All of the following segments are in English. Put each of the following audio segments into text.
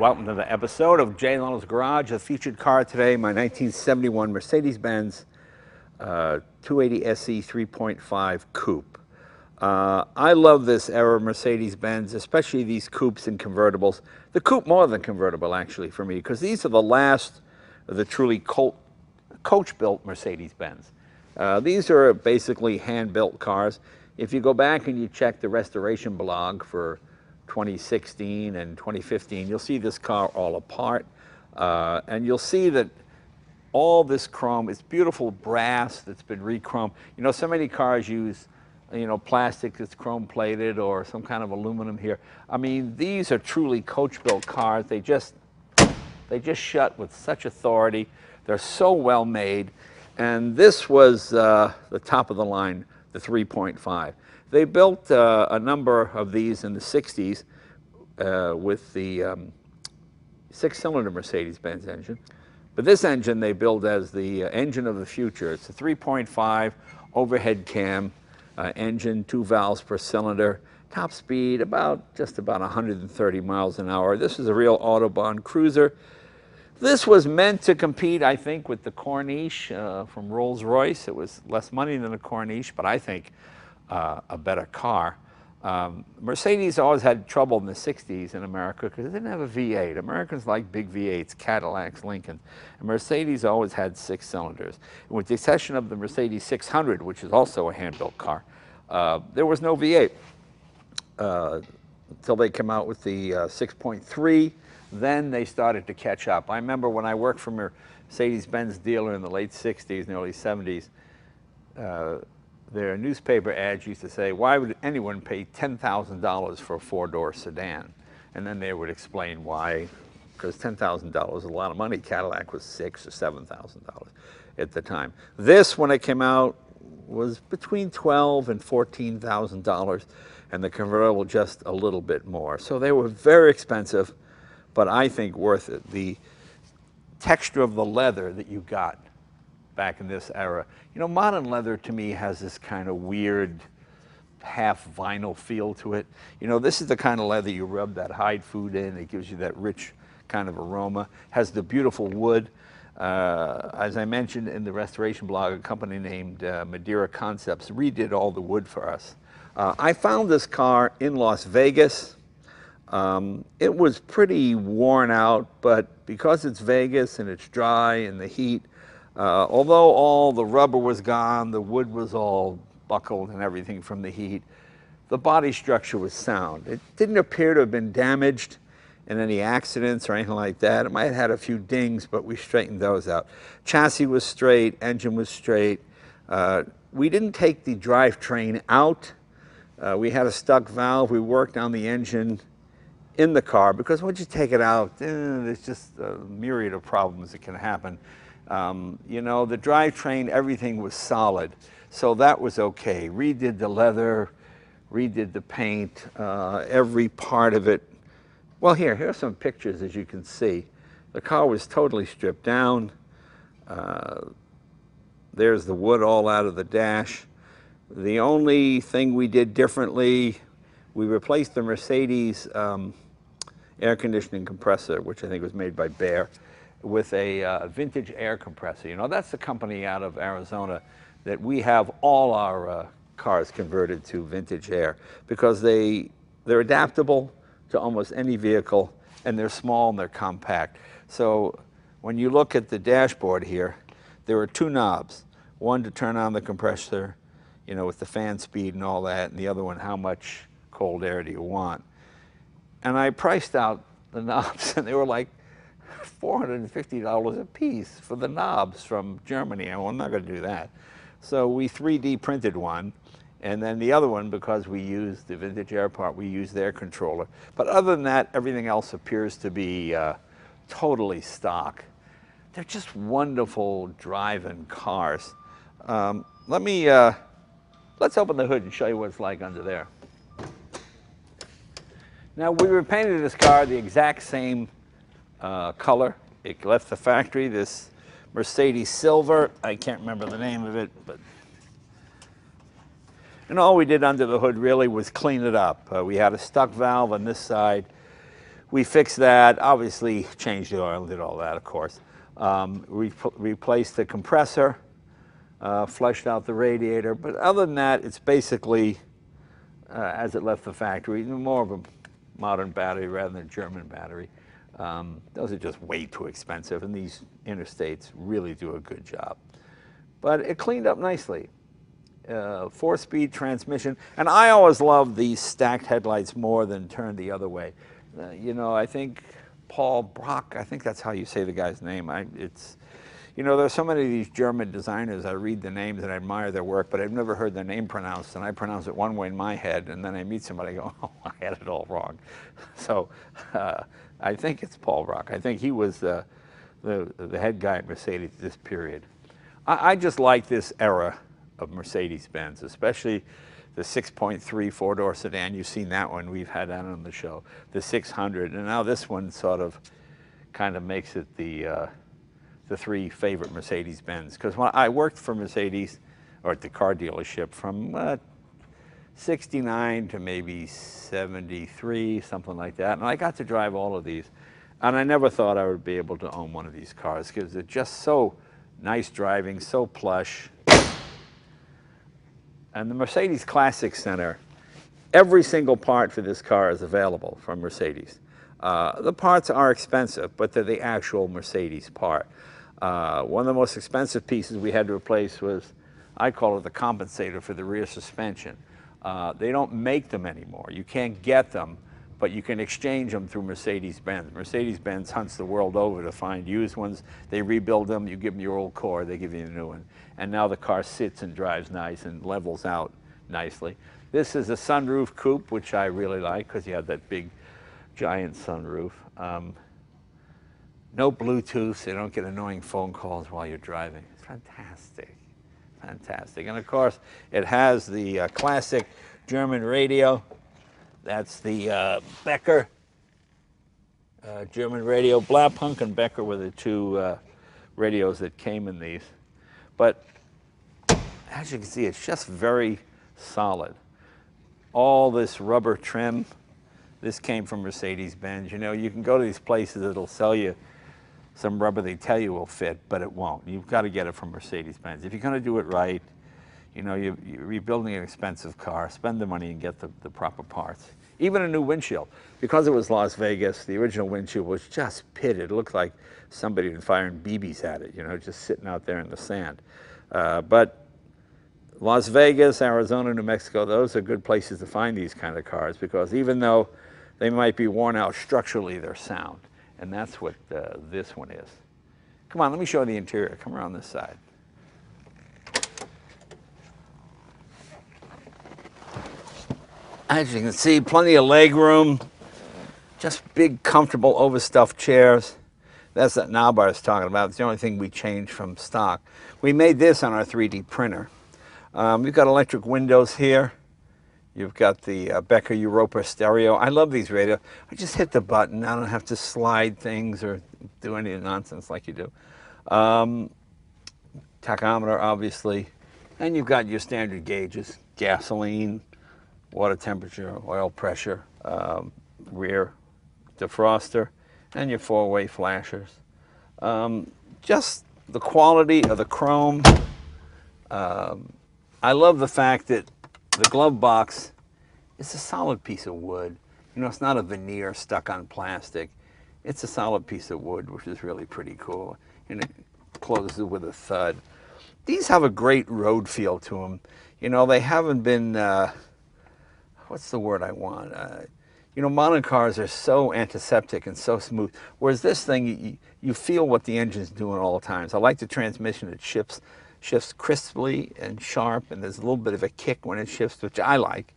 Welcome to the episode of Jay Leno's Garage. A featured car today, my 1971 Mercedes-Benz 280 SE 3.5 Coupe. I love this era of Mercedes-Benz, especially these coupes and convertibles. The coupe more than convertible, actually, for me, because these are the last of the truly coach-built Mercedes-Benz. These are basically hand-built cars. If you go back and you check the restoration blog for 2016 and 2015, you'll see this car all apart, and you'll see that all this chrome, it's beautiful brass that's been re-chromed. You know, so many cars use, you know, plastic that's chrome plated or some kind of aluminum here. I mean, these are truly coach-built cars. They just shut with such authority. They're so well made, and this was the top of the line, the 3.5. They built a number of these in the 60s with the six-cylinder Mercedes-Benz engine. But this engine they build as the engine of the future. It's a 3.5 overhead cam engine, 2 valves per cylinder, top speed just about 130 miles an hour. This is a real Autobahn cruiser. This was meant to compete, I think, with the Corniche from Rolls-Royce. It was less money than the Corniche, but I think a better car. Mercedes always had trouble in the 60s in America because they didn't have a V8. Americans like big V8s, Cadillacs, Lincolns. And Mercedes always had 6 cylinders. And with the exception of the Mercedes 600, which is also a hand-built car, there was no V8 until they came out with the 6.3. Then they started to catch up. I remember when I worked for a Mercedes-Benz dealer in the late 60s and early 70s, their newspaper ads used to say, why would anyone pay $10,000 for a 4-door sedan? And then they would explain why, because $10,000 is a lot of money. Cadillac was $6,000 or $7,000 at the time. This, when it came out, was between $12,000 and $14,000, and the convertible just a little bit more. So they were very expensive, but I think worth it. The texture of the leather that you got back in this era. You know, modern leather to me has this kind of weird half vinyl feel to it. You know, this is the kind of leather you rub that hide food in. It gives you that rich kind of aroma. Has the beautiful wood. As I mentioned in the restoration blog, a company named Madeira Concepts redid all the wood for us. I found this car in Las Vegas. It was pretty worn out, but because it's Vegas and it's dry and the heat, although all the rubber was gone, the wood was all buckled and everything from the heat, the body structure was sound. It didn't appear to have been damaged in any accidents or anything like that. It might have had a few dings, but we straightened those out. Chassis was straight, engine was straight. We didn't take the drivetrain out. We had a stuck valve. We worked on the engine in the car because once you take it out, there's just a myriad of problems that can happen. You know, the drivetrain, everything was solid, so that was okay. Redid the leather, redid the paint, every part of it. Well, here's some pictures, as you can see. The car was totally stripped down. There's the wood all out of the dash. The only thing we did differently, we replaced the Mercedes air conditioning compressor, which I think was made by Bear, with a vintage air compressor. You know, that's the company out of Arizona that we have all our cars converted to vintage air because they're adaptable to almost any vehicle, and they're small and they're compact. So when you look at the dashboard here, there are 2 knobs. One to turn on the compressor, you know, with the fan speed and all that, and the other one, how much cold air do you want? And I priced out the knobs, and they were like $450 a piece for the knobs from Germany. Well, I'm not going to do that. So we 3D printed one, and then the other one, because we used the vintage air part, we used their controller. But other than that, everything else appears to be totally stock. They're just wonderful driving cars. Let's open the hood and show you what it's like under there. Now, we repainted this car the exact same color. It left the factory, this Mercedes Silver. I can't remember the name of it, but and all we did under the hood really was clean it up. We had a stuck valve on this side. We fixed that, obviously changed the oil, did all that, of course. Replaced the compressor, flushed out the radiator, but other than that, it's basically, as it left the factory, more of a modern battery rather than a German battery. Those are just way too expensive, and these interstates really do a good job. But it cleaned up nicely. 4-speed transmission, and I always loved these stacked headlights more than turned the other way. You know, I think Paul Brock, I think that's how you say the guy's name. You know, there's so many of these German designers, I read the names and I admire their work, but I've never heard their name pronounced, and I pronounce it one way in my head, and then I meet somebody and go, oh, I had it all wrong. So I think it's Paul Brock. I think he was the head guy at Mercedes this period. I just like this era of Mercedes-Benz, especially the 6.3 four-door sedan. You've seen that one. We've had that on the show. The 600, and now this one sort of kind of makes it the 3 favorite Mercedes-Benz. Because when I worked for Mercedes, or at the car dealership, from 69 to maybe 73, something like that, and I got to drive all of these. And I never thought I would be able to own one of these cars because they're just so nice driving, so plush. And the Mercedes Classic Center, every single part for this car is available from Mercedes. The parts are expensive, but they're the actual Mercedes part. One of the most expensive pieces we had to replace was, I call it the compensator for the rear suspension. They don't make them anymore. You can't get them, but you can exchange them through Mercedes-Benz. Mercedes-Benz hunts the world over to find used ones. They rebuild them, you give them your old core, they give you a new one. And now the car sits and drives nice and levels out nicely. This is a sunroof coupe, which I really like because you have that big, giant sunroof. No Bluetooth, so you don't get annoying phone calls while you're driving. It's fantastic, fantastic. And of course, it has the classic German radio. That's the Becker German radio. Blaupunkt and Becker were the 2 radios that came in these. But as you can see, it's just very solid. All this rubber trim, this came from Mercedes-Benz. You know, you can go to these places that'll sell you some rubber they tell you will fit, but it won't. You've got to get it from Mercedes-Benz. If you're going to do it right, you know, you're rebuilding an expensive car, spend the money and get the proper parts. Even a new windshield. Because it was Las Vegas, the original windshield was just pitted. It looked like somebody had been firing BBs at it, you know, just sitting out there in the sand. But Las Vegas, Arizona, New Mexico, those are good places to find these kind of cars because even though they might be worn out structurally, they're sound. And that's what this one is. Come on, let me show you the interior. Come around this side. As you can see, plenty of leg room, just big, comfortable, overstuffed chairs. That's that knob I was talking about. It's the only thing we changed from stock. We made this on our 3D printer. We've got electric windows here. You've got the Becker Europa stereo. I love these radios. I just hit the button. I don't have to slide things or do any nonsense like you do. Tachometer, obviously. And you've got your standard gauges, gasoline, water temperature, oil pressure, rear defroster, and your 4-way flashers. Just the quality of the chrome. I love the fact that the glove box is a solid piece of wood. You know, it's not a veneer stuck on plastic. It's a solid piece of wood, which is really pretty cool. And it closes with a thud. These have a great road feel to them. You know, they haven't been, what's the word I want? You know, modern cars are so antiseptic and so smooth, whereas this thing, you feel what the engine's doing all the time. So I like the transmission. It shifts crisply and sharp, and there's a little bit of a kick when it shifts, which I like.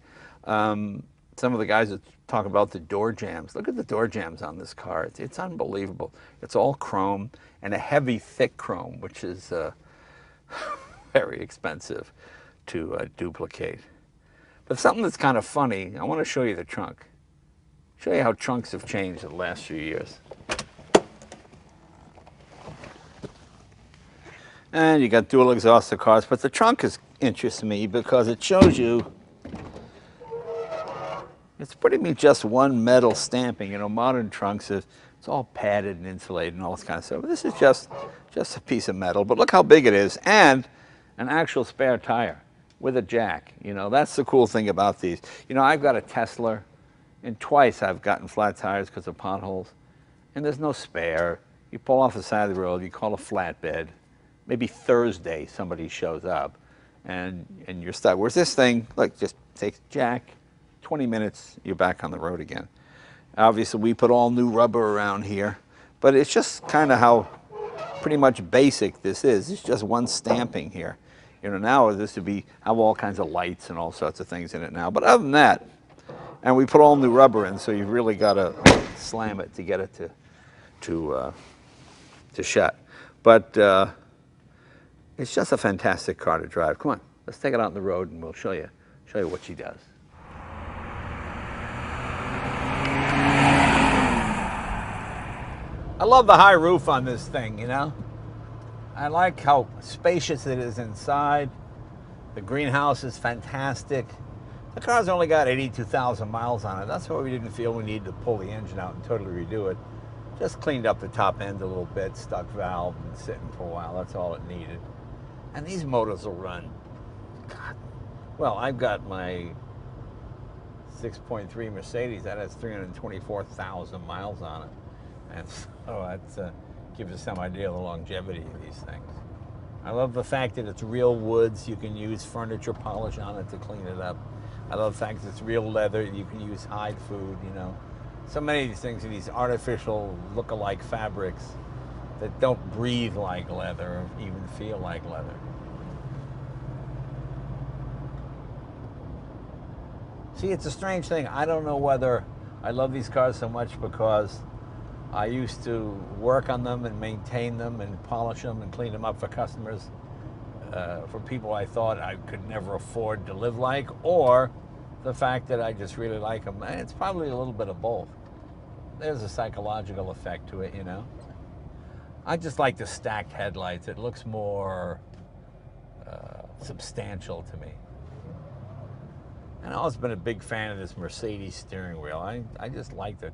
Some of the guys that talk about the door jams. Look at the door jams on this car. It's unbelievable. It's all chrome and a heavy, thick chrome, which is very expensive to duplicate. But something that's kind of funny, I want to show you the trunk. Show you how trunks have changed in the last few years. And you got dual exhaust cars, but the trunk interests me because it shows you It's pretty much just one metal stamping. You know, modern trunks, it's all padded and insulated and all this kind of stuff. But this is just a piece of metal. But look how big it is, and an actual spare tire with a jack. You know, that's the cool thing about these. You know, I've got a Tesla, and twice I've gotten flat tires because of potholes, and there's no spare. You pull off the side of the road, you call a flatbed. Maybe Thursday somebody shows up, and you're stuck. Whereas this thing, look, just takes jack, 20 minutes, you're back on the road again. Obviously, we put all new rubber around here, but it's just kind of how pretty much basic this is. It's just one stamping here. You know, now this would have all kinds of lights and all sorts of things in it now. But other than that, and we put all new rubber in, so you've really got to slam it to get it to shut. But it's just a fantastic car to drive. Come on, let's take it out on the road and we'll show you what she does. I love the high roof on this thing, you know. I like how spacious it is inside. The greenhouse is fantastic. The car's only got 82,000 miles on it. That's why we didn't feel we needed to pull the engine out and totally redo it. Just cleaned up the top end a little bit, stuck valve, and sitting for a while. That's all it needed. And these motors will run, God. Well, I've got my 6.3 Mercedes that has 324,000 miles on it. And so that gives you some idea of the longevity of these things. I love the fact that it's real woods. You can use furniture polish on it to clean it up. I love the fact that it's real leather. You can use hide food, you know. So many of these things are these artificial look-alike fabrics that don't breathe like leather or even feel like leather. See, it's a strange thing. I don't know whether I love these cars so much because I used to work on them and maintain them and polish them and clean them up for customers, for people I thought I could never afford to live like, or the fact that I just really like them. And it's probably a little bit of both. There's a psychological effect to it, you know. I just like the stacked headlights. It looks more substantial to me. And I've always been a big fan of this Mercedes steering wheel. I just liked it.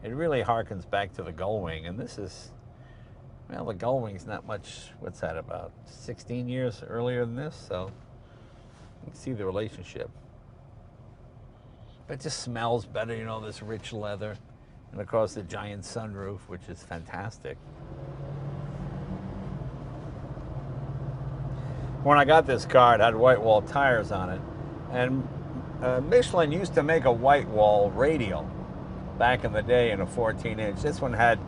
It really harkens back to the Gullwing, and this is, well, the Gullwing's not much, what's that, about 16 years earlier than this, so you can see the relationship. But it just smells better, you know, this rich leather, and of course the giant sunroof, which is fantastic. When I got this car, it had white wall tires on it, and Michelin used to make a white wall radial back in the day in a 14-inch. This one had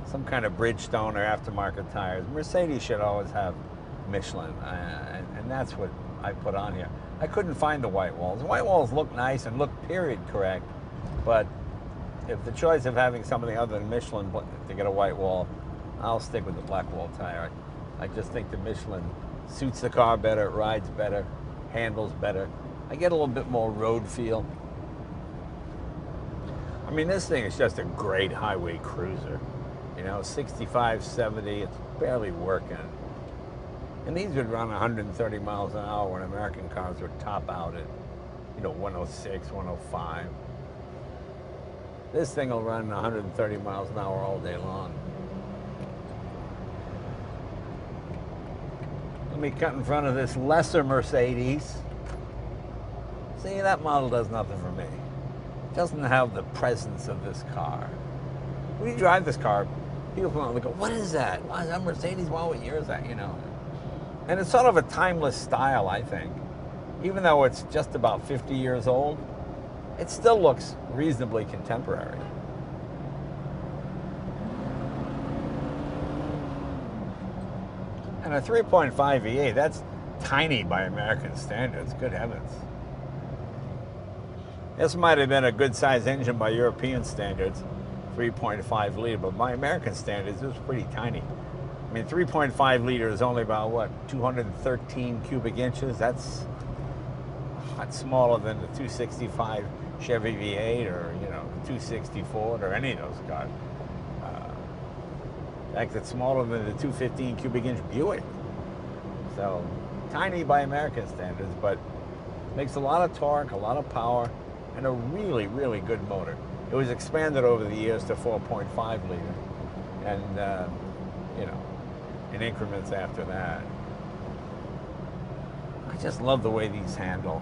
some kind of Bridgestone or aftermarket tires. Mercedes should always have Michelin, and that's what I put on here. I couldn't find the white walls. The white walls look nice and look period correct, but if the choice of having something other than Michelin to get a white wall, I'll stick with the black wall tire. I just think the Michelin suits the car better, it rides better, handles better. I get a little bit more road feel. I mean, this thing is just a great highway cruiser. You know, 65, 70, it's barely working. And these would run 130 miles an hour when American cars would top out at, you know, 106, 105. This thing will run 130 miles an hour all day long. Let me cut in front of this lesser Mercedes. See, that model does nothing for me. It doesn't have the presence of this car. When you drive this car, people come out and go, what is that? Why is that Mercedes? Wow, what year is that? You know. And it's sort of a timeless style, I think. Even though it's just about 50 years old, it still looks reasonably contemporary. And a 3.5 V8, that's tiny by American standards, good heavens. This might have been a good-sized engine by European standards, 3.5 liter, but by American standards, it was pretty tiny. I mean, 3.5 liter is only about, what, 213 cubic inches? That's smaller than the 265 Chevy V8 or, you know, the 260 Ford or any of those cars. In fact, it's smaller than the 215 cubic inch Buick. So, tiny by American standards, but makes a lot of torque, a lot of power, and a really, really good motor. It was expanded over the years to 4.5 liter, and you know, in increments after that. I just love the way these handle.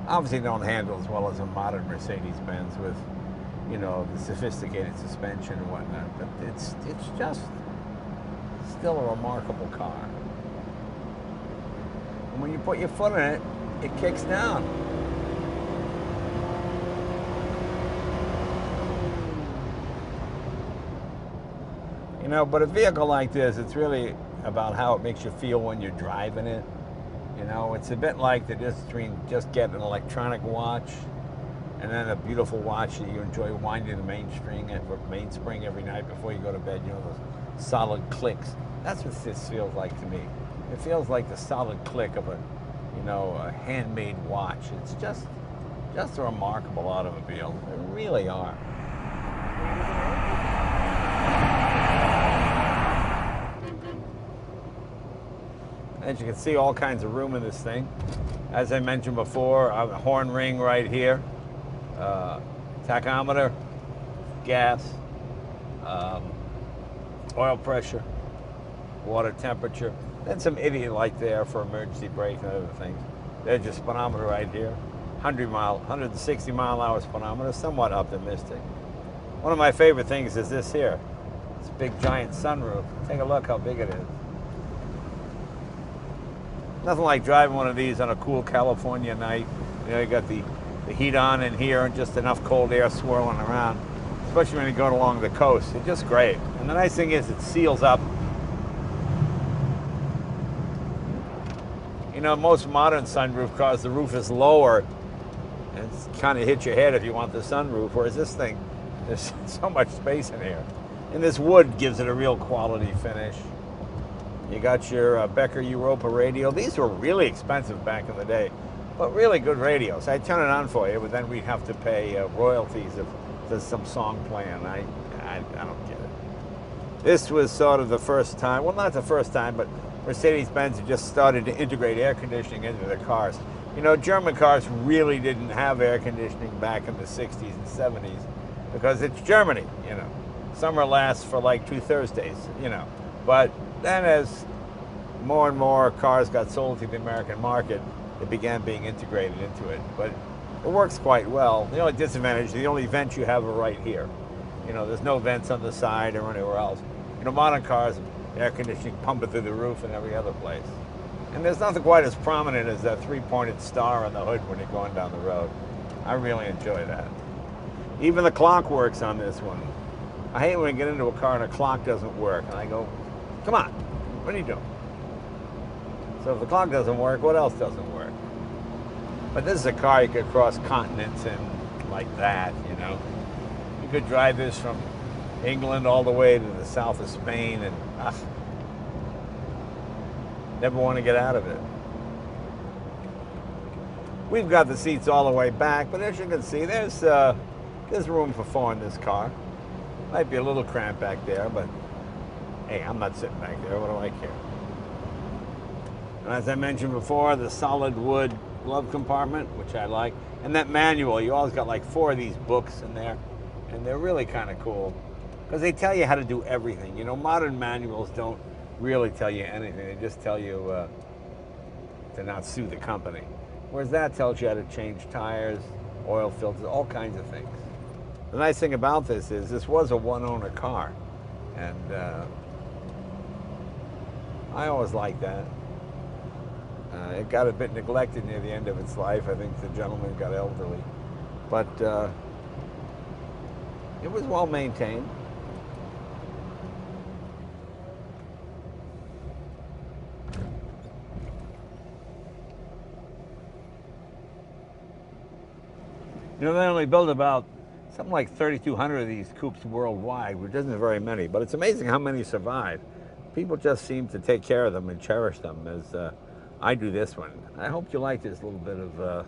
Obviously don't handle as well as a modern Mercedes-Benz with, you know, the sophisticated suspension and whatnot, but it's just still a remarkable car. And when you put your foot in it, it kicks down. You know, but a vehicle like this, it's really about how it makes you feel when you're driving it. You know, it's a bit like the difference between just getting an electronic watch and then a beautiful watch that you enjoy winding the mainspring every night before you go to bed. You know, those solid clicks. That's what this feels like to me. It feels like the solid click of a, you know, a handmade watch. It's just a remarkable automobile. They really are. As you can see, all kinds of room in this thing. As I mentioned before, a horn ring right here, tachometer, gas, oil pressure, water temperature, then some idiot light there for emergency brake and other things. There's your speedometer right here, 160 mile an hour speedometer, somewhat optimistic. One of my favorite things is this here, this big giant sunroof. Take a look how big it is. Nothing like driving one of these on a cool California night. You know, you got the heat on in here and just enough cold air swirling around, especially when you're going along the coast. It's just great. And the nice thing is it seals up. You know, most modern sunroof cars, the roof is lower and it's kind of hit your head if you want the sunroof, whereas this thing, there's so much space in here. And this wood gives it a real quality finish. You got your Becker Europa radio. These were really expensive back in the day, but really good radios. I'd turn it on for you, but then we'd have to pay royalties if there's some song playing. I don't get it. This was sort of the first time, well, not the first time, but Mercedes-Benz had just started to integrate air conditioning into their cars. You know, German cars really didn't have air conditioning back in the 60s and 70s because it's Germany, you know. Summer lasts for like 2 Thursdays, you know. But then as more and more cars got sold to the American market, it began being integrated into it. But it works quite well. The only disadvantage, the only vents you have are right here. You know, there's no vents on the side or anywhere else. You know, modern cars, air conditioning pumping through the roof and every other place. And there's nothing quite as prominent as that 3-pointed star on the hood when you're going down the road. I really enjoy that. Even the clock works on this one. I hate when I get into a car and a clock doesn't work. And I go, come on, what are you doing? So if the clock doesn't work, what else doesn't work? But this is a car you could cross continents in like that, you know. You could drive this from England all the way to the south of Spain and never want to get out of it. We've got the seats all the way back, but as you can see, there's room for 4 in this car. Might be a little cramped back there, but hey, I'm not sitting back there. What do I care? And as I mentioned before, the solid wood glove compartment, which I like, and that manual. You always got like 4 of these books in there, and they're really kind of cool because they tell you how to do everything. You know, modern manuals don't really tell you anything. They just tell you to not sue the company. Whereas that tells you how to change tires, oil filters, all kinds of things. The nice thing about this is this was a one-owner car, and I always liked that. It got a bit neglected near the end of its life. I think the gentleman got elderly, but it was well maintained. You know, they only build about something like 3,200 of these coupes worldwide, which isn't very many, but it's amazing how many survive. People just seem to take care of them and cherish them as I do this one. I hope you like this little bit of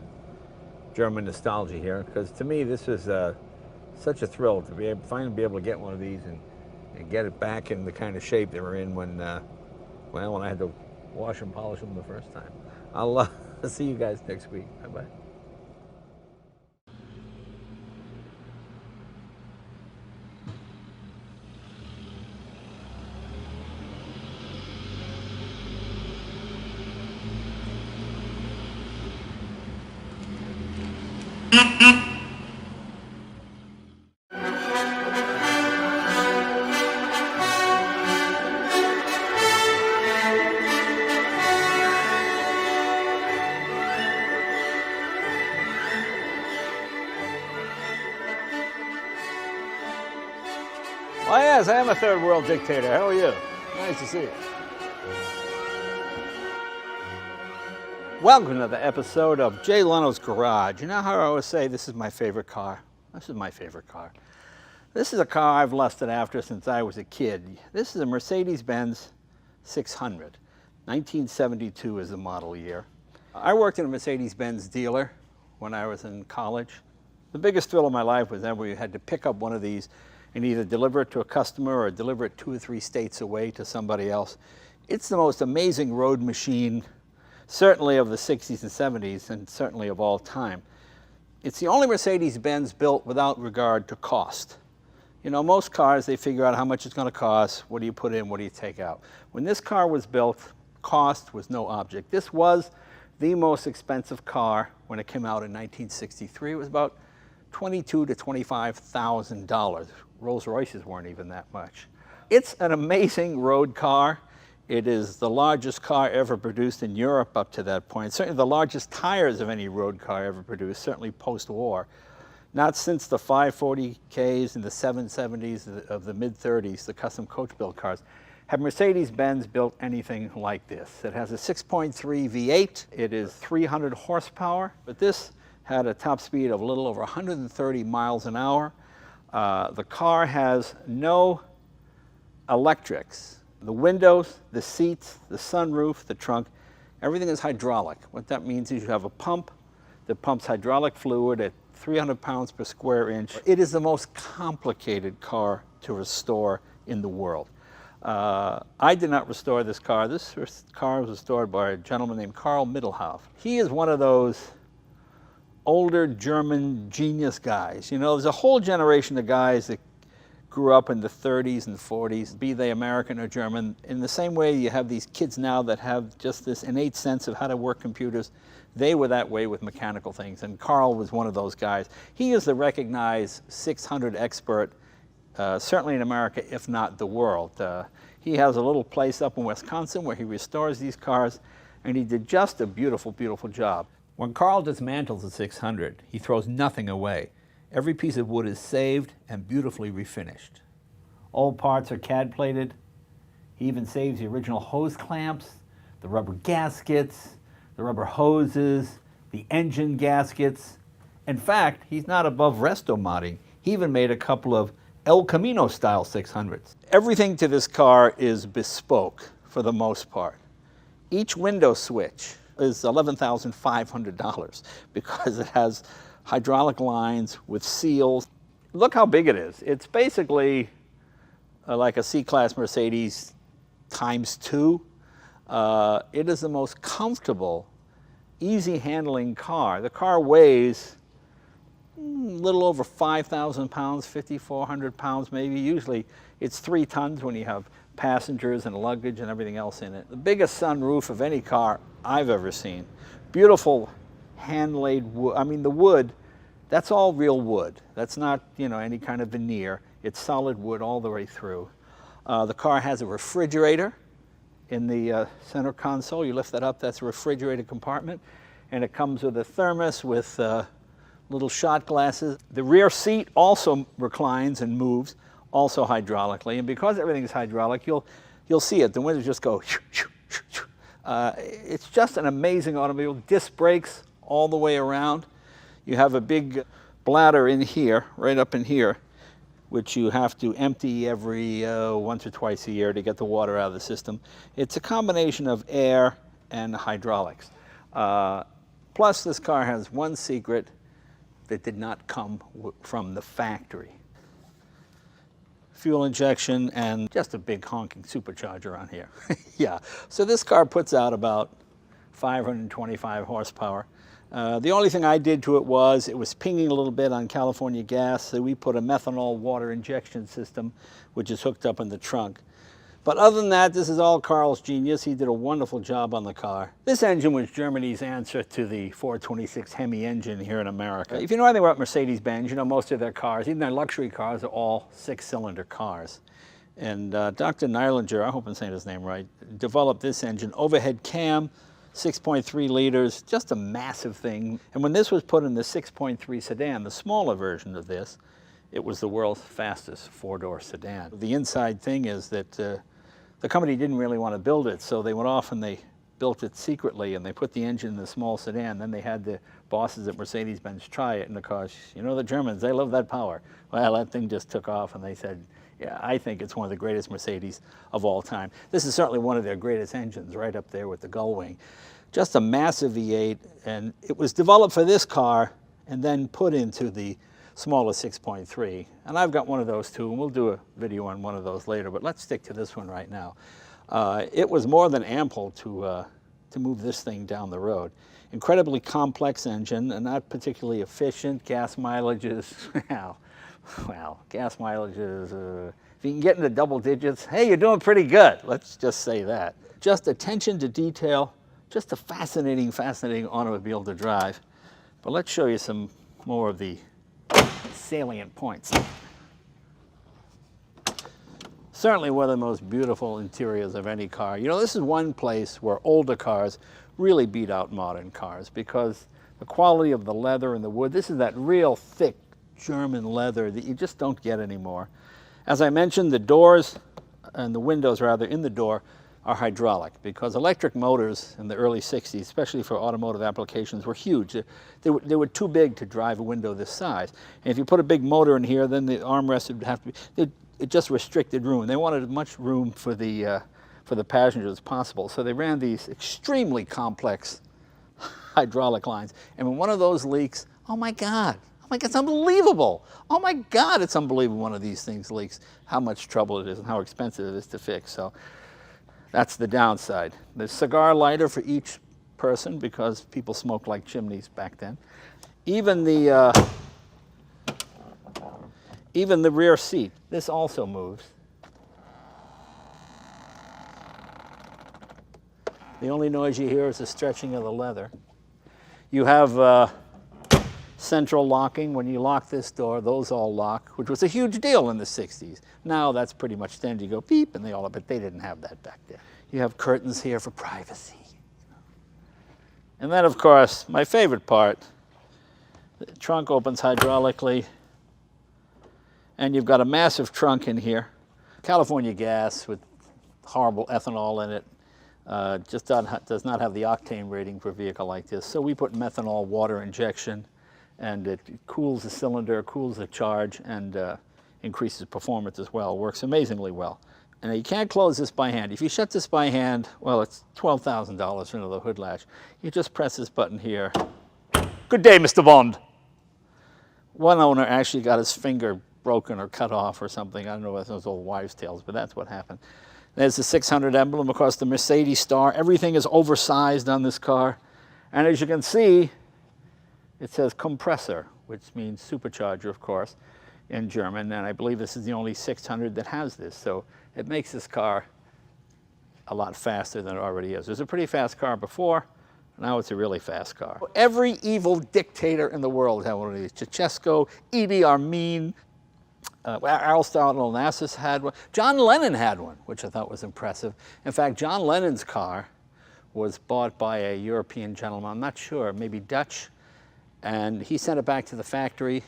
German nostalgia here, because to me this is such a thrill to finally be able to get one of these and get it back in the kind of shape they were in when I had to wash and polish them the first time. I'll see you guys next week. Bye-bye. Why, yes, I am a third world dictator. How are you? Nice to see you. Welcome to another episode of Jay Leno's Garage. You know how I always say this is my favorite car? This is my favorite car. This is a car I've lusted after since I was a kid. This is a Mercedes-Benz 600. 1972 is the model year. I worked in a Mercedes-Benz dealer when I was in college. The biggest thrill of my life was that we had to pick up one of these and either deliver it to a customer or deliver it 2 or 3 states away to somebody else. It's the most amazing road machine, certainly of the 60s and 70s, and certainly of all time. It's the only Mercedes-Benz built without regard to cost. You know, most cars, they figure out how much it's going to cost, what do you put in, what do you take out. When this car was built, cost was no object. This was the most expensive car when it came out in 1963. It was about $22,000 to $25,000. Rolls Royces weren't even that much. It's an amazing road car. It is the largest car ever produced in Europe up to that point. Certainly the largest tires of any road car ever produced, certainly post-war. Not since the 540Ks in the 770s of the mid-30s, the custom coach-built cars, have Mercedes-Benz built anything like this. It has a 6.3 V8. It is 300 horsepower, but this had a top speed of a little over 130 miles an hour. The car has no electrics. The windows, the seats, the sunroof, the trunk, everything is hydraulic. What that means is you have a pump that pumps hydraulic fluid at 300 pounds per square inch. It is the most complicated car to restore in the world. I did not restore this car. This car was restored by a gentleman named Karl Mittelhoff. He is one of those older German genius guys. You know, there's a whole generation of guys that grew up in the 30s and 40s, be they American or German. In the same way you have these kids now that have just this innate sense of how to work computers. They were that way with mechanical things, and Karl was one of those guys. He is the recognized 600 expert, certainly in America, if not the world. He has a little place up in Wisconsin where he restores these cars, and he did just a beautiful, beautiful job. When Karl dismantles the 600, he throws nothing away. Every piece of wood is saved and beautifully refinished. All parts are CAD plated. He even saves the original hose clamps, the rubber gaskets, the rubber hoses, the engine gaskets. In fact, he's not above resto modding. He even made a couple of El Camino style 600s. Everything to this car is bespoke for the most part. Each window switch is $11,500 because it has hydraulic lines with seals. Look how big it is. It's basically like a C-Class Mercedes times 2. It is the most comfortable, easy handling car. The car weighs a little over 5,000 pounds, 5,400 pounds maybe. Usually it's 3 tons when you have passengers and luggage and everything else in it. The biggest sunroof of any car I've ever seen. Beautiful hand-laid wood. I mean, the wood, that's all real wood. That's not, you know, any kind of veneer. It's solid wood all the way through. The car has a refrigerator in the center console. You lift that up, that's a refrigerated compartment. And it comes with a thermos with little shot glasses. The rear seat also reclines and moves, also hydraulically. And because everything is hydraulic, you'll see it. The windows just go shoo, shoo, shoo, shoo. It's just an amazing automobile. Disc brakes all the way around. You have a big bladder in here, right up in here, which you have to empty every once or twice a year to get the water out of the system. It's a combination of air and hydraulics. Plus, this car has one secret that did not come from the factory. Fuel injection and just a big honking supercharger on here. Yeah, so this car puts out about 525 horsepower. The only thing I did to it was pinging a little bit on California gas, so we put a methanol water injection system, which is hooked up in the trunk. But other than that, this is all Carl's genius. He did a wonderful job on the car. This engine was Germany's answer to the 426 Hemi engine here in America. If you know anything about Mercedes-Benz, you know most of their cars, even their luxury cars, are all six-cylinder cars. And Dr. Neilinger, I hope I'm saying his name right, developed this engine. Overhead cam, 6.3 liters, just a massive thing. And when this was put in the 6.3 sedan, the smaller version of this, it was the world's fastest four-door sedan. The inside thing is that the company didn't really want to build it, so they went off and they built it secretly, and they put the engine in the small sedan. Then they had the bosses at Mercedes-Benz try it, and of course, you know the Germans, they love that power. Well, that thing just took off, and they said, yeah, I think it's one of the greatest Mercedes of all time. This is certainly one of their greatest engines, right up there with the Gullwing. Just a massive V8, and it was developed for this car and then put into the smaller 6.3. And I've got one of those too, and we'll do a video on one of those later, but let's stick to this one right now. It was more than ample to move this thing down the road. Incredibly complex engine and not particularly efficient. Gas mileage is, well, gas mileage is, if you can get into double digits, hey, you're doing pretty good. Let's just say that. Just attention to detail, just a fascinating, fascinating automobile to drive. But let's show you some more of the salient points. Certainly one of the most beautiful interiors of any car. You know, this is one place where older cars really beat out modern cars because the quality of the leather and the wood, this is that real thick German leather that you just don't get anymore. As I mentioned, the doors and the windows rather in the door are hydraulic because electric motors in the early 60s, especially for automotive applications, were huge. They were too big to drive a window this size. And if you put a big motor in here, then the armrest would have to be, it just restricted room. They wanted as much room for the passengers as possible. So they ran these extremely complex hydraulic lines. And when one of those leaks, oh my God, it's unbelievable. Oh my God, it's unbelievable one of these things leaks, how much trouble it is and how expensive it is to fix. So that's the downside. There's cigar lighter for each person because people smoked like chimneys back then. Even the rear seat, this also moves. The only noise you hear is the stretching of the leather. You have central locking. When you lock this door, those all lock, which was a huge deal in the 60s. Now that's pretty much standard. You go beep and they all, but they didn't have that back then. You have curtains here for privacy. And then, of course, my favorite part, the trunk opens hydraulically, and you've got a massive trunk in here. California gas with horrible ethanol in it just does not have the octane rating for a vehicle like this. So we put methanol water injection, and it cools the cylinder, cools the charge, and increases performance as well. Works amazingly well. And you can't close this by hand. If you shut this by hand, well, it's $12,000 for another hood latch. You just press this button here. Good day, Mr. Bond. One owner actually got his finger broken or cut off or something. I don't know if those old wives' tales, but that's what happened. There's the 600 emblem, of course, the Mercedes star. Everything is oversized on this car. And as you can see, it says compressor, which means supercharger, of course, in German. And I believe this is the only 600 that has this. So it makes this car a lot faster than it already is. It was a pretty fast car before. Now it's a really fast car. Every evil dictator in the world had one of these. Ceausescu, Idi Amin, Aristotle Onassis had one. John Lennon had one, which I thought was impressive. In fact, John Lennon's car was bought by a European gentleman, I'm not sure, maybe Dutch, and he sent it back to the factory,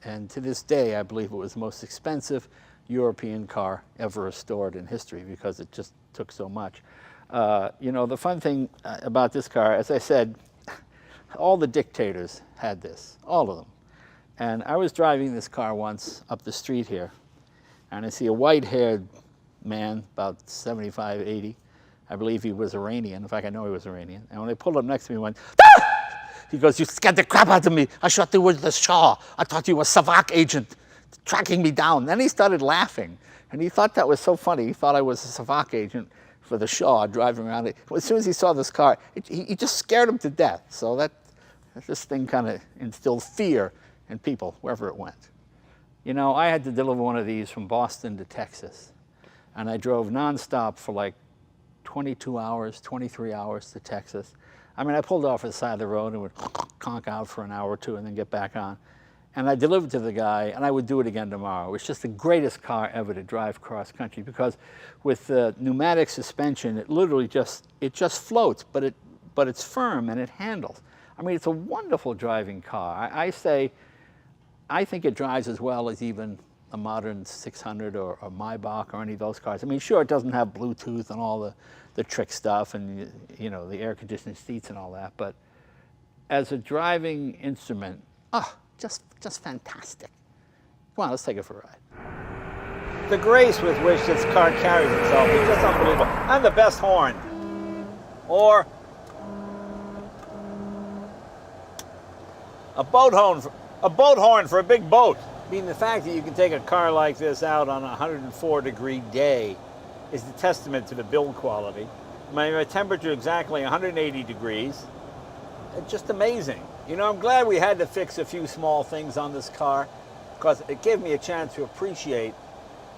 and to this day, I believe it was the most expensive European car ever restored in history because it just took so much. You know, the fun thing about this car, as I said, all the dictators had this, all of them. And I was driving this car once up the street here, and I see a white-haired man, about 75, 80. I believe he was Iranian. In fact, I know he was Iranian. And when they pulled up next to me, he went, ah! He goes, you scared the crap out of me. I thought you were the Shah. I thought you were a Savak agent tracking me down. Then he started laughing, and he thought that was so funny. He thought I was a Savak agent for the Shah driving around. As soon as he saw this car, he just scared him to death. So this thing kind of instilled fear in people, wherever it went. You know, I had to deliver one of these from Boston to Texas. And I drove nonstop for like 22 hours, 23 hours to Texas. I mean, I pulled off at the side of the road and would conk out for an hour or two and then get back on. And I delivered to the guy, and I would do it again tomorrow. It was just the greatest car ever to drive cross country, because with the pneumatic suspension, it literally just floats, but it's firm and it handles. I mean, it's a wonderful driving car. I think it drives as well as even a modern 600 or Maybach or any of those cars. I mean, sure, it doesn't have Bluetooth and all the trick stuff and, you know, the air conditioned seats and all that, but as a driving instrument, just fantastic. Come on, let's take it for a ride. The grace with which this car carries itself is just unbelievable. And the best horn. Or a boat horn for a big boat. I mean, the fact that you can take a car like this out on a 104-degree day is the testament to the build quality. My temperature exactly 180 degrees. It's just amazing. You know, I'm glad we had to fix a few small things on this car, because it gave me a chance to appreciate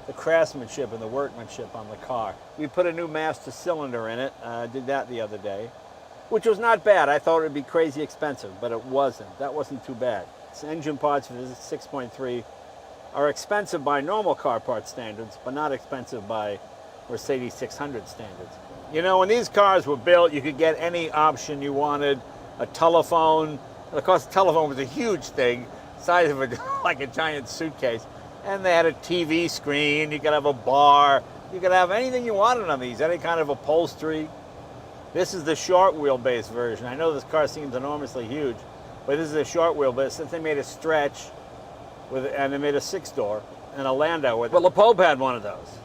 the craftsmanship and the workmanship on the car. We put a new master cylinder in it. Did that the other day, which was not bad. I thought it would be crazy expensive, but it wasn't. That wasn't too bad. Engine parts for this 6.3 are expensive by normal car part standards, but not expensive by Mercedes 600 standards. You know, when these cars were built, you could get any option you wanted. A telephone. Of course, the telephone was a huge thing, size of like a giant suitcase. And they had a TV screen. You could have a bar. You could have anything you wanted on these, any kind of upholstery. This is the short wheelbase version. I know this car seems enormously huge, but this is a short wheelbase. Since they made a stretch, and they made a 6-door and a Landau with it. Well, the Pope had one of those.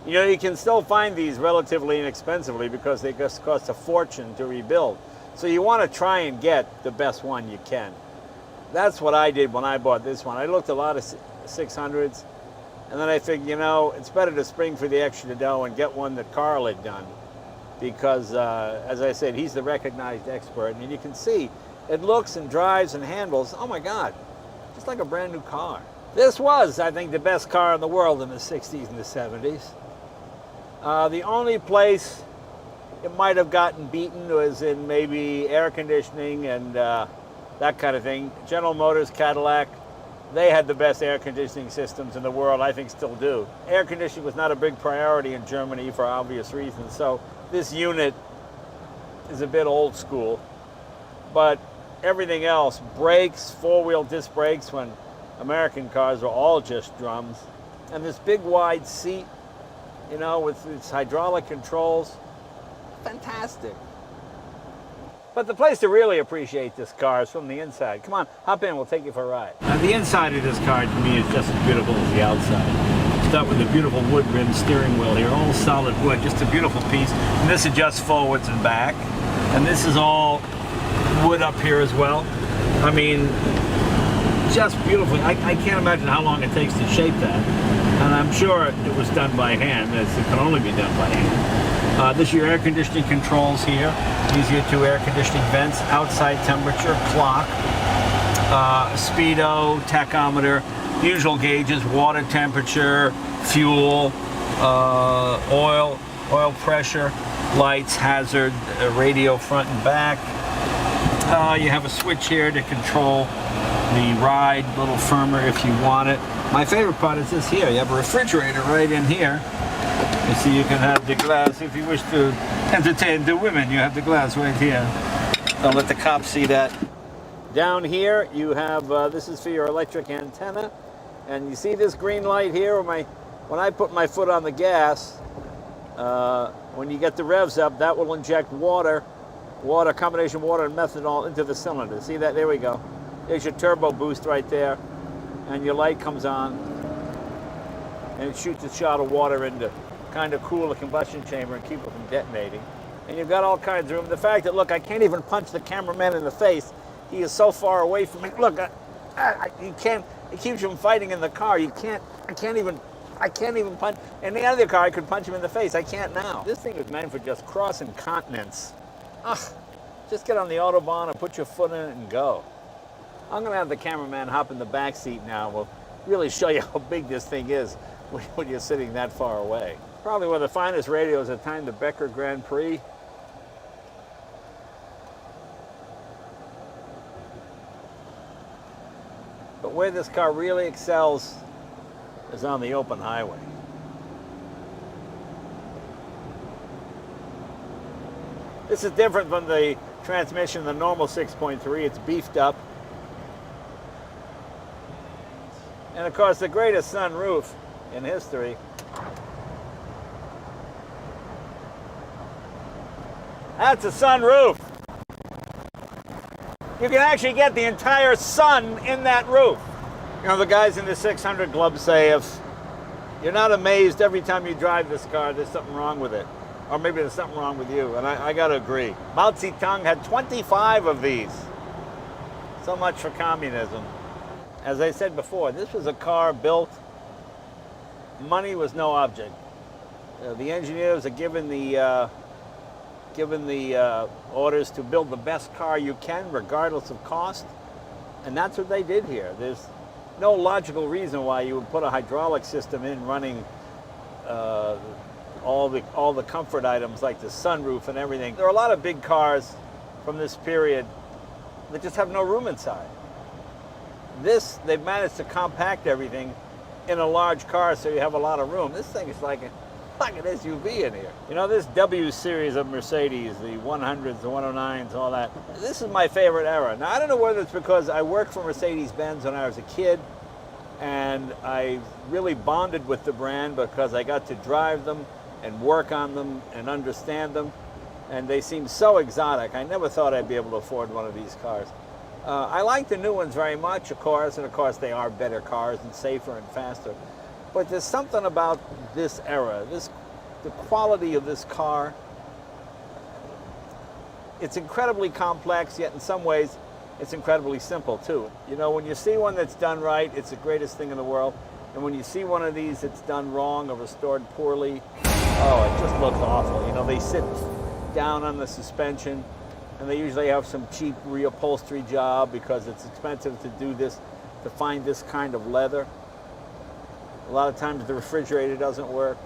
You know, you can still find these relatively inexpensively because they just cost a fortune to rebuild. So you want to try and get the best one you can. That's what I did when I bought this one. I looked at a lot of 600s, and then I figured, you know, it's better to spring for the extra dough and get one that Carl had done, because, as I said, he's the recognized expert, and you can see it looks and drives and handles, oh my God, just like a brand new car. This was, I think, the best car in the world in the 60s and the 70s. The only place it might have gotten beaten was in maybe air conditioning and that kind of thing. General Motors, Cadillac, they had the best air conditioning systems in the world, I think still do. Air conditioning was not a big priority in Germany for obvious reasons, so this unit is a bit old school. But everything else, brakes, four-wheel disc brakes, when American cars were all just drums, and this big wide seat, you know, with its hydraulic controls, fantastic. But the place to really appreciate this car is from the inside. Come on, hop in, we'll take you for a ride. The inside of this car to me is just as beautiful as the outside. Start with the beautiful wood rim steering wheel here, all solid wood, just a beautiful piece. And this adjusts forwards and back. And this is all wood up here as well. I mean, just beautiful. I can't imagine how long it takes to shape that. And I'm sure it was done by hand, as it can only be done by hand. This is your air conditioning controls here. These are your two air conditioning vents, outside temperature, clock, speedo, tachometer, usual gauges, water temperature, fuel, oil pressure, lights, hazard, radio front and back. You have a switch here to control the ride a little firmer if you want it. My favorite part is this here. You have a refrigerator right in here. You see, you can have the glass if you wish to entertain the women. You have the glass right here. Don't let the cops see that. Down here, you have, this is for your electric antenna. And you see this green light here? When I put my foot on the gas, when you get the revs up, that will inject water, combination water and methanol into the cylinder. See that? There we go. There's your turbo boost right there. And your light comes on. And it shoots a shot of water in to kind of cool the combustion chamber and keep it from detonating. And you've got all kinds of room. The fact that, look, I can't even punch the cameraman in the face. He is so far away from me. Look, you can't. It keeps you from fighting in the car. I can't even punch. In the other car, I could punch him in the face. I can't now. This thing is meant for just crossing continents. Just get on the Autobahn and put your foot in it and go. I'm going to have the cameraman hop in the back seat now. We'll really show you how big this thing is when you're sitting that far away. Probably one of the finest radios at the time, the Becker Grand Prix. But where this car really excels is on the open highway. This is different from the transmission, the normal 6.3. It's beefed up. And of course, the greatest sunroof in history. That's a sunroof. You can actually get the entire sun in that roof. You know, the guys in the 600 Club say if you're not amazed every time you drive this car, there's something wrong with it. Or maybe there's something wrong with you, and I gotta agree. Mao Zedong had 25 of these. So much for communism. As I said before, this was a car built, money was no object. The engineers are given the orders to build the best car you can, regardless of cost, and that's what they did here. There's no logical reason why you would put a hydraulic system in running all the comfort items like the sunroof and everything. There are a lot of big cars from this period that just have no room inside. This, they've managed to compact everything in a large car so you have a lot of room. This thing is like an SUV in here. You know, this W series of Mercedes, the 100s, the 109s, all that, this is my favorite era. Now, I don't know whether it's because I worked for Mercedes-Benz when I was a kid, and I really bonded with the brand because I got to drive them and work on them and understand them, and they seem so exotic. I never thought I'd be able to afford one of these cars. I like the new ones very much, of course, and of course they are better cars and safer and faster. But there's something about this era, the quality of this car. It's incredibly complex, yet in some ways it's incredibly simple too. You know, when you see one that's done right, it's the greatest thing in the world. And when you see one of these that's done wrong or restored poorly, oh, it just looks awful. You know, they sit down on the suspension, and they usually have some cheap reupholstery job because it's expensive to do this, to find this kind of leather. A lot of times the refrigerator doesn't work.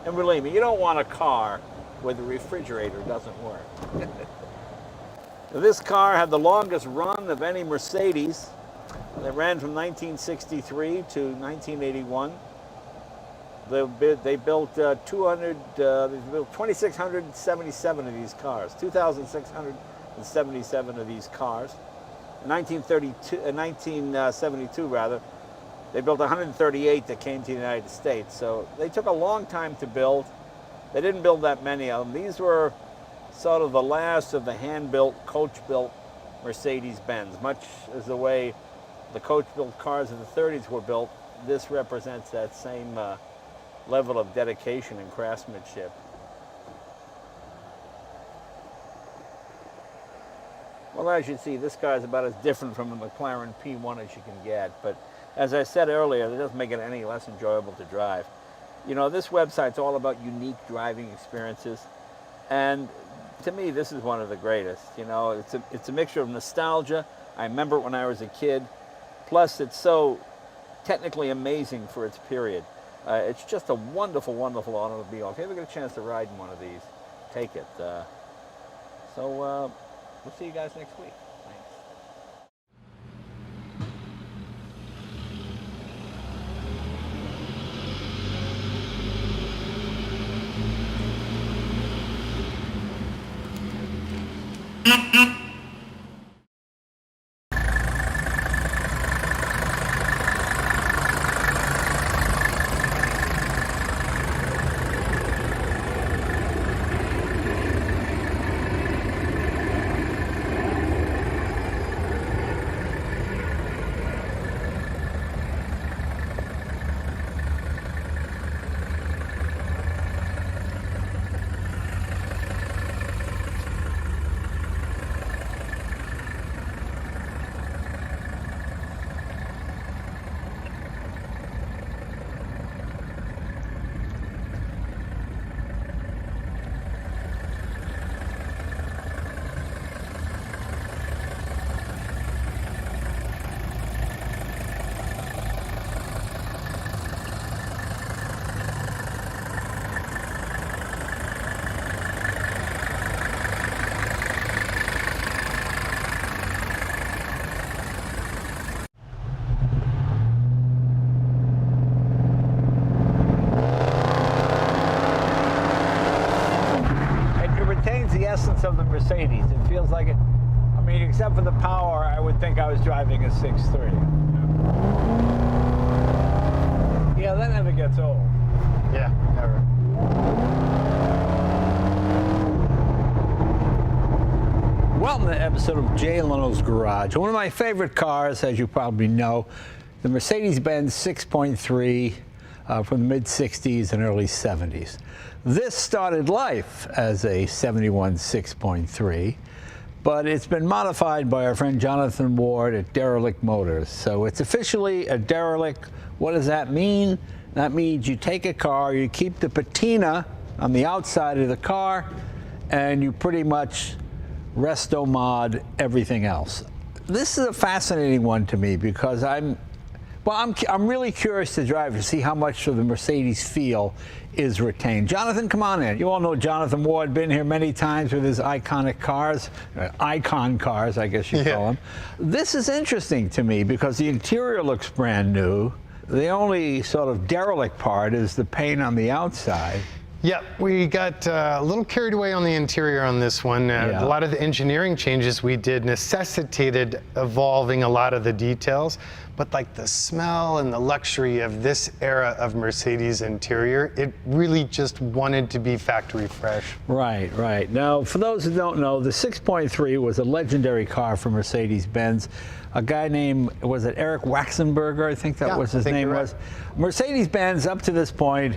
And believe me, you don't want a car where the refrigerator doesn't work. This car had the longest run of any Mercedes. It ran from 1963 to 1981. They built 2,677 of these cars, 2,677 of these cars. In 1972, rather, they built 138 that came to the United States. So they took a long time to build. They didn't build that many of them. These were sort of the last of the hand-built, coach-built Mercedes-Benz. Much as the way the coach-built cars of the 30s were built, this represents that same level of dedication and craftsmanship. Well, as you see, this car is about as different from a McLaren P1 as you can get, but as I said earlier, it doesn't make it any less enjoyable to drive. You know, this website's all about unique driving experiences, and to me, this is one of the greatest. You know, it's a mixture of nostalgia. I remember it when I was a kid, plus it's so technically amazing for its period. It's just a wonderful, wonderful automobile. If you ever get a chance to ride in one of these, take it. We'll see you guys next week. Thanks. Mercedes. It feels like it, I mean, except for the power, I would think I was driving a 6.3. Yeah, that never gets old. Yeah, never. Welcome to an episode of Jay and Leno's Garage. One of my favorite cars, as you probably know, the Mercedes-Benz 6.3 from the mid-60s and early 70s. This started life as a 71 6.3, but it's been modified by our friend Jonathan Ward at Derelict Motors. So it's officially a derelict. What does that mean? That means you take a car, you keep the patina on the outside of the car, and you pretty much resto mod everything else. This is a fascinating one to me because I'm really curious to drive to see how much of the Mercedes feel is retained. Jonathan, come on in. You all know Jonathan Ward, been here many times with his iconic cars, icon cars, I guess you call them. This is interesting to me because the interior looks brand new. The only sort of derelict part is the paint on the outside. Yeah, we got a little carried away on the interior on this one. A lot of the engineering changes we did necessitated evolving a lot of the details, but like the smell and the luxury of this era of Mercedes interior, it really just wanted to be factory fresh. Right, right. Now, for those who don't know, the 6.3 was a legendary car for Mercedes-Benz. A guy named, was it Eric Waxenberger, I think that was his name was. Mercedes-Benz, up to this point,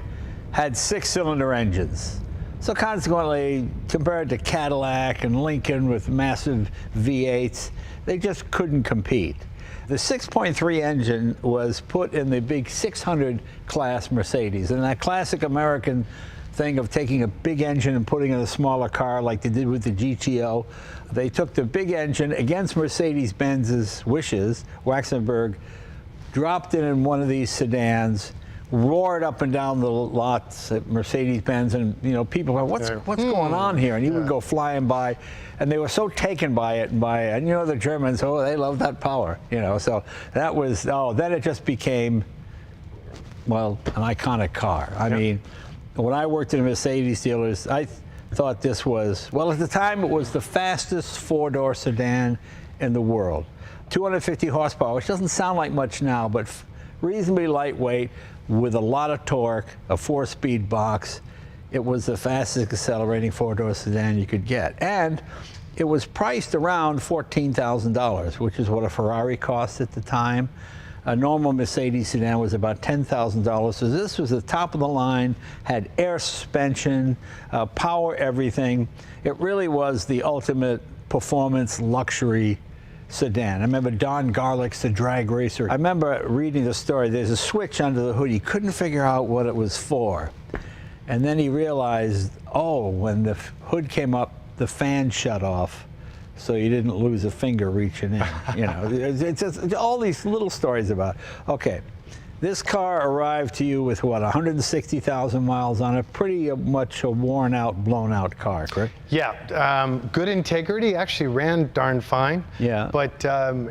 had 6-cylinder engines. So consequently, compared to Cadillac and Lincoln with massive V8s, they just couldn't compete. The 6.3 engine was put in the big 600 class Mercedes, and that classic American thing of taking a big engine and putting in a smaller car like they did with the GTO. They took the big engine against Mercedes-Benz's wishes. Waxenberg dropped it in one of these sedans, roared up and down the lots at Mercedes-Benz, and people go, what's going on here? And he would go flying by, and they were so taken by it, and the Germans, they love that power, So that was, then it just became, well, an iconic car. I mean, when I worked in Mercedes dealers, I thought this was, well, at the time it was the fastest four-door sedan in the world. 250 horsepower, which doesn't sound like much now, but reasonably lightweight, with a lot of torque, a 4-speed box. It was the fastest accelerating four-door sedan you could get. And it was priced around $14,000, which is what a Ferrari cost at the time. A normal Mercedes sedan was about $10,000. So this was the top of the line, had air suspension, power everything. It really was the ultimate performance luxury sedan. I remember Don Garlick's the drag racer. I remember reading the story. There's a switch under the hood. He couldn't figure out what it was for. And then he realized, when the hood came up, the fan shut off, so you didn't lose a finger reaching in. It's just all these little stories about, okay, this car arrived to you with, 160,000 miles on it, pretty much a worn out, blown out car, correct? Yeah, good integrity, actually ran darn fine. Yeah. But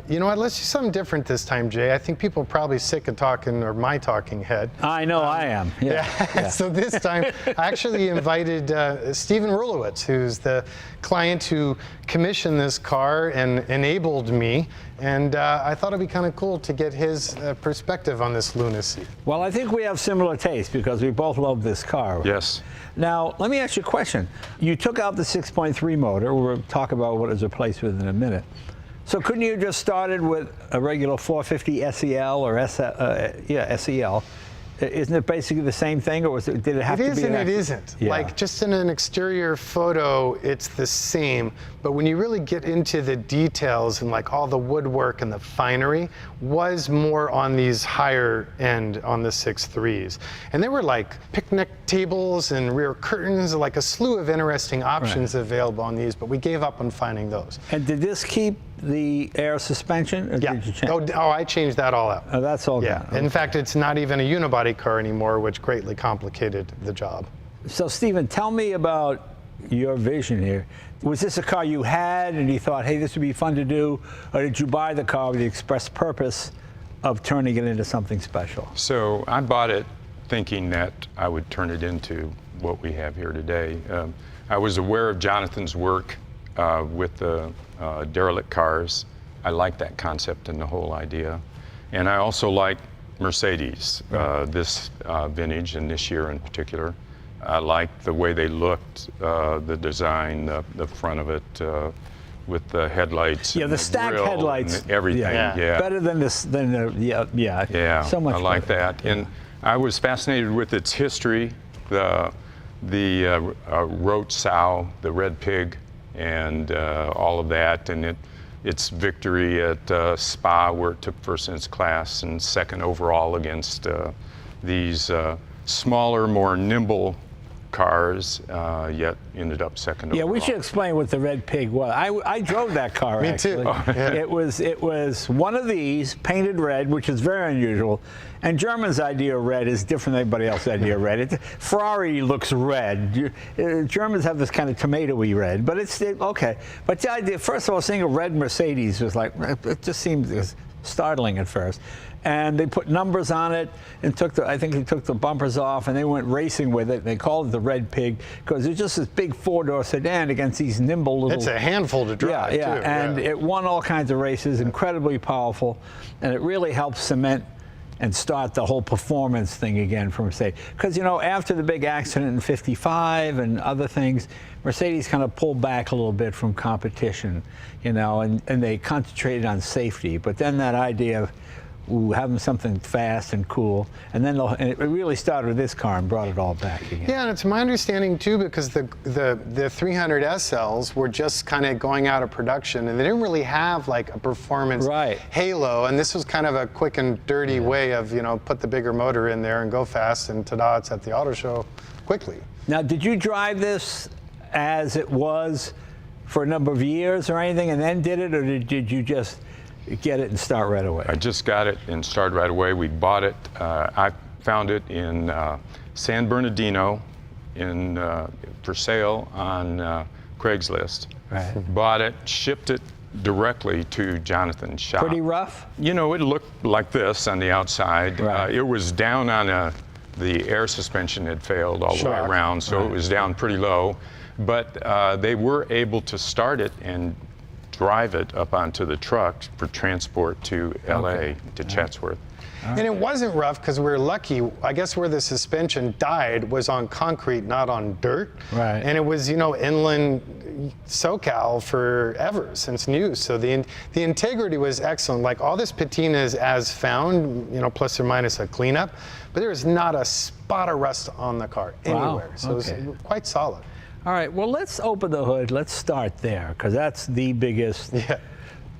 you know what, let's do something different this time, Jay. I think people are probably sick of talking, or my talking head. I know I am, yeah. So this time, I actually invited Stephen Rulowitz, who's the client who commissioned this car and enabled me. And I thought it'd be kind of cool to get his perspective on this lunacy. Well, I think we have similar tastes because we both love this car. Yes. Now, let me ask you a question. You took out the 6.3 motor. We'll talk about what it's replaced with in a minute. So couldn't you have just started with a regular 450 SEL or SEL? Isn't it basically the same thing, or did it have to be? It is and it isn't. Yeah. Like, just in an exterior photo, it's the same. But when you really get into the details and like all the woodwork and the finery, was more on these higher end on the 6.3s. And there were like picnic tables and rear curtains, like a slew of interesting options available on these. But we gave up on finding those. And did this keep the air suspension? Or did you change? I changed that all out. Oh, that's all Yeah. gone. Okay. In fact, it's not even a unibody car anymore, which greatly complicated the job. So, Stephen, tell me about your vision here. Was this a car you had and you thought, hey, this would be fun to do? Or did you buy the car with the express purpose of turning it into something special? So I bought it thinking that I would turn it into what we have here today. I was aware of Jonathan's work with the derelict cars. I like that concept and the whole idea. And I also like Mercedes, this vintage and this year in particular. I like the way they looked, the design, the front of it, with the headlights. Yeah, the stacked headlights. And everything, yeah. Better than this, Yeah, so much I like better. that. And I was fascinated with its history, the rote sow, the red pig, and all of that, and its victory at Spa, where it took first in its class and second overall against these smaller, more nimble cars, yet ended up second overall. Yeah, we should explain what the red pig was. I drove that car. Me actually. too. Yeah. It was one of these painted red, which is very unusual. And German's idea of red is different than everybody else's idea of red. Ferrari looks red. Germans have this kind of tomatoey red, but it's okay. But the idea, first of all, seeing a red Mercedes was like, it just seemed startling at first. And they put numbers on it and I think they took the bumpers off and they went racing with it. They called it the Red Pig because it's just this big four-door sedan against these nimble little... It's a handful to drive, too. And it won all kinds of races, incredibly powerful, and it really helped cement and start the whole performance thing again for Mercedes. Because, after the big accident in '55 and other things, Mercedes kind of pulled back a little bit from competition, and they concentrated on safety. But then that idea of having something fast and cool, and then it really started with this car and brought it all back again. Yeah, and it's my understanding too, because the 300 SLs were just kind of going out of production, and they didn't really have like a performance halo, and this was kind of a quick and dirty way of put the bigger motor in there and go fast, and ta-da, it's at the auto show quickly. Now, did you drive this as it was for a number of years or anything, and then did it, or did you just get it and start right away? I just got it and started right away. We bought it. I found it in San Bernardino for sale on Craigslist. Right. Bought it, shipped it directly to Jonathan's shop. Pretty rough? It looked like this on the outside. Right. It was down on the air suspension had failed all the way around, so it was down pretty low. But they were able to start it and drive it up onto the truck for transport to LA, to Chatsworth. And it wasn't rough because we were lucky. I guess where the suspension died was on concrete, not on dirt. Right. And it was, inland SoCal forever, since new. So the integrity was excellent. Like all this patina is as found, plus or minus a cleanup, but there was not a spot of rust on the car anywhere. So it was quite solid. All right, well, let's open the hood. Let's start there, because that's the biggest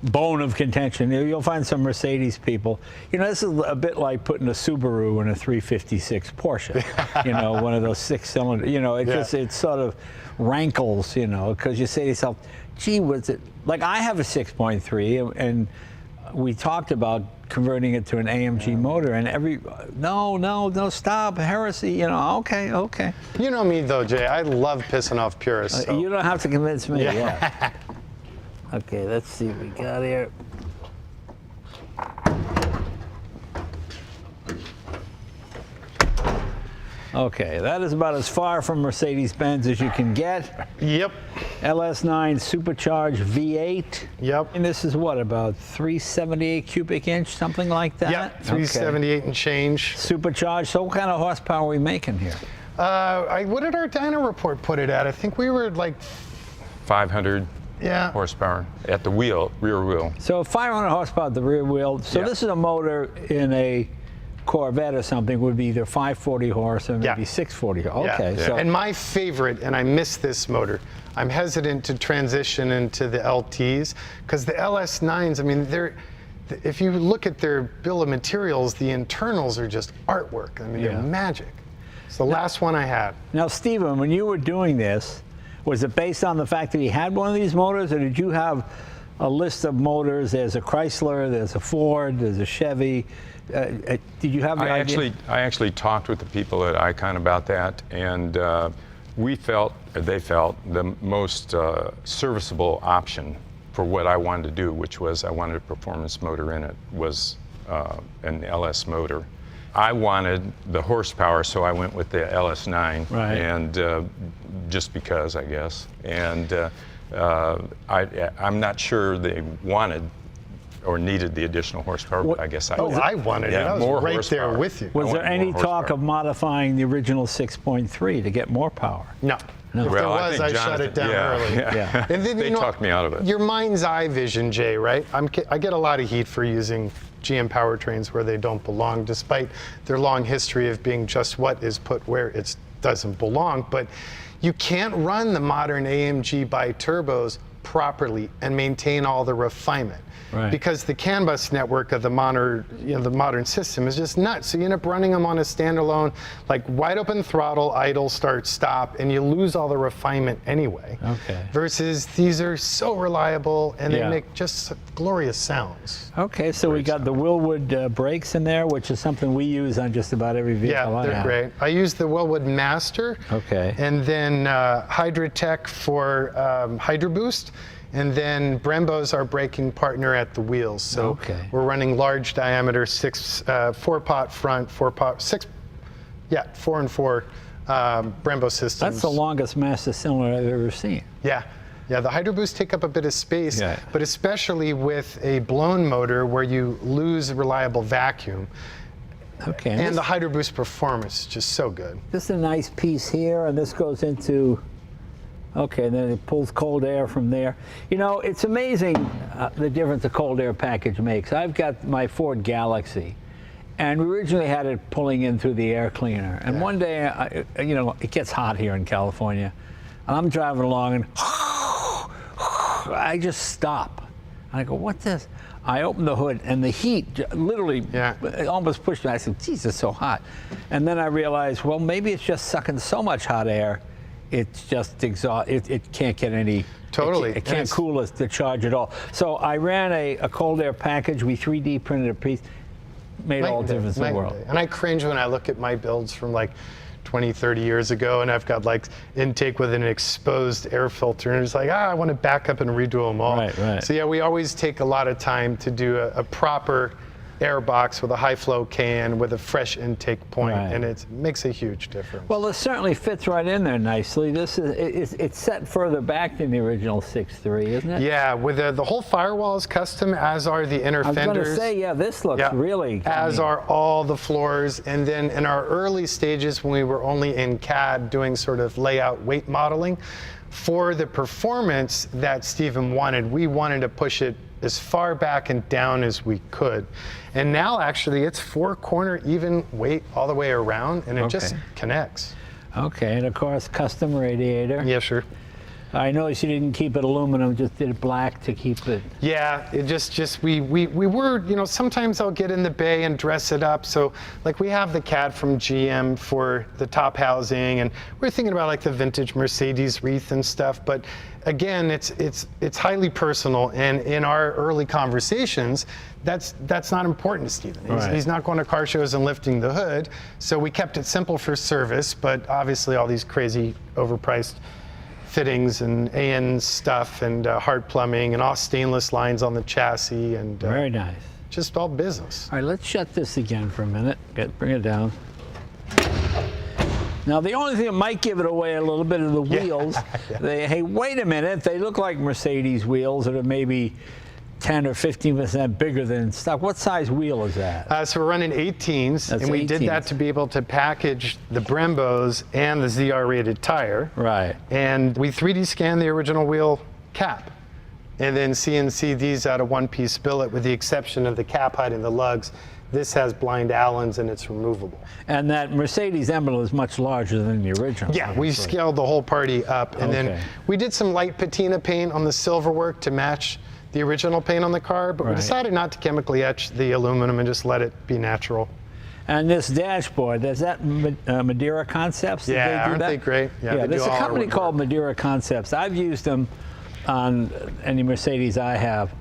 bone of contention. You'll find some Mercedes people. This is a bit like putting a Subaru in a 356 Porsche. One of those six-cylinder. It sort of rankles. Because you say to yourself, "Gee, was it?" Like I have a 6.3, and we talked about converting it to an AMG motor, and no, stop, heresy, okay. You know me though, Jay, I love pissing off purists. So. You don't have to convince me, Okay, let's see what we got here. Okay, that is about as far from Mercedes-Benz as you can get. Yep. LS9 supercharged V8. Yep. And this is what, about 378 cubic inch, something like that? Yep, 378 and change. Supercharged. So what kind of horsepower are we making here? What did our dyno report put it at? I think we were like 500 horsepower at the rear wheel. So 500 horsepower at the rear wheel. So this is a motor in a Corvette or something would be either 540 horse or maybe 640. Okay. So and my favorite, and I miss this motor, I'm hesitant to transition into the LTs because the LS9s, I mean, if you look at their bill of materials, the internals are just artwork. I mean, they're magic. It's the last one I had. Now, Stephen, when you were doing this, was it based on the fact that he had one of these motors, or did you have a list of motors? There's a Chrysler, there's a Ford, there's a Chevy. Did you have the idea? I actually talked with the people at Icon about that, and they felt the most serviceable option for what I wanted to do, which was I wanted a performance motor in it, was an LS motor. I wanted the horsepower, so I went with the LS9, and just because, I guess. And I'm not sure they wanted or needed the additional horsepower, but I guess I Oh, did. I wanted it. I was more right horsepower. there with you. Was there I want any more talk of horsepower. modifying the original 6.3 to get more power? No. If there Well, was, I think shut it Jonathan- down early. Yeah. And then, They talked me out of it. Your mind's eye vision, Jay, right? I get a lot of heat for using GM powertrains where they don't belong, despite their long history of being just what is put where it doesn't belong. But you can't run the modern AMG bi-turbos properly and maintain all the refinement. Right. Because the CAN bus network of the modern system is just nuts. So you end up running them on a standalone, like wide open throttle, idle, start, stop, and you lose all the refinement anyway. Okay. Versus these are so reliable and they Yeah. make just glorious sounds. Okay, so we got the Willwood brakes in there, which is something we use on just about every vehicle Yeah, I they're have. great. I use the Willwood Master. Okay. And then Hydratech for Hydro Boost. And then Brembo's our braking partner at the wheels. So Okay. we're running large diameter 4-pot front, 4-pot, 4 and 4 Brembo systems. That's the longest master cylinder I've ever seen. Yeah. Yeah, the Hydro Boost take up a bit of space, Yeah. but especially with a blown motor where you lose reliable vacuum. Okay. And the Hydro Boost performance is just so good. This is a nice piece here, and this goes into, okay, then it pulls cold air from there. You know, it's amazing the difference a cold air package makes. I've got my Ford Galaxy, and we originally had it pulling in through the air cleaner. And one day, you know, it gets hot here in California, and I'm driving along, and I just stop. And I go, what's this? I open the hood, and the heat literally almost pushed me. I said, geez, it's so hot. And then I realized, well, maybe it's just sucking so much hot air, it's just it can't get any. Totally. It can't cool us to charge at all. So I ran a cold air package. We 3D printed a piece. Made all the difference in the world. And I cringe when I look at my builds from like 20, 30 years ago, and I've got like intake with an exposed air filter, and it's like, I want to back up and redo them all. Right, right. So yeah, we always take a lot of time to do a proper air box with a high flow can with a fresh intake point, Right. and it makes a huge difference. Well, this certainly fits right in there nicely. This is it's set further back than the original 6.3, isn't it? Yeah, with the whole firewall is custom, as are the inner I was going fenders. to say, yeah, this looks really. As are all the floors. And then in our early stages, when we were only in CAD doing sort of layout weight modeling, for the performance that Stephen wanted, we wanted to push it as far back and down as we could. And now actually it's 4-corner even weight all the way around, and it just connects. Okay, and of course, custom radiator. Yeah, sure. I noticed you didn't keep it aluminum, just did it black to keep it. Yeah, it just we were, you know, sometimes I'll get in the bay and dress it up. So like we have the CAD from GM for the top housing, and we're thinking about like the vintage Mercedes wreath and stuff. But again, it's highly personal, and in our early conversations, that's not important to Stephen. He's not going to car shows and lifting the hood. So we kept it simple for service, but obviously all these crazy overpriced fittings and AN stuff and hard plumbing and all stainless lines on the chassis, and Very nice. just all business. All right, let's shut this again for a minute. Bring it down. Now, the only thing that might give it away a little bit are the wheels. Hey, wait a minute. They look like Mercedes wheels that are maybe 10 or 15% bigger than stock. What size wheel is that? So we're running 18s, That's and we did 18s. that to be able to package the Brembos and the ZR rated tire. Right. And we 3D scanned the original wheel cap, and then CNC these out of one-piece billet, with the exception of the cap height and the lugs. This has blind Allens, and it's removable. And that Mercedes emblem is much larger than the original. Yeah, we obviously. scaled the whole party up, and then Okay. we did some light patina paint on the silver work to match the original paint on the car, but we Right. decided not to chemically etch the aluminum and just let it be natural. And this dashboard, is that Madeira Concepts? Did Yeah, they do aren't that? they great? Yeah, they there's do a all our company woodwork. called Madeira Concepts. I've used them on any Mercedes I have,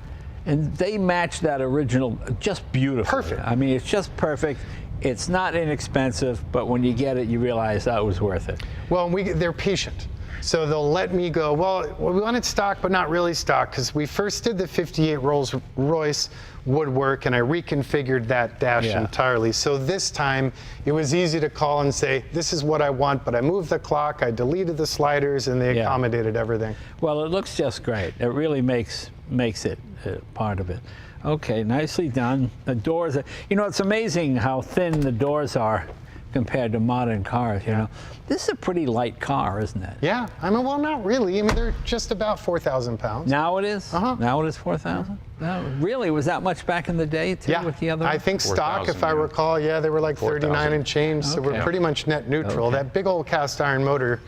and they match that original just beautifully. Perfect. I mean, it's just perfect. It's not inexpensive, but when you get it, you realize that was worth it. Well, they're patient. So they'll let me go, well, we want it stock, but not really stock, because we first did the 58 Rolls-Royce woodwork, and I reconfigured that dash entirely. So this time, it was easy to call and say, this is what I want, but I moved the clock, I deleted the sliders, and they accommodated everything. Well, it looks just great. It really makes it part of it. Okay, nicely done. The doors, you know, it's amazing how thin the doors are compared to modern cars, you know. This is a pretty light car, isn't it? Yeah, I mean, well, not really. I mean, they're just about 4,000 pounds. Now it is? Now it is 4,000? Really? Was that much back in the day, too, with the other I think stock, if I recall, they were like 39 and change, so we're pretty much net neutral. That big old cast iron motor,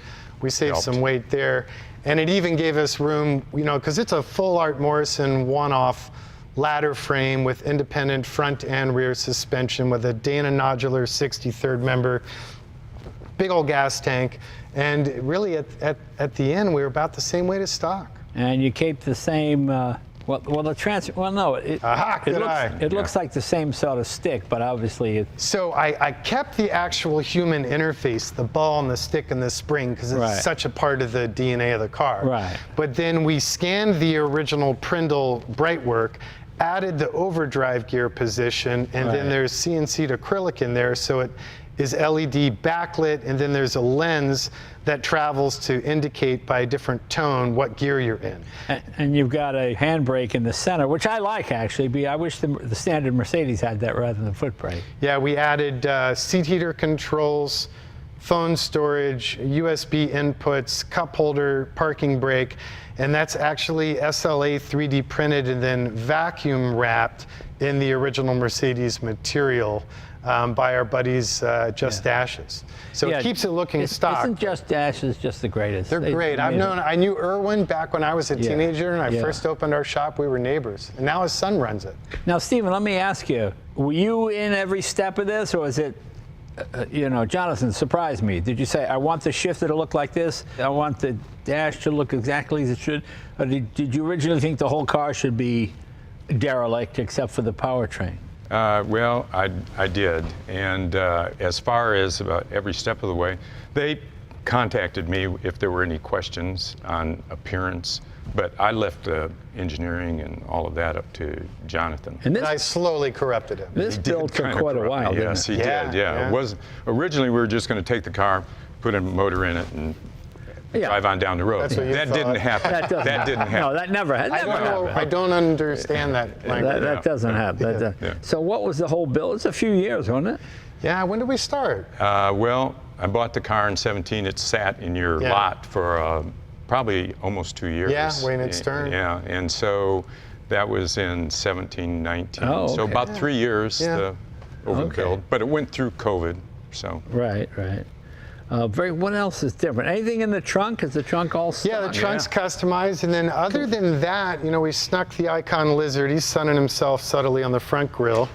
we saved some weight there. And it even gave us room, you know, because it's a full Art Morrison one-off ladder frame with independent front and rear suspension with a Dana nodular 63rd member, big old gas tank, and really at the end we were about the same weight as stock. And you keep the same. It looks like the same sort of stick, but obviously So I kept the actual human interface, the ball and the stick and the spring, because it's such a part of the DNA of the car. Right. But then we scanned the original Prindle Brightwork, added the overdrive gear position, and then there's CNC'd acrylic in there, so it is LED backlit, and then there's a lens that travels to indicate by a different tone what gear you're in. And you've got a handbrake in the center, which I like, actually. I wish the standard Mercedes had that rather than the foot brake. Yeah, we added seat heater controls, phone storage, USB inputs, cup holder, parking brake, and that's actually SLA 3D printed and then vacuum wrapped in the original Mercedes material by our buddies Just Dashes. So it keeps it looking stock. Isn't Just Dashes just the greatest? They're great. I knew Erwin back when I was a teenager and I first opened our shop. We were neighbors, and now his son runs it. Now, Stephen, let me ask you: were you in every step of this, or was it? You know, Jonathan surprised me. Did you say, I want the shifter to look like this? I want the dash to look exactly as it should? Or did you originally think the whole car should be derelict except for the powertrain? Well, I did. And as far as every step of the way, they contacted me if there were any questions on appearance. But I left engineering and all of that up to Jonathan. And I slowly corrupted him. This build took quite a while, didn't it? Yes, he did, yeah. It was, originally, we were just going to take the car, put a motor in it, and drive on down the road. That's what you that thought. didn't happen. That didn't happen. No, that never happened. I don't understand that language. That doesn't happen. So what was the whole build? It's a few years, wasn't it? Yeah, when did we start? Well, I bought the car in 17. It sat in your lot for probably almost 2 years. Yeah, waiting its turn. Yeah, and so that was in 17, 19. Oh, so about 3 years, the overbuild. But it went through COVID, so. Right. What else is different? Anything in the trunk? Is the trunk all stock? Yeah, the trunk's customized, and then other than that, you know, we snuck the Icon Lizard. He's sunning himself subtly on the front grille.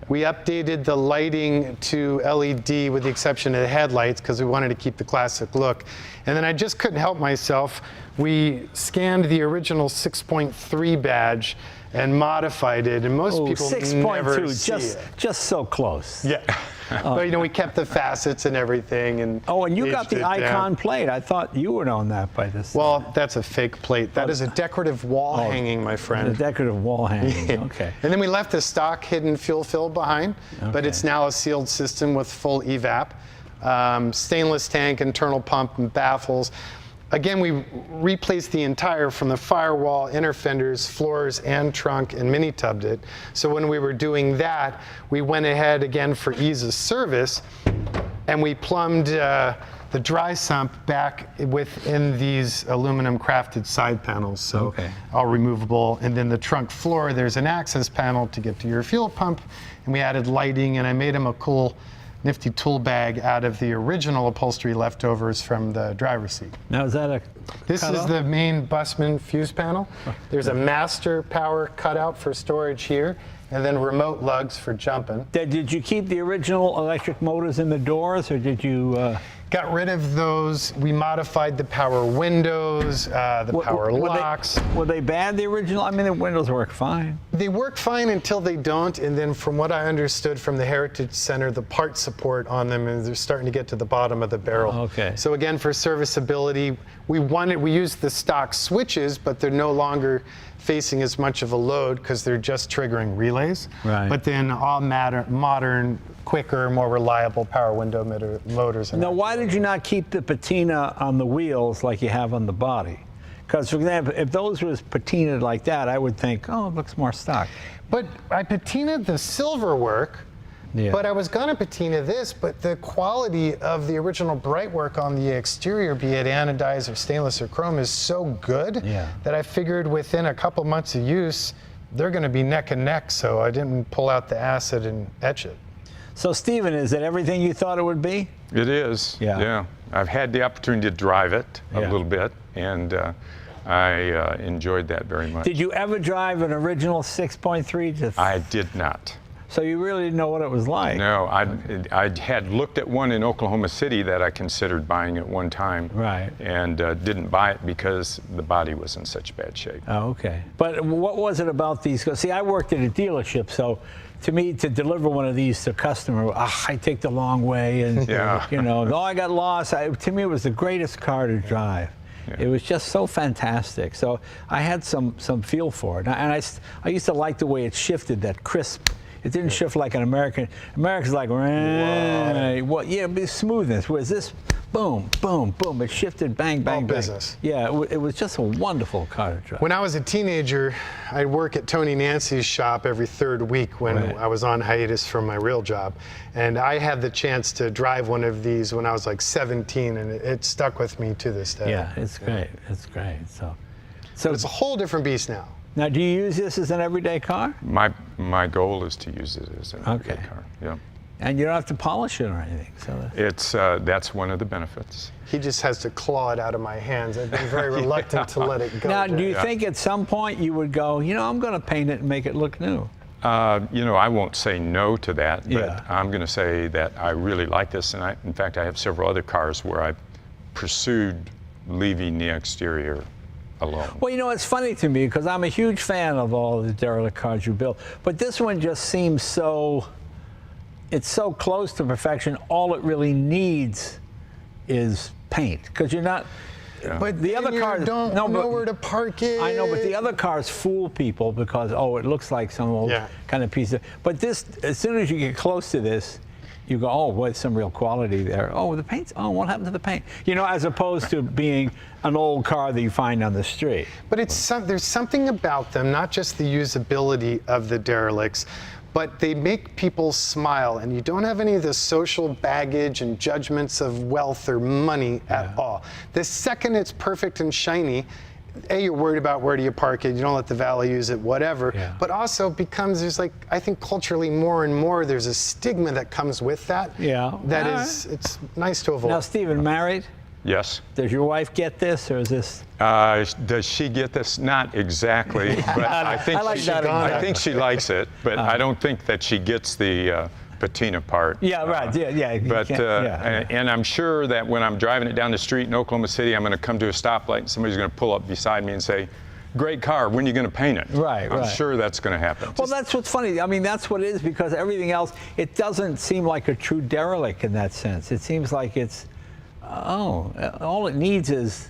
We updated the lighting to LED with the exception of the headlights because we wanted to keep the classic look. And then I just couldn't help myself. We scanned the original 6.3 badge and modified it, and most people never see it. Just so close. Yeah. But you know, we kept the facets and everything, and and you got the Icon plate. I thought you would own that by this. Well, that's a fake plate. That is a decorative wall hanging, my friend. A decorative wall hanging. Okay. And then we left the stock hidden fuel fill behind, but it's now a sealed system with full evap, stainless tank, internal pump, and baffles. Again, we replaced the entire from the firewall, inner fenders, floors, and trunk, and mini-tubbed it. So when we were doing that, we went ahead again for ease of service, and we plumbed the dry sump back within these aluminum crafted side panels. So all removable. And then the trunk floor, there's an access panel to get to your fuel pump, and we added lighting, and I made them a cool nifty tool bag out of the original upholstery leftovers from the driver's seat. Now is that This is the main Busman fuse panel. There's a master power cutout for storage here, and then remote lugs for jumping. Did you keep the original electric motors in the doors, or did you? Got rid of those. We modified the power windows, the power locks. Were they bad, the original? I mean, the windows work fine. They work fine until they don't, and then from what I understood from the Heritage Center, the part support on them is they're starting to get to the bottom of the barrel. Okay. So again, for serviceability, we used the stock switches, but they're no longer facing as much of a load because they're just triggering relays. Right. But then all modern, quicker, more reliable power window motors. Now, why did you not keep the patina on the wheels like you have on the body? Because, for example, if those was patinaed like that, I would think, oh, it looks more stock. But I patinaed the silver work, Yeah. but I was gonna patina this, but the quality of the original bright work on the exterior, be it anodized or stainless or chrome, is so good that I figured within a couple months of use, they're gonna be neck and neck, so I didn't pull out the acid and etch it. So, Stephen, is it everything you thought it would be? It is. Yeah. Yeah. I've had the opportunity to drive it a Yeah. little bit, and I enjoyed that very much. Did you ever drive an original 6.3 to? I did not. So you really didn't know what it was like? No, I had looked at one in Oklahoma City that I considered buying at one time. Right. And didn't buy it because the body was in such bad shape. Oh, okay. But what was it about these? See, I worked at a dealership, so to me, to deliver one of these to a customer, I take the long way, and Yeah. you know, oh, I got lost. To me, it was the greatest car to drive. Yeah. It was just so fantastic. So I had some feel for it, and I used to like the way it shifted, that crisp. It didn't shift like an American. American's like, well, yeah, but smoothness. Whereas this, boom, boom, boom. It shifted, bang, bang, All bang. business. Yeah, it was just a wonderful car to drive. When I was a teenager, I'd work at Tony Nancy's shop every third week when Right. I was on hiatus from my real job. And I had the chance to drive one of these when I was like 17, and it stuck with me to this day. Yeah, it's great. It's great. So It's a whole different beast now. now, do you use this as an everyday car? My goal is to use it as an everyday Okay. car. Yeah. And you don't have to polish it or anything. So It's that's one of the benefits. He just has to claw it out of my hands. I've been very reluctant to let it go. now, do you Yeah. think at some point you would go, you know, I'm going to paint it and make it look new? You know, I won't say no to that, but Yeah. I'm going to say that I really like this, and in fact, I have several other cars where I pursued leaving the exterior alone. Well, you know, it's funny to me because I'm a huge fan of all the derelict cars you built, but this one just seems so, it's so close to perfection. All it really needs is paint, because you're not, But the other then you cars don't no, know but- where to park it. I know, but the other cars fool people because, oh, it looks like some old Yeah. kind of piece of, but this, as soon as you get close to this, you go, oh, boy, some real quality there. Oh, the paint's, oh, what happened to the paint? You know, as opposed to being an old car that you find on the street. But there's something about them, not just the usability of the derelicts, but they make people smile, and you don't have any of the social baggage and judgments of wealth or money at all. The second it's perfect and shiny, you're worried about where do you park it, you don't let the valet use it, whatever. Yeah. But also becomes, there's like, I think culturally more and more, there's a stigma that comes with that. Yeah. That All is, it's nice to avoid. Now, Stephen, married? Yes. Does your wife get this, or is this? Does she get this? Not exactly, but I think I like that I think she likes it, but I don't think that she gets the patina part. Yeah, right. Yeah. you But can't- yeah. and I'm sure that when I'm driving it down the street in Oklahoma City, I'm going to come to a stoplight and somebody's going to pull up beside me and say, "Great car. When are you going to paint it?" Right, I'm right. sure that's going to happen. Well, that's what's funny. I mean, that's what it is, because everything else, it doesn't seem like a true derelict in that sense. It seems like it's, oh, all it needs is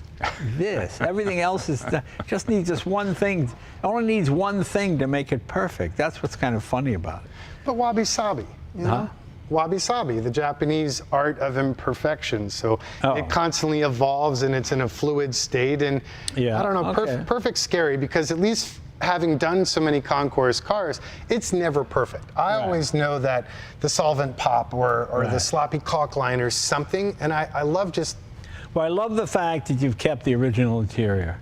this. Everything else is just needs just one thing. It only needs one thing to make it perfect. That's what's kind of funny about it. But wabi-sabi, you know? Wabi-sabi, the Japanese art of imperfection. So it constantly evolves, and it's in a fluid state. And Yeah, I don't know, okay. perfect's scary, because at least having done so many concourse cars, it's never perfect. I always know that the solvent pop or the sloppy caulk line or something, and I love just... Well, I love the fact that you've kept the original interior,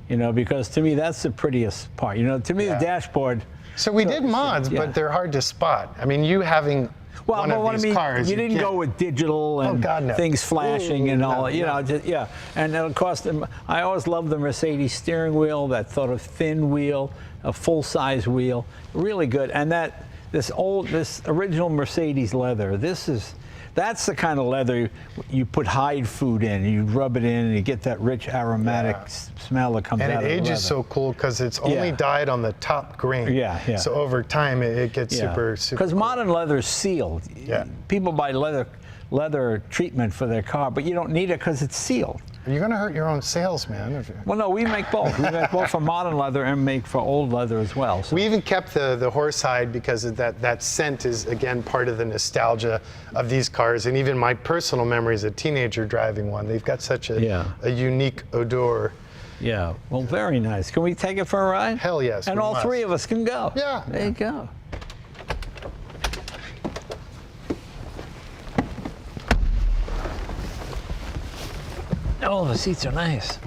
you know, because to me that's the prettiest part. You know, to me the dashboard. So we did mods, yeah. but they're hard to spot. I mean, you having one of these cars, you didn't go with digital and God, no. things flashing and all. no, You know, just, yeah. And of course, I always loved the Mercedes steering wheel, that sort of thin wheel, a full-size wheel, really good. And this original Mercedes leather. This is That's the kind of leather you put hide food in, you rub it in, and you get that rich aromatic smell that comes And out of the leather. it ages so cool because it's only dyed on the top grain. Yeah, yeah. So over time, it gets super Because cool. modern leather is sealed. Yeah. People buy leather treatment for their car, but you don't need it because it's sealed. You're going to hurt your own sales, man. Well, no, we make both. We make both for modern leather and make for old leather as well. So. We even kept the horsehide because of that scent is, again, part of the nostalgia of these cars. And even my personal memory as a teenager driving one. They've got such a unique odor. Yeah, well, very nice. Can we take it for a ride? Hell yes. And all three of us can go. Yeah. There you go. Oh, the seats are nice.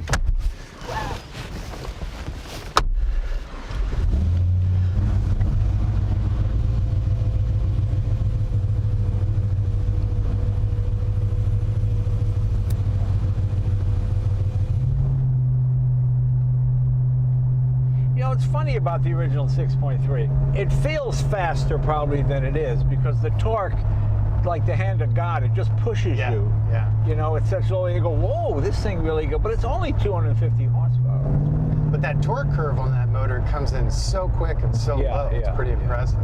You know, it's funny about the original 6.3. It feels faster probably than it is because the torque, like the hand of God, it just pushes you. Yeah. You know, it's such low, you go, whoa, this thing really good, but it's only 250 horsepower. But that torque curve on that motor comes in so quick and so low. It's pretty impressive.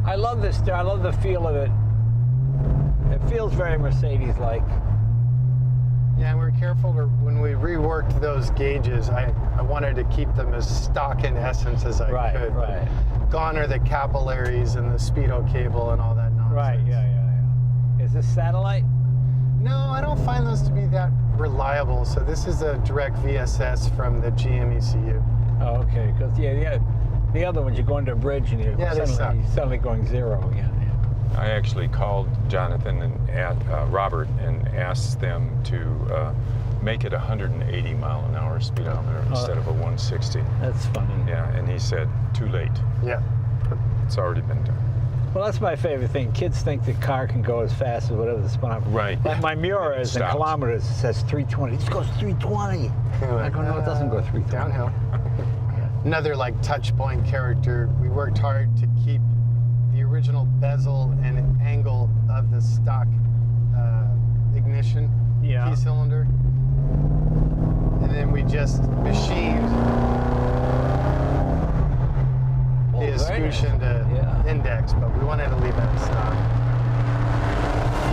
I love this. I love the feel of it. It feels very Mercedes-like. Yeah, and we were careful when we reworked those gauges. I wanted to keep them as stock in essence as I could. Right. But gone are the capillaries and the speedo cable and all that nonsense. Right. Yeah. Is this satellite? No, I don't find those to be that reliable. So this is a direct VSS from the GM ECU. Oh, okay. Because the other ones you go into a bridge and you're suddenly going zero. Yeah. I actually called Jonathan and Robert and asked them to make it 180 mile an hour speedometer instead of a 160. That's funny. Yeah, and he said, too late. Yeah. It's already been done. Well, that's my favorite thing. Kids think the car can go as fast as whatever the speedometer. Right. Like my Miura is in kilometers. It says 320. This goes 320. I go, no, it doesn't go 320. Downhill. Another like touch point character. We worked hard to keep the original bezel and angle of the stock ignition key cylinder. And then we just machined the escutcheon to index, but we wanted to leave that stock.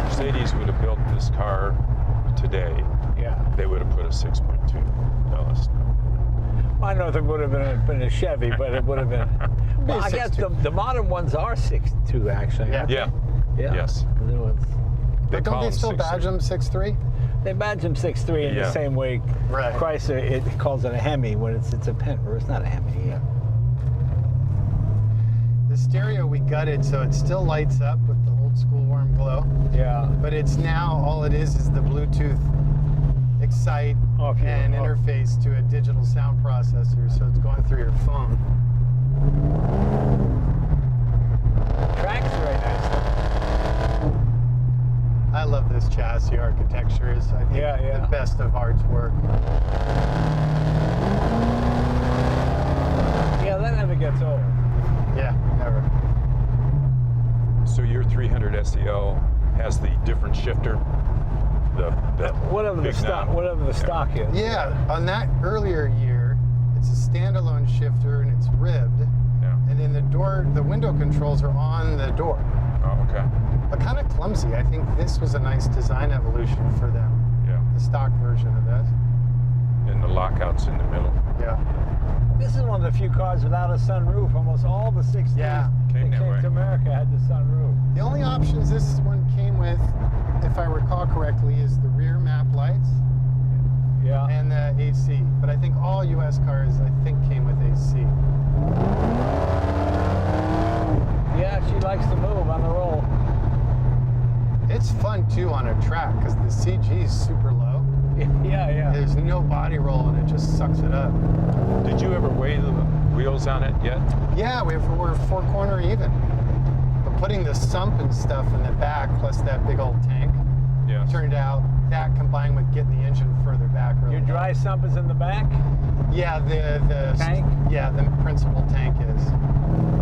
Mercedes would have built this car today. They would have put a 6.2 Dallas. I know it would have been a Chevy, but it would have been. Well, I guess the modern ones are 6.2 actually. Yeah. Yes. The new ones. But don't they still badge them 6.3? They badge them 6.3 in the same way. Right. Chrysler it calls it a Hemi when it's a Pinter. It's not a Hemi. The stereo we gutted, so it still lights up with the old school warm glow. Yeah. But it's now all it is the Bluetooth excite and interface to a digital sound processor, so it's going through your phone. Tracks very nice. I love this chassis architecture. Is I think the best of Art's work. Yeah, that never gets old. Yeah, never. So your 300 SEL has the different shifter, whatever the stock is. Yeah, on that earlier year, it's a standalone shifter and it's ribbed. Yeah. And then the window controls are on the door. Oh, okay. But kind of clumsy. I think this was a nice design evolution for them. Yeah. The stock version of that. And the lockouts in the middle. Yeah. This is one of the few cars without a sunroof. Almost all the 60s that came to America had the sunroof. The only options this one came with, if I recall correctly, is the rear map lights and the AC. But I think all U.S. cars, came with AC. Yeah, she likes to move on the roll. It's fun, too, on a track, because the CG is super low. Yeah. There's no body roll, and it just sucks it up. Did you ever weigh the wheels on it yet? Yeah, we're 4-corner even. But putting the sump and stuff in the back, plus that big old tank, turned out that combined with getting the engine further back. Really Your dry sump is in the back? Yeah, the tank? Yeah, the principal tank is.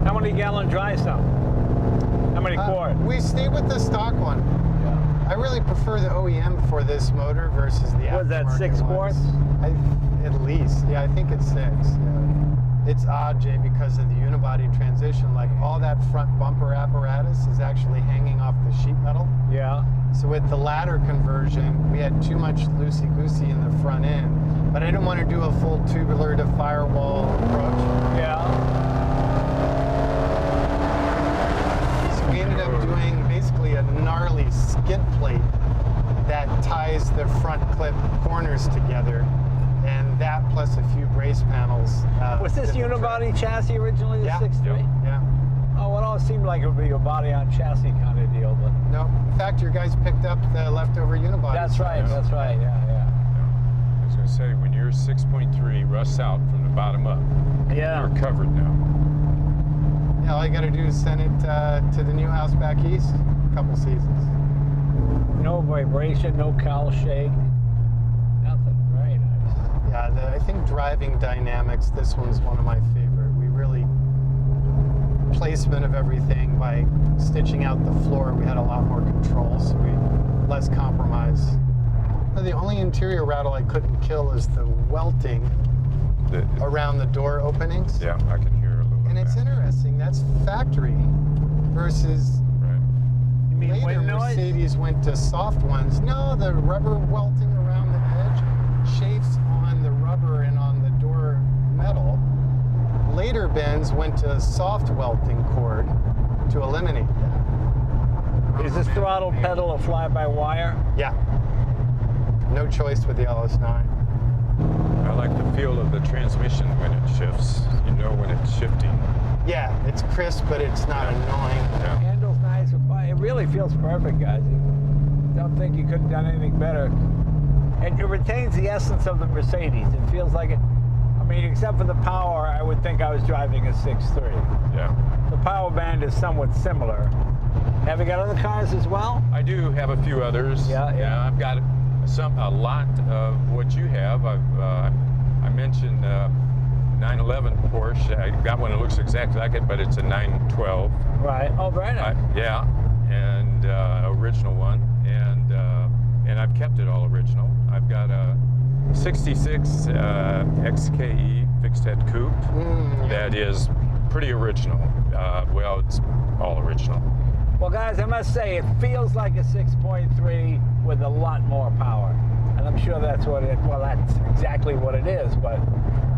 How many gallon dry sump? How many quart? We stayed with the stock one. I really prefer the OEM for this motor versus the Was that aftermarket 6 ones. sports? At least. Yeah, I think it's 6. Yeah. It's odd, Jay, because of the unibody transition. Like all that front bumper apparatus is actually hanging off the sheet metal. Yeah. So with the ladder conversion, we had too much loosey-goosey in the front end. But I didn't want to do a full tubular to firewall approach. Yeah. So we ended up doing basically a gnarly skid plate that ties the front clip corners together. And that plus a few brace panels. Was this did the unibody trick. chassis originally the Yeah. 6.3? Yeah. Oh, well, it all seemed like it would be a body on chassis kind of deal, but No, in fact, your guys picked up the leftover unibody. that's right. That's right. Yeah, I was going to say, when your 6.3 rusts out from the bottom up, yeah. you're covered now. Yeah, all you got to do is send it to the new house back east. A couple seasons. No vibration, no cowl shake, nothing. Very nice. Yeah, I think driving dynamics. This one's one of my favorite. We really placement of everything by stitching out the floor. We had a lot more control, so we less compromise. The only interior rattle I couldn't kill is the welting around the door openings. Yeah, I can hear a little bit. And it's interesting. That's factory versus Right. You mean later wind noise? Mercedes went to soft ones. No, the rubber welting around the edge chafes on the rubber and on the door metal. Later Benz went to soft welting cord to eliminate that. Is this throttle pedal a fly-by-wire? Yeah. No choice with the LS9. I like the feel of the transmission when it shifts. You know when it's shifting. Yeah, it's crisp, but it's not annoying. Yeah. Handle's nice. It really feels perfect, guys. Don't think you could have done anything better. And it retains the essence of the Mercedes. It feels like it. I mean, except for the power, I would think I was driving a 6.3. Yeah. The power band is somewhat similar. Have you got other cars as well? I do have a few others. Yeah. I've got a lot of what you have. I mentioned 911 Porsche. I got one that looks exactly like it, but it's a 912. Right. Oh, very nice. Yeah, and original one, and I've kept it all original. I've got a 66 XKE fixed head coupe that is pretty original. Well, it's all original. Well, guys, I must say, it feels like a 6.3 with a lot more power. And I'm sure that's that's exactly what it is. But,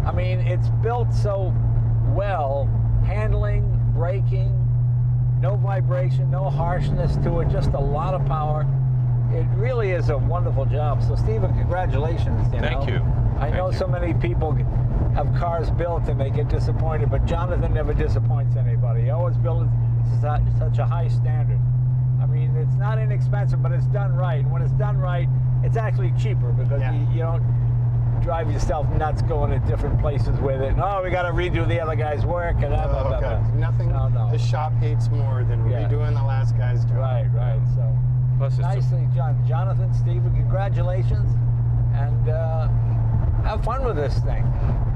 I mean, it's built so well, handling, braking, no vibration, no harshness to it, just a lot of power. It really is a wonderful job. So, Stephen, congratulations. Thank you. I know so many people have cars built and they get disappointed, but Jonathan never disappoints anybody. He always builds such a high standard. I mean, it's not inexpensive, but it's done right. And when it's done right, it's actually cheaper because you don't drive yourself nuts going to different places with it. Oh, we got to redo the other guy's work and blah, blah, blah, blah. Nothing the shop hates more than redoing the last guy's job. Right. So, Plus, it's nicely done. Jonathan, Stephen, congratulations. And have fun with this thing.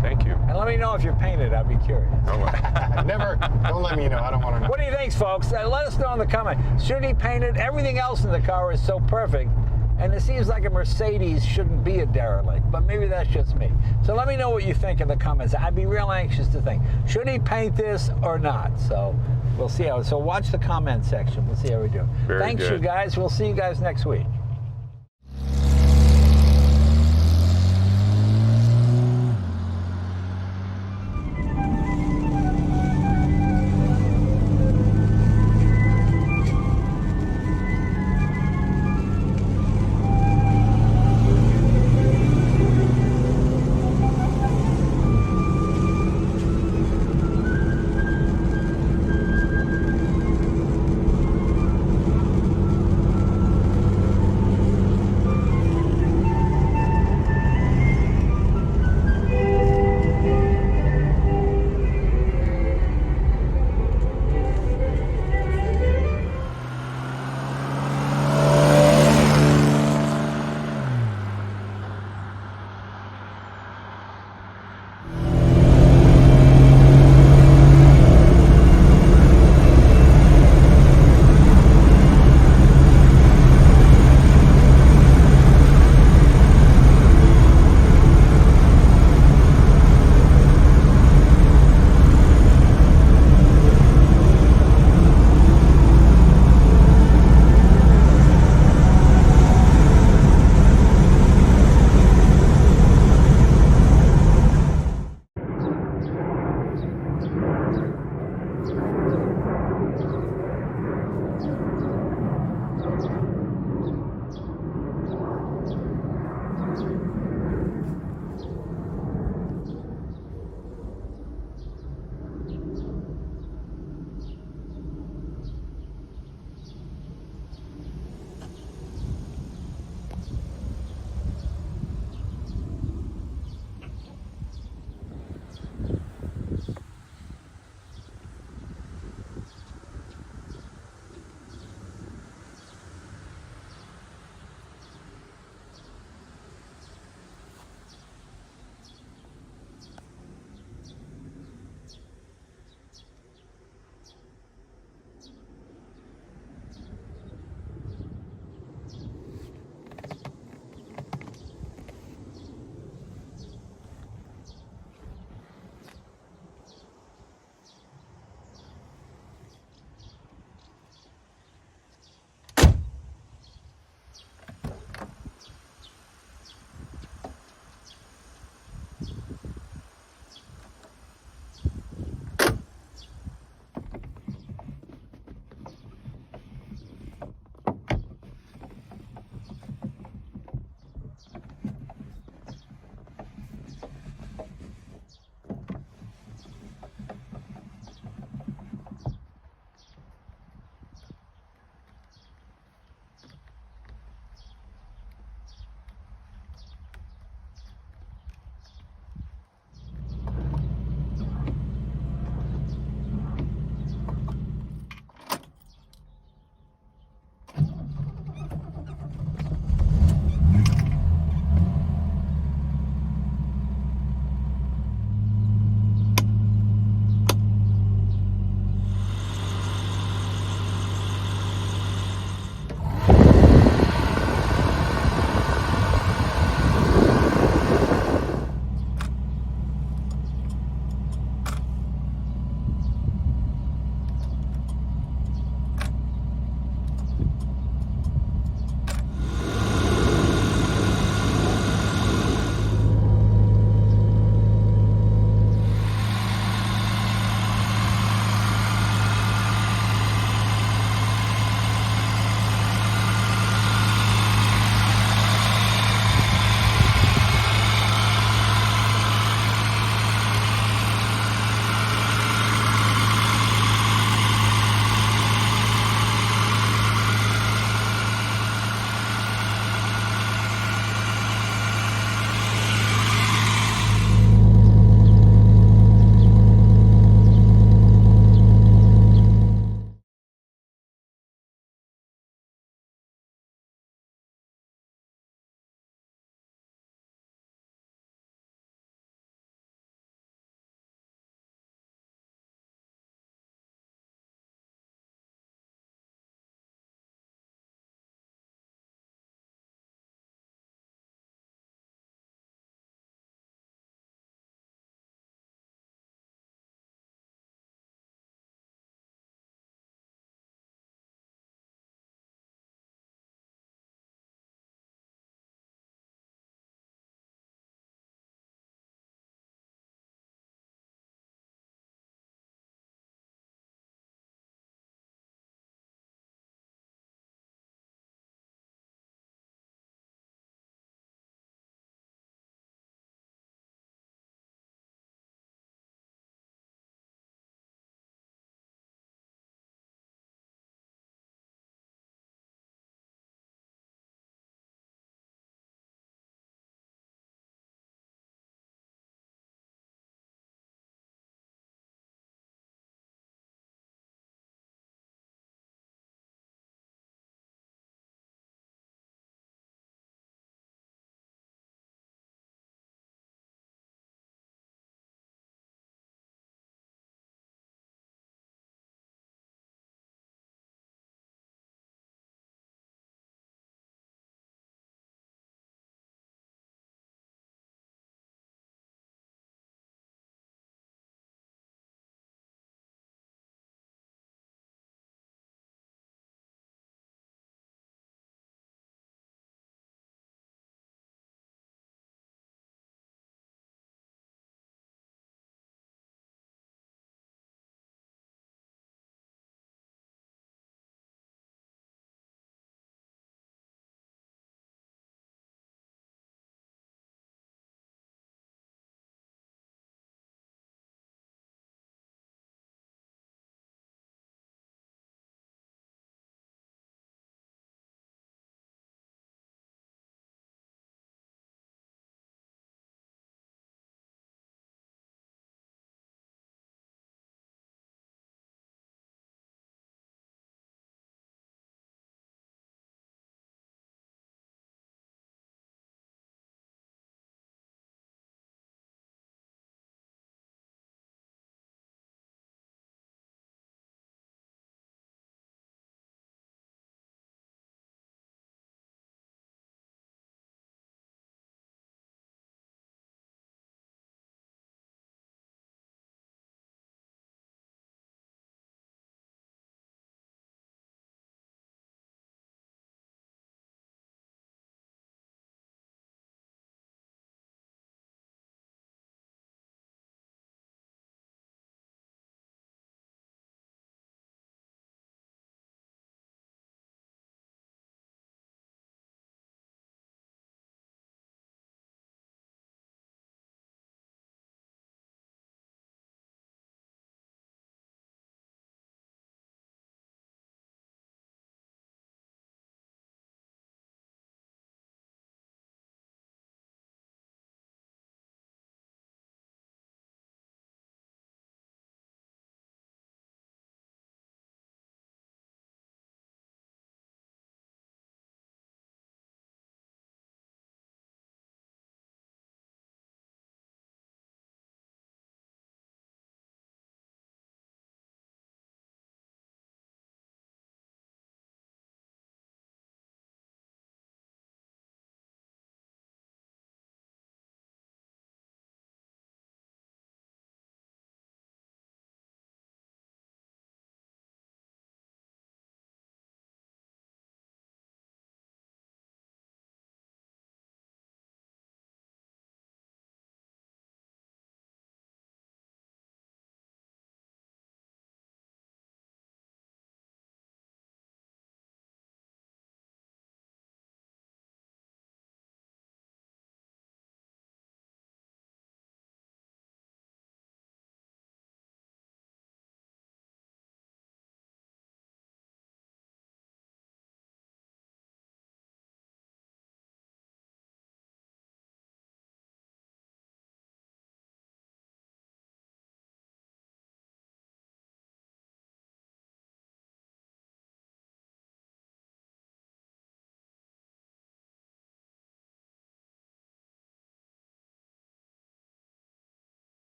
Thank you. And let me know if you're painted. I'd be curious. Never. Don't let me know. I don't want to know. What do you think, folks? Let us know in the comment. Should he paint it? Everything else in the car is so perfect. And it seems like a Mercedes shouldn't be a derelict, but maybe that's just me. So let me know what you think in the comments. I'd be real anxious to think, should he paint this or not? So we'll see how. So watch the comment section. We'll see how we do. Thanks, you guys. We'll see you guys next week.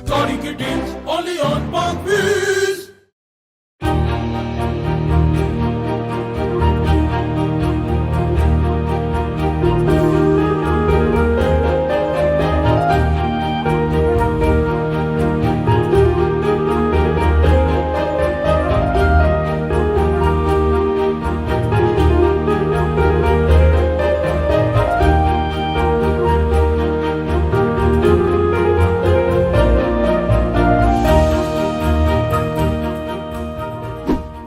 Gaudi ki deals only on Park Wheels.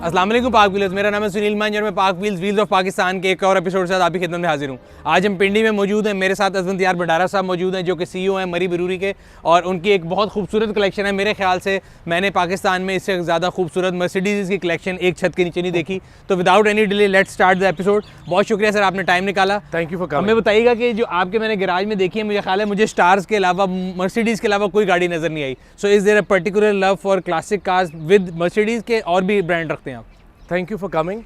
अस्सलाम वालेकुम पाक wheels, मेरा नाम है सुनील मांझी और मैं पाक wheels of Pakistan के एक और एपिसोड के साथ आपकी खिदमत में हाजिर हूँ। आज हम पिंडी में मौजूद हैं, मेरे साथ अजमत यार भंडारा साहब मौजूद हैं जो कि CEO हैं मरी बिरूरी के, और उनकी एक बहुत खूबसूरत कलेक्शन है। मेरे ख्याल से मैंने पाकिस्तान में इससे ज़्यादा खूबसूरत मर्सिडीज़ की कलेक्शन एक छत के नीचे नहीं देखी। तो without any delay let's start the episode. बहुत शुक्रिया सर, आपने टाइम निकाला। Thank you for coming. हमें बताइएगा कि जो आपके मैंने गैराज में देखी है, मुझे ख्याल है मुझे स्टार्स के अलावा मर्सिडीज़ के अलावा कोई गाड़ी नज़र नहीं आई। So is there a particular love for classic cars with Mercedes के और भी ब्रांड रखते हैं आप? Thank you for coming.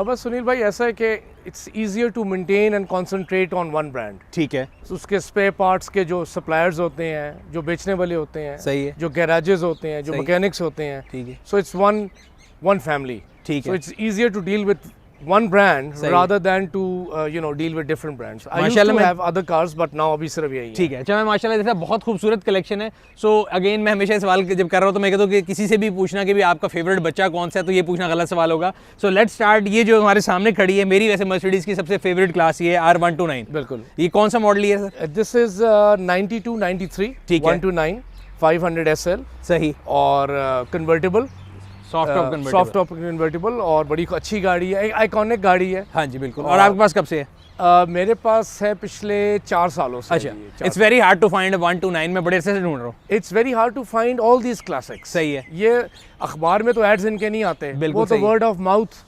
बस सुनील भाई, ऐसा है कि it's easier to maintain and concentrate on one brand. ठीक है, उसके स्पेयर पार्ट्स के जो सप्लायर्स होते हैं, जो बेचने वाले होते हैं, सही है, जो गैराजेस होते हैं, जो सही, मैकेनिक्स होते हैं, ठीक है, सो इट्स वन फैमिली। ठीक है, so it's easier to deal with one brand सही, rather than to deal with different brands. I used माशाल्लाह to मैं- have other cars but now अभी सिर्फ यही है। ठीक है। अच्छा, मैं माशाल्लाह देखा बहुत खूबसूरत कलेक्शन है। सो अगेन मैं हमेशा सवाल जब कर रहा हूँ तो मैं कहता हूँ कि किसी से भी पूछना कि भी आपका फेवरेट बच्चा कौन सा है, तो ये पूछना गलत सवाल होगा। So let's start. ये जो हमारे सामने खड़ी है, मेरी वैसे मर्सिडीज़ की सबसे फेवरेट क्लास ये है R129। बिल्कुल। ये कौन सा मॉडल है सर? दिस इज 92 93 ठीक है। 129 500 SL सही, और कन्वर्टेबल, सॉफ्ट टॉप कन्वर्टेबल, और बड़ी अच्छी गाड़ी है, एक आइकॉनिक गाड़ी है। हाँ जी बिल्कुल। और आपके पास कब से है? मेरे पास है पिछले 4 सालों से। अच्छा, it's very hard to find 129, मैं बड़े अरसे से ढूंढ रहा हूँ। It's very hard to find all these classics. सही है। ये अखबार में तो एड्स इनके नहीं आते, बिल्कुल वो तो सही। वर्ड ऑफ माउथ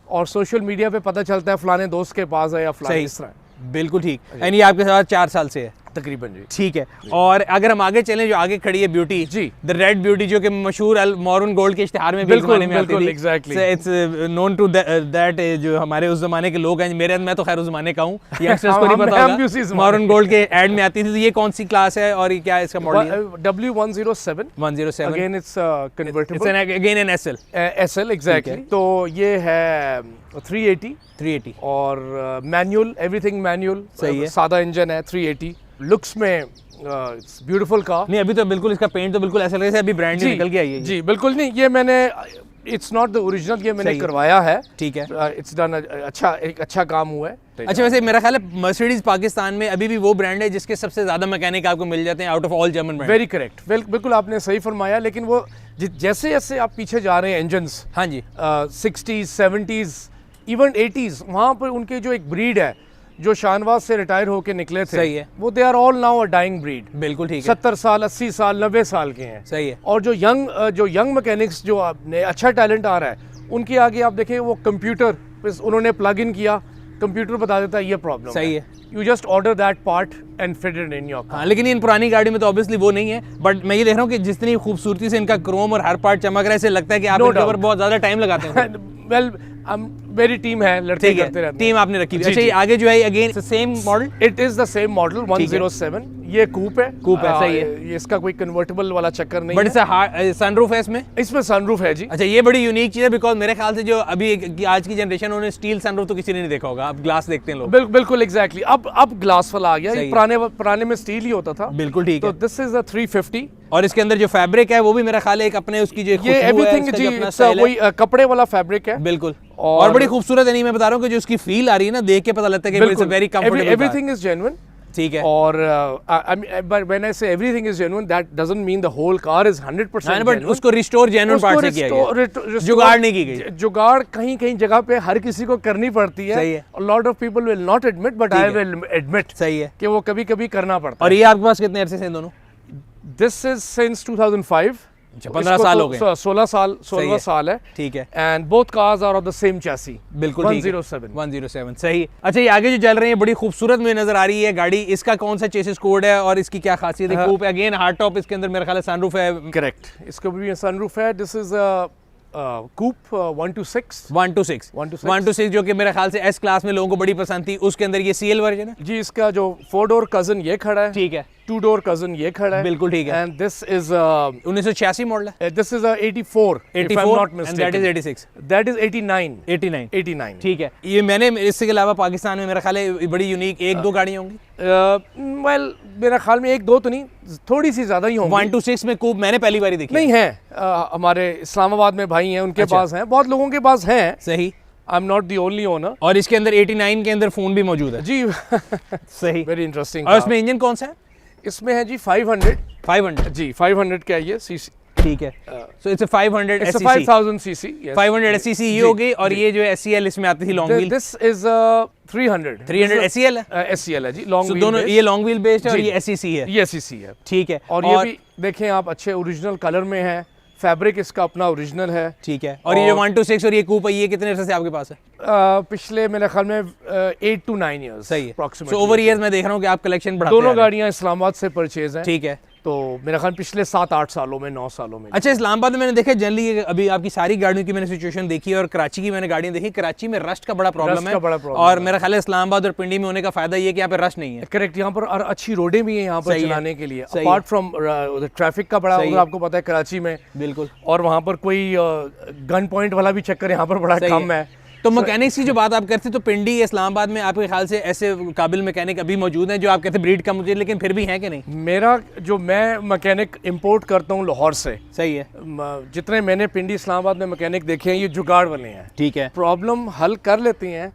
और सोशल मीडिया पे पता चलता है फलाने दोस्त के पास है या फलाने इस तरह है। बिल्कुल ठीक। एंड ये आपके साथ 4 साल से है तकरीबन जी। ठीक है। और अगर हम आगे चलें, जो आगे खड़ी है beauty ji, the red beauty, जो कि मशहूर मॉर्न गोल्ड के इश्तिहार में भी बिल्कुल, ज़माने में आती थी। exactly. It's known to that, जो हमारे उस जमाने के लोग हैं, मैं तो खैर उस जमाने का हूँ, यंगस्टर्स को नहीं पता होगा, मॉर्न गोल्ड के एड में आती थी। तो ये कौन सी क्लास है और ये क्या इसका मॉडल है? W107 107। Again it's convertible, again an SL. SL exactly. तो ये है 380 और मैनुअल, एवरीथिंग मैनुअल, सही है। सादा इंजन है। 380 लुक्स में इट्स ब्यूटीफुल कार। नहीं, अभी तो बिल्कुल इसका पेंट तो बिल्कुल ऐसा लग रहा है अभी ब्रांड निकल के आई है। जी बिल्कुल नहीं, ये मैंने इट्स नॉट द ओरिजिनल, ये मैंने करवाया है। ठीक है, इट्स डन एक अच्छा काम हुआ है। अच्छा, वैसे मेरा ख्याल है मर्सिडीज पाकिस्तान में अभी भी वो ब्रांड है जिसके सबसे ज्यादा मैकेनिक आपको मिल जाते हैं out of all German brand. Very correct, बिल्कुल आपने सही फरमाया। लेकिन वो जैसे जैसे आप पीछे जा रहे हैं इंजन्स, हाँ जी, 60s 70s इवन 80s, वहाँ पर उनके जो एक ब्रीड है जो शाहनवाज से रिटायर होके निकले थे, सही है, वो they are all now a dying breed. बिल्कुल ठीक है। 70 साल 80 साल 90 साल के हैं। सही है। और जो यंग मैकेनिक्स जो आपने अच्छा टैलेंट आ रहा है, उनके आगे आप देखें वो कंप्यूटर उन्होंने प्लग इन किया, कंप्यूटर बता देता है ये प्रॉब्लम सही है। You just order that part and fit it in your car. हाँ, लेकिन इन पुरानी गाड़ी में तो ऑब्वियसली वो नहीं है। बट मैं ये देख रहा हूँ कि जितनी खूबसूरती से इनका क्रोम और हर पार्ट चमक रहा है, ऐसे लगता है कि आप इनके ऊपर बहुत ज्यादा टाइम लगाते हैं। वेल, मेरी टीम है, लड़के ठीक करते है, रहते टीम आपने रखी हुई। जी, अच्छा, जी। ये आगे जो है again same model? It is the same model 107। ये कूप है। कूप है, सही है। ये इसका कोई कन्वर्टेबल वाला चक्कर नहीं बट है। इट्स सनरूफ है इसमें? इसमें सनरूफ है जी। अच्छा, ये बड़ी यूनिक चीज़ है बिकॉज मेरे ख्याल से जो अभी आज की जनरेशन, उन्होंने स्टील सनरूफ तो किसी ने नहीं देखा होगा। अब ग्लास देखते हैं लोग। बिल्कुल एग्जैक्टली। अब ग्लास वाला आ गया। ये पुराने में स्टील ही होता था। बिल्कुल ठीक है। तो दिस इज अ 350। और इसके अंदर जो फैब्रिक है वो भी मेरा ख्याल है एक अपने उसकी जो ये एवरीथिंग जी, वही कपड़े वाला फैब्रिक है। बिल्कुल। और बड़ी खूबसूरत है। नहीं, मैं बता रहा हूँ कि जो उसकी फील आ रही है ना, देख के पता लगता है कि it's a very comfortable. Everything is genuine. ठीक है। और when I say everything is genuine, that doesn't mean the whole car is 100% but उसको रिस्टोर जेन्युइन पार्ट से किया गया, जुगाड़ नहीं की गई। जुगाड़ कहीं कहीं जगह पे हर किसी को करनी पड़ती है। सही है। Lot of people will not admit, but I will admit सही है कि वो कभी कभी करना पड़ता है। और ये आपके पास कितने अरसे से दोनों? This is since 2005। 15 साल हो गए। 16 साल है। ठीक है। And both cars are of the same chassis. बिल्कुल 107 सही। अच्छा, ये आगे जो चल रही है बड़ी खूबसूरत मुझे नजर आ रही है गाड़ी। इसका कौन सा चेसिस कोड है और इसकी क्या खासियत है? कूप अगेन हार्ड टॉप, इसके अंदर मेरा ख्याल है सनरूफ है। करेक्ट, इसको भी सनरूफ है। दिस इज कूप 126 126 126 जो कि मेरे ख्याल से एस क्लास में लोगों को बड़ी पसंद थी, उसके अंदर ये सीएल वर्जन है जी। इसका जो 4 डोर कजन ये खड़ा है, ठीक है, 2 डोर कजन ये खड़ा है, बिल्कुल ठीक है। एंड दिस इज 1986 मॉडल है, this is 84 if I'm not and that is mistaken. 86 That is 89 89 89 ठीक है। ये मैंने इसके अलावा पाकिस्तान में मेरा ख्याल है बड़ी यूनिक एक दो गाड़ियाँ होंगी। वेल मेरा ख्याल में एक दो तो नहीं, थोड़ी सी ज़्यादा ही होंगी। 126 में कूप मैंने पहली बारी देखी नहीं है, हमारे इस्लामाबाद में भाई हैं, उनके अच्छा। पास हैं, बहुत लोगों के पास हैं। सही। I am not the only owner. और इसके अंदर 89 के अंदर फ़ोन भी मौजूद है जी सही। Very interesting. और इसमें इंजन कौन सा है? इसमें है जी 500 जी 500 का ये सीसी, ठीक है। So it's 500 it's SCC 5000 CC, 500 SCC ये हो गई। और ये जो SCL इसमें आती थी long wheel, this is 300 SCL है। SCL है जी, लॉन्ग व्हील। दोनों ये लॉन्ग व्हील बेस्ड है और जी। ये SCC है, ये SCC है, ठीक है। और ये भी देखें आप, अच्छे ओरिजिनल कलर में है, फैब्रिक इसका अपना ओरिजिनल है, ठीक है। और ये जो 126 और ये कूप है, ये कितने अरसे से आपके पास है? पिछले मेरे ख्याल में 8 to 9 years सही है। approximately। सो ओवर ईयर्स मैं देख रहा हूँ कि आप कलेक्शन बढ़ाते दोनों जा रहे हैं। गाड़ियाँ इस्लामाबाद से परचेज हैं, ठीक है। तो मेरा ख्याल पिछले 7-8 सालों में, 9 सालों में। अच्छा, इस्लामाबाद में मैंने देखा जनरली, अभी आपकी सारी गाड़ियों की मैंने सिचुएशन देखी है और कराची की मैंने गाड़ियाँ देखी। कराची में रस्ट का बड़ा प्रॉब्लम है, और मेरा ख्याल है इस्लामाबाद और पिंडी में होने का फायदा ये कि यहाँ पे रश नहीं है। करेक्ट, यहाँ पर और अच्छी रोडें भी हैं यहाँ पर सही है। चलाने के लिए, सही अपार्ट फ्रॉम ट्रैफिक का बड़ा, सही अगर है। आपको पता है कराची में, बिल्कुल। और वहाँ पर कोई गन पॉइंट वाला भी चक्कर यहाँ पर बड़ा सही कम है। तो मैकेनिक्स की जो बात आप करते तो पिंडी इस्लामाबाद में आपके ख्याल से ऐसे काबिल मैकेनिक अभी मौजूद हैं जो आप कहते ब्रीड कम मुझे, लेकिन फिर भी हैं कि नहीं? मेरा जो, मैं मैकेनिक इंपोर्ट करता हूँ लाहौर से, सही है, जितने मैंने पिंडी इस्लामाबाद में मैकेनिक देखे हैं, ये जुगाड़ वाले हैं, ठीक है। प्रॉब्लम हल कर लेते हैं,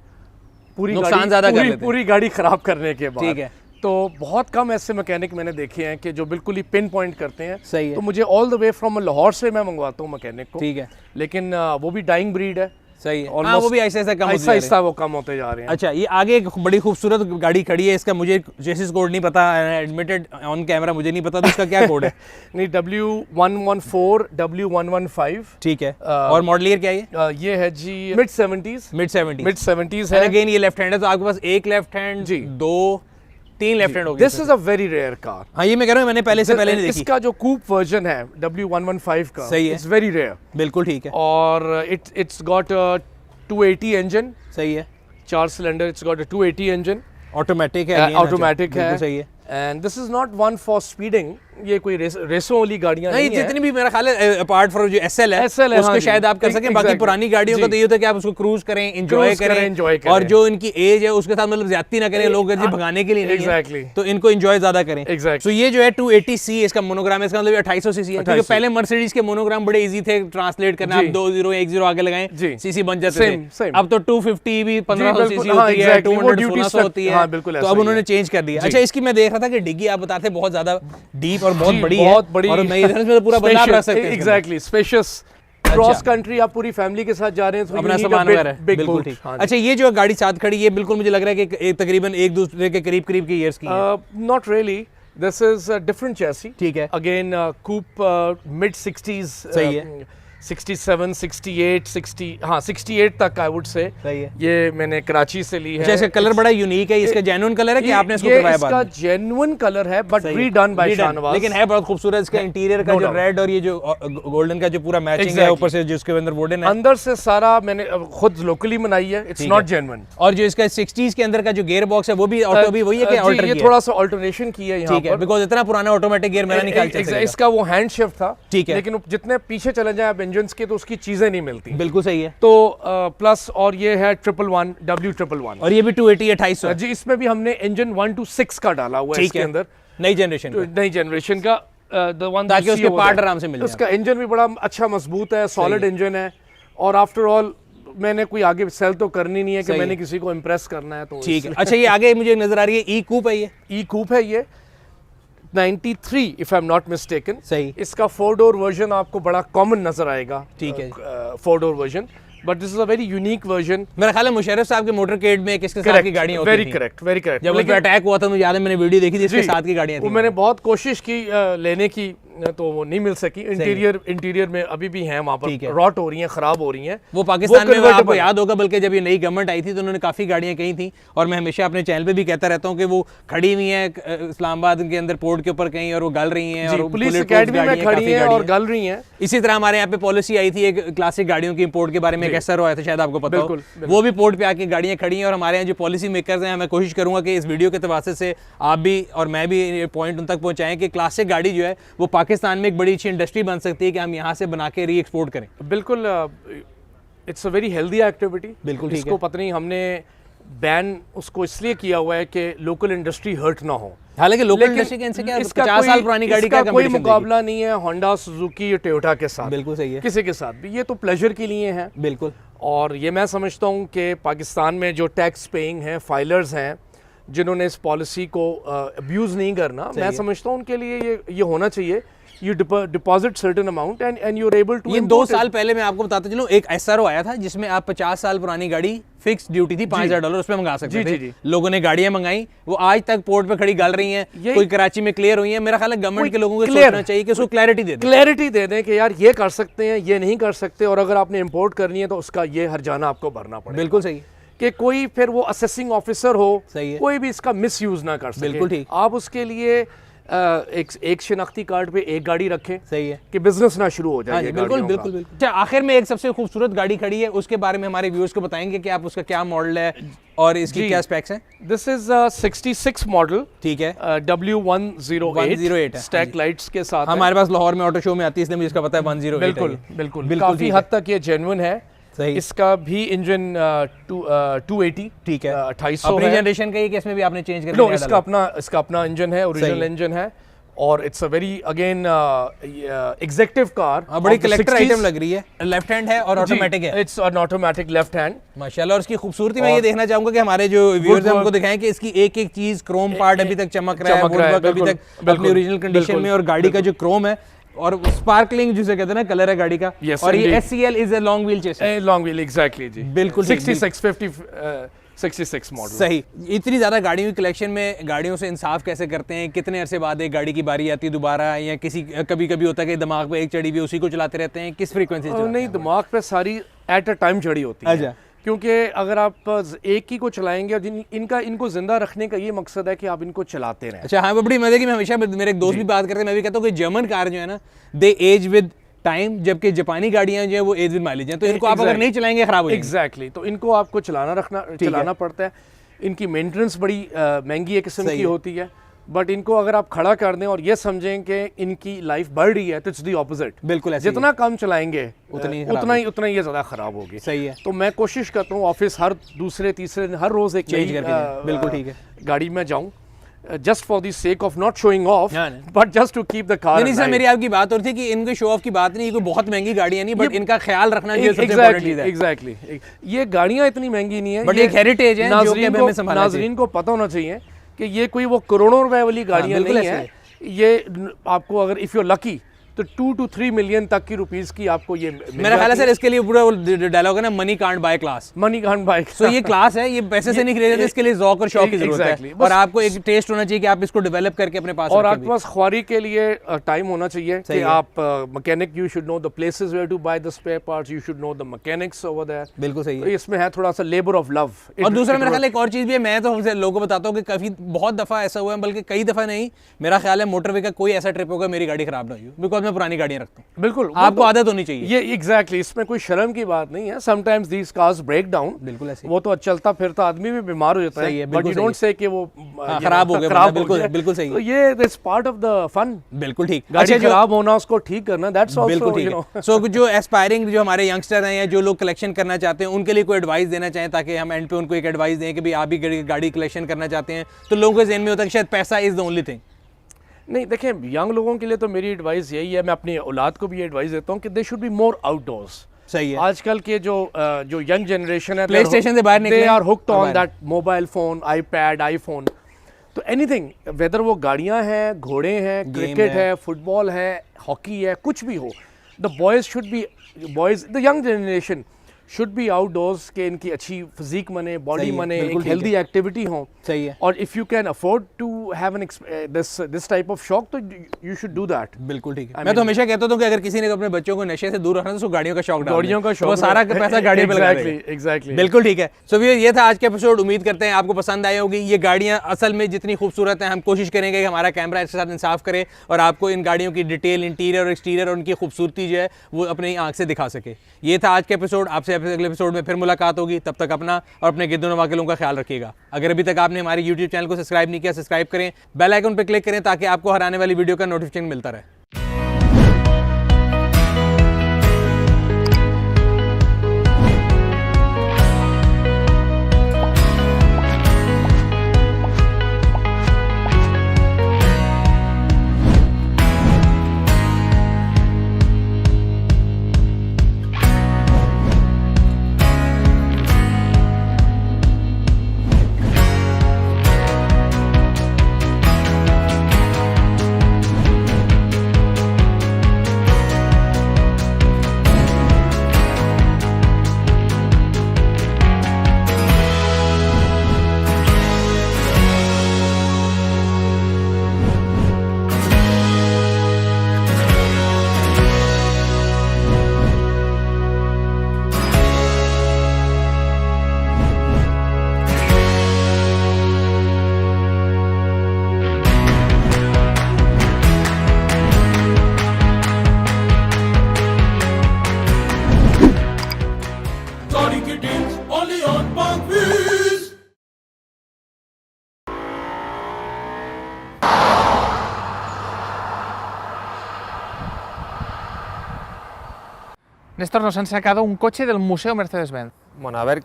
पूरी नुकसान गाड़ी ज़्यादा कर लेते हैं। पूरी गाड़ी खराब करने के बाद, ठीक है। तो बहुत कम ऐसे मैकेनिक मैंने देखे हैं कि जो बिल्कुल ही पिन पॉइंट करते हैं। सही है। तो मुझे all the way from Lahore से मैं मंगवाता हूँ मैकेनिक को, ठीक है, लेकिन वो भी डाइंग ब्रीड है। सही है। हाँ, वो भी ऐसे ऐसे कम होते जा रहे हैं। आहिस्ता वो कम होते जा रहे हैं। अच्छा, ये आगे एक बड़ी खूबसूरत गाड़ी खड़ी है, इसका मुझे चेसिस कोड नहीं पता, एडमिटेड ऑन कैमरा मुझे नहीं पता, तो इसका क्या कोड है? नहीं, W114 W115, ठीक है। और मॉडल ईयर क्या है ये है जी मिड 70s है। अगेन ये लेफ्ट हैंड है, तो आपके पास एक लेफ्ट हैंड जी, 3 लेफ्ट हैंड हो गए। This is a very rare car. हाँ, ये मैं कह रहा हूँ, मैंने पहले से पहले नहीं देखी। इसका जो कूप वर्जन है W115 का, सही है, इट्स वेरी रेयर, बिल्कुल ठीक है। और इट्स गॉट 280 इंजन, सही है, 4 cylinder, it's got 280 engine, automatic है, ऑटोमेटिक है, सही है। And this is not one for speeding, ये कोई रेसों वाली गाड़ियां नहीं है। जितनी भी मेरा ख्याल है अपार्ट फ्रॉम जो SL है उसको हाँ शायद आप कर सकें, बाकी पुरानी गाड़ियों का तो ये होता है कि आप उसको क्रूज करें, एंजॉय करें, और जो इनकी एज है उसके साथ मतलब ज्यादती ना करें, लोग भगाने के लिए नहीं है, तो इनको एंजॉय ज्यादा करें। तो ये जो है 280C इसका मोनोग्राम है, इसका मतलब 2800 सीसी है, क्योंकि पहले मर्सिडीज के मोनोग्राम बड़े इजी थे ट्रांसलेट करना, आप 2010 आगे लगाएं सीसी बन जाते थे। अब तो 250 भी 1500 सीसी होती है, 200 1600 होती है, तो अब उन्होंने चेंज कर दिया। अच्छा, इसकी मैं देख रहा था कि डिग्गी आप बताते बहुत ज्यादा डीप और बहुत बड़ी है, और मैं इधर में पूरा बंदा रख सकते हैं। एग्जैक्टली, स्पेशियस, क्रॉस कंट्री आप पूरी फैमिली के साथ जा रहे हैं तो अपना सामान वगैरह है, बिल्कुल ठीक। अच्छा, ये जो गाड़ी साथ खड़ी है, बिल्कुल मुझे लग रहा है कि तकरीबन एक दूसरे के करीब करीब के ईयर्स की है। Not really, this is different chassis, ठीक है। अगेन कूप मिड 60s, सही है, 67, 68, 60, हाँ 68 तक आई वुड से। सही है। ये मैंने कराची से ली है। जैसे कलर बड़ा यूनिक है, इसका जेन्युइन कलर है कि आपने इसको करवाया बाद में? इसका जेन्युइन कलर है, बट रीडन बाय शाहनवाज, लेकिन है बहुत खूबसूरत। इसका इंटीरियर का जो रेड और ये जो गोल्डन का जो पूरा मैचिंग है, ऊपर से जिसके अंदर वुडन है, अंदर से सारा मैंने खुद लोकली बनाई है, इट्स नॉट जेन्युइन। और जो इसका 60s के अंदर का जो गियर बॉक्स है वो भी ऑटो भी वही है कि ऑल्टर किया है? थोड़ा सा ऑल्टरनेशन किया है यहाँ पर, बिकॉज़ इतना पुराना ऑटोमेटिक गियर मेरा निकाल चल सकेगा। इसका वो हैंड शिफ्ट था, ठीक है, लेकिन जितने पीछे चले जाए आप इंजन्स के तो उसकी चीजें नहीं मिलती। बिल्कुल सही है। तो प्लस और ये है 111 W111, और ये भी 280 2800 जी। इसमें भी हमने इंजन 126 का डाला हुआ है इसके अंदर, नई जनरेशन का, the one ताकि उसके पार्ट आराम से मिल जाए। उसका इंजन भी बड़ा अच्छा मजबूत है, सॉलिड इंजन है, और आफ्टर ऑल मैंने कोई आगे सेल तो करनी नहीं है कि मैंने किसी को इम्प्रेस करना है, तो ठीक है। अच्छा, ये आगे मुझे नजर आ रही है ई कूप है, ये ई कूप है, ये 93 if I am not mistaken. सही। इसका 4 डोर वर्जन आपको बड़ा कॉमन नजर आएगा, ठीक है, 4 door version, but this is a very unique version. मेरा ख्याल है मुशर्रफ साहब के मोटरकेड में किसके साथ की गाड़ियां होती थी? Very correct, very correct. जब उस पे अटैक हुआ था मुझे याद है, मैंने वीडियो देखी थी, इसके साथ की गाड़ियां थी। मैंने बहुत कोशिश की लेने की, तो वो नहीं मिल सकी। इंटीरियर में अभी भी हैं वहाँ ठीक पर, है। रॉट हो रही हैं, खराब हो रही हैं। वो पाकिस्तान में convertible आपको है। याद होगा, बल्कि जब ये नई गवर्नमेंट आई थी तो उन्होंने काफ़ी गाड़ियाँ कही थी, और मैं हमेशा अपने चैनल पे भी कहता रहता हूँ कि वो खड़ी हुई हैं इस्लामाबाद के अंदर पोर्ट के ऊपर कहीं, और वो गल रही हैं, और पुलिस bulletproof अकेडमी में गाड़ियाँ, खड़ी काफ़ी हैं और गाड़ियाँ। गल रही हैं। इसी तरह हमारे यहाँ पे पॉलिसी आई थी एक क्लासिक गाड़ियों की इंपोर्ट के बारे में, कैसा हुआ था शायद आपको पता हो। बिल्कुल। वो भी पोर्ट पे आके गाड़ियाँ खड़ी हैं, और हमारे यहाँ जो पॉलिसी मेकर्स हैं, मैं कोशिश करूंगा कि इस वीडियो के तवासे से आप भी और मैं भी ये पॉइंट उन तक पहुँचाएं कि क्लासिक गाड़ी जो है वो पाकिस्तान में एक बड़ी अच्छी इंडस्ट्री बन सकती है कि हम यहाँ से बना के री एक्सपोर्ट करें। बिल्कुल, it's a very healthy activity. बिल्कुल ठीक इसको है। पता नहीं हमने बैन उसको इसलिए किया हुआ है कि लोकल इंडस्ट्री हर्ट ना हो। हालांकि लोकल लेकिन इंडस्ट्री के इनसे क्या, इसका 50 साल पुरानी गाड़ी का इसका कोई मुकाबला नहीं है होंडा, सुजुकी या टोयोटा के साथ। बिल्कुल सही है। किसी के साथ भी, ये तो प्लेजर के लिए है। बिल्कुल। और ये मैं समझता हूँ कि पाकिस्तान में जो टैक्स पेइंग हैं, फाइलर्स हैं, जिन्होंने इस पॉलिसी को अब्यूज़ नहीं करना, मैं समझता हूँ उनके लिए ये होना चाहिए। You deposit certain amount and you're able to ये 2 import it. साल पहले मैं आपको बताता चलूं, एक SRO आया था जिसमें आप 50 साल पुरानी गाड़ी फिक्स ड्यूटी थी $5,000 उसमें मंगा सकते थे। जी। लोगों ने गाड़ियां मंगाई, वो आज तक पोर्ट पे खड़ी गल रही हैं, कोई कराची में क्लियर हुई है। मेरा ख्याल है गवर्नमेंट के लोगों को सोचना चाहिए कि उसको क्लैरिटी दे दें। क्लैरिटी दे दें कि यार ये कर सकते हैं, ये नहीं कर सकते, और अगर आपने इंपोर्ट करनी है तो उसका ये हर्जाना आपको भरना पड़ेगा। बिल्कुल सही। कि कोई फिर वो असेसिंग ऑफिसर हो, सही है। कोई भी इसका मिस यूज ना कर सके। बिल्कुल ठीक। आप उसके लिए एक शिनाख्ती कार्ड पे एक गाड़ी रखें, सही है, कि बिजनेस ना शुरू हो जाए। हाँ जी, बिल्कुल। अच्छा, आखिर में एक सबसे खूबसूरत गाड़ी खड़ी है, उसके बारे में हमारे व्यूअर्स को बताएंगे कि आप उसका क्या मॉडल है और इसकी क्या स्पेक्स हैं। दिस इज 66 मॉडल, ठीक है, W108 स्टैक लाइट्स के साथ। हमारे पास लाहौर में ऑटो शो में आती है, इसलिए मुझे इसका पता है 108। बिल्कुल काफी हद तक ये जेन्युइन है। सही। इसका भी इंजन 280, ठीक है, 2800 अपनी है। जनरेशन का ही, कि इसमें भी आपने चेंज कर नो, इसका अपना इंजन है, ओरिजिनल इंजन है, और it's a very again executive car. बड़ी कलेक्टर आइटम लग रही है। लेफ्ट हैंड है और ऑटोमेटिक है। It's an automatic left hand, माशाल्लाह। और इसकी खूबसूरती मैं ये देखना चाहूंगा कि हमारे जो व्यूअर्स हैं उनको दिखाएं कि इसकी एक एक चीज, क्रोम पार्ट अभी तक चमक रहा है, वुडवर्क अभी तक अपनी ओरिजिनल कंडीशन में, और गाड़ी का जो क्रोम है और स्पार्कलिंग जिसे कहते हैं ना, कलर है गाड़ी का। और ये SCL is a long wheel chassis. Long wheel, exactly जी, बिल्कुल 66 मॉडल। सही। इतनी ज्यादा गाड़ियों की कलेक्शन में गाड़ियों से इंसाफ कैसे करते हैं? कितने अरसे बाद एक गाड़ी की बारी आती है दोबारा, या किसी कभी है कि दिमाग पे एक चढ़ी हुई उसी को चलाते रहते हैं? किस फ्रीक्वेंसी से? नहीं, दिमाग पे सारी एट अ टाइम चढ़ी होती है। अच्छा। क्योंकि अगर आप एक ही को चलाएंगे, और इनको जिंदा रखने का ये मकसद है कि आप इनको चलाते रहें। अच्छा, हाँ, वो बड़ी मजे की। मैं हमेशा, मेरे एक दोस्त भी बात करते हैं, मैं भी कहता हूँ कि जर्मन कार जो है ना, दे एज विद टाइम, जबकि जापानी गाड़ियां जो है वो एज विद माइलेज हैं, तो इनको आप अगर नहीं चलाएंगे खराब हो जाएंगे। एग्जैक्टली, तो इनको आपको चलाना पड़ता है। इनकी मेंटेनेंस बड़ी महंगी एक किस्म की होती है, बट इनको अगर आप खड़ा कर दें और ये समझें कि इनकी लाइफ बढ़ रही है, तो इट्स दी ऑपोजिट। बिल्कुल, जितना कम चलाएंगे उतना ही ये ज्यादा खराब होगी। सही है। तो मैं कोशिश करता हूँ ऑफिस हर दूसरे तीसरे दिन, हर रोज एक चेंज करके। बिल्कुल ठीक है। गाड़ी में जाऊँ, just for the sake of not showing off, but just to keep the car alive. नहीं सर, मेरी आपकी बात और थी कि इनके शो ऑफ की बात नहीं, कोई बहुत महंगी गाड़ियां नहीं, बट इनका ख्याल रखना जो सबसे इम्पोर्टेंट चीज है। एग्जैक्टली, ये गाड़ियां इतनी महंगी नहीं है, बट एक हेरिटेज है जो कि हमें संभालना चाहिए। नाज़रीन को पता होना चाहिए कि ये कोई वो करोड़ों रुपए वाली गाड़ियां नहीं है। ये आपको अगर इफ यू लकी तो 2 to 3 मिलियन तक की रुपीस की आपको ये मेरा ख्याल है सर, इसके लिए पूरा डायलॉग है ना, money can't buy class. Money can't buy. So ये क्लास है, ये पैसे से नहीं खरीदे जाते, इसके लिए ज़ौक़ और शौक की जरूरत है, और आपको एक टेस्ट होना चाहिए कि आप इसको डेवलप करके अपने पास, और आपके पास ख्वारी के लिए टाइम होना चाहिए कि आप mechanic, you should know the places where to buy the spare parts, you should know the mechanics over there. बिल्कुल सही है। तो इसमें है थोड़ा सा लेबर ऑफ लव। और दूसरा मेरा ख्याल एक और चीज भी है, मैं तो लोगों को बताता हूँ कि काफी बहुत दफा ऐसा हुआ है, बल्कि कई दफा नहीं, मेरा ख्याल है मोटरवे का कोई ऐसा ट्रिप होगा मेरी गाड़ी खराब ना हुई, बिकॉज मैं पुरानी गाड़ियां रखता हूँ। बिल्कुल, आपको आदत होनी चाहिए। ये एग्जैक्टली, इसमें कोई शर्म की बात नहीं है। समटाइम्स दीस कार्स ब्रेक डाउन, बिल्कुल ऐसे, वो तो चलता फिरता आदमी भी बीमार हो जाता है, बट यू डोंट से कि वो खराब हो गया। बिल्कुल सही। तो ये that's part of the fun. बिल्कुल ठीक। गाड़ी खराब होना, उसको ठीक करना, that's also, you know. So जो एस्पायरिंग, जो हमारे यंगस्टर हैं या जो लोग कलेक्शन करना चाहते हैं, उनके लिए कोई एडवाइस देना चाहें, ताकि हम एंड पे उनको एक एडवाइस दें कि भाई आप भी गाड़ी कलेक्शन करना चाहते हैं, तो लोगों के ज़हन में होता है कि शायद पैसा इज द ओनली थिंग। नहीं, देखें, यंग लोगों के लिए तो मेरी एडवाइस यही है, मैं अपनी औलाद को भी ये एडवाइस देता हूँ कि they should be more outdoors. सही है। आजकल के जो यंग जनरेशन है, प्ले स्टेशन से बाहर निकले, they are hooked on that mobile phone, iPad, iPhone. तो एनीथिंग, वेदर वो गाड़ियाँ हैं, घोड़े हैं, क्रिकेट है, फुटबॉल है, हॉकी है, कुछ भी हो, the boys, the young generation should be outdoors, के इनकी अच्छी फिजिक बने, बॉडी बने, एक हेल्दी एक्टिविटी हो। सही है। और if you can afford to have this type of shock, तो you should do that. बिल्कुल ठीक है। मैं तो हमेशा कहता हूँ कि अगर किसी ने अपने बच्चों को नशे से दूर रखना है तो उसको गाड़ियों का शौक डालना है। गाड़ियों का शौक, वो सारा पैसा गाड़ियों पे लगा देगा। Exactly. बिल्कुल ठीक है। सो व्यूअर, ये था आज का एपिसोड। उम्मीद करते हैं आपको पसंद आई होगी। ये गाड़ियाँ असल में जितनी खूबसूरत हैं, हम कोशिश करेंगे कि हमारा कैमरा इसके साथ इंसाफ करे और आपको इन गाड़ियों की डिटेल, इंटीरियर और एक्सटीरियर और उनकी खूबसूरती जो है वो अपनी आंख से दिखा सके। ये था आज का एपिसोड। आपसे अगले एपिसोड में फिर मुलाकात होगी। तब तक अपना और अपने गिरदों नवाकिलों का ख्याल रखिएगा। अगर अभी तक आपने हमारे यूट्यूब चैनल को सब्सक्राइब नहीं किया, सब्सक्राइब करें, बेल आइकन पर क्लिक करें ताकि आपको हर आने वाली वीडियो का नोटिफिकेशन मिलता रहे। गाड़ी की deals only on Park Wheels. Néstor, nos han sacado un coche del Museo Mercedes-Benz. Bueno, a ver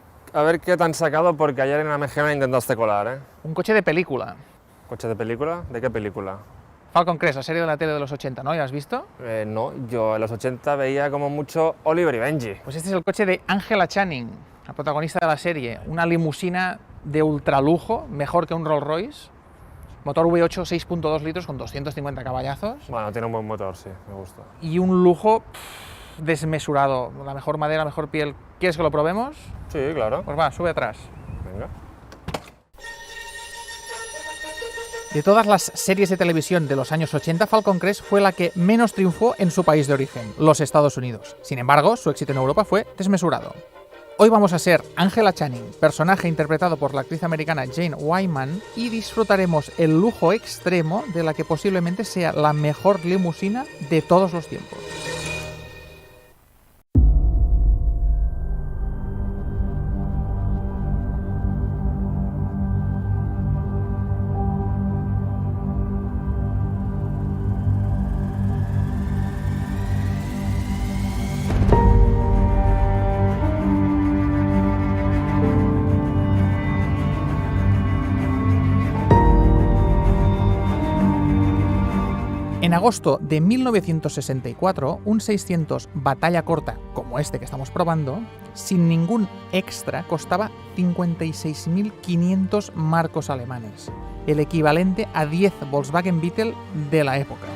qué te han sacado, porque ayer en la mejena intentaste colar, ¿eh? Un coche de película. ¿Coche de película? ¿De qué película? Falcon Crest, la serie de la tele de los 80, ¿no? ¿Ya has visto? No, yo en los 80 veía como mucho Oliver y Benji. Pues este es el coche de Angela Channing, la protagonista de la serie. Una limusina de ultralujo, mejor que un Rolls Royce. Motor V8 6.2 litros con 250 caballazos. Bueno, tiene un buen motor, sí, me gusta. Y un lujo desmesurado. La mejor madera, la mejor piel. ¿Quieres que lo probemos? Sí, claro. Pues va, sube atrás. Venga. De todas las series de televisión de los años 80, Falcon Crest fue la que menos triunfó en su país de origen, los Estados Unidos. Sin embargo, su éxito en Europa fue desmesurado. Hoy vamos a ser Angela Channing, personaje interpretado por la actriz americana Jane Wyman, y disfrutaremos el lujo extremo de la que posiblemente sea la mejor limusina de todos los tiempos. En agosto de 1964, un 600 batalla corta, como este que estamos probando, sin ningún extra, costaba 56.500 marcos alemanes, el equivalente a 10 Volkswagen Beetle de la época.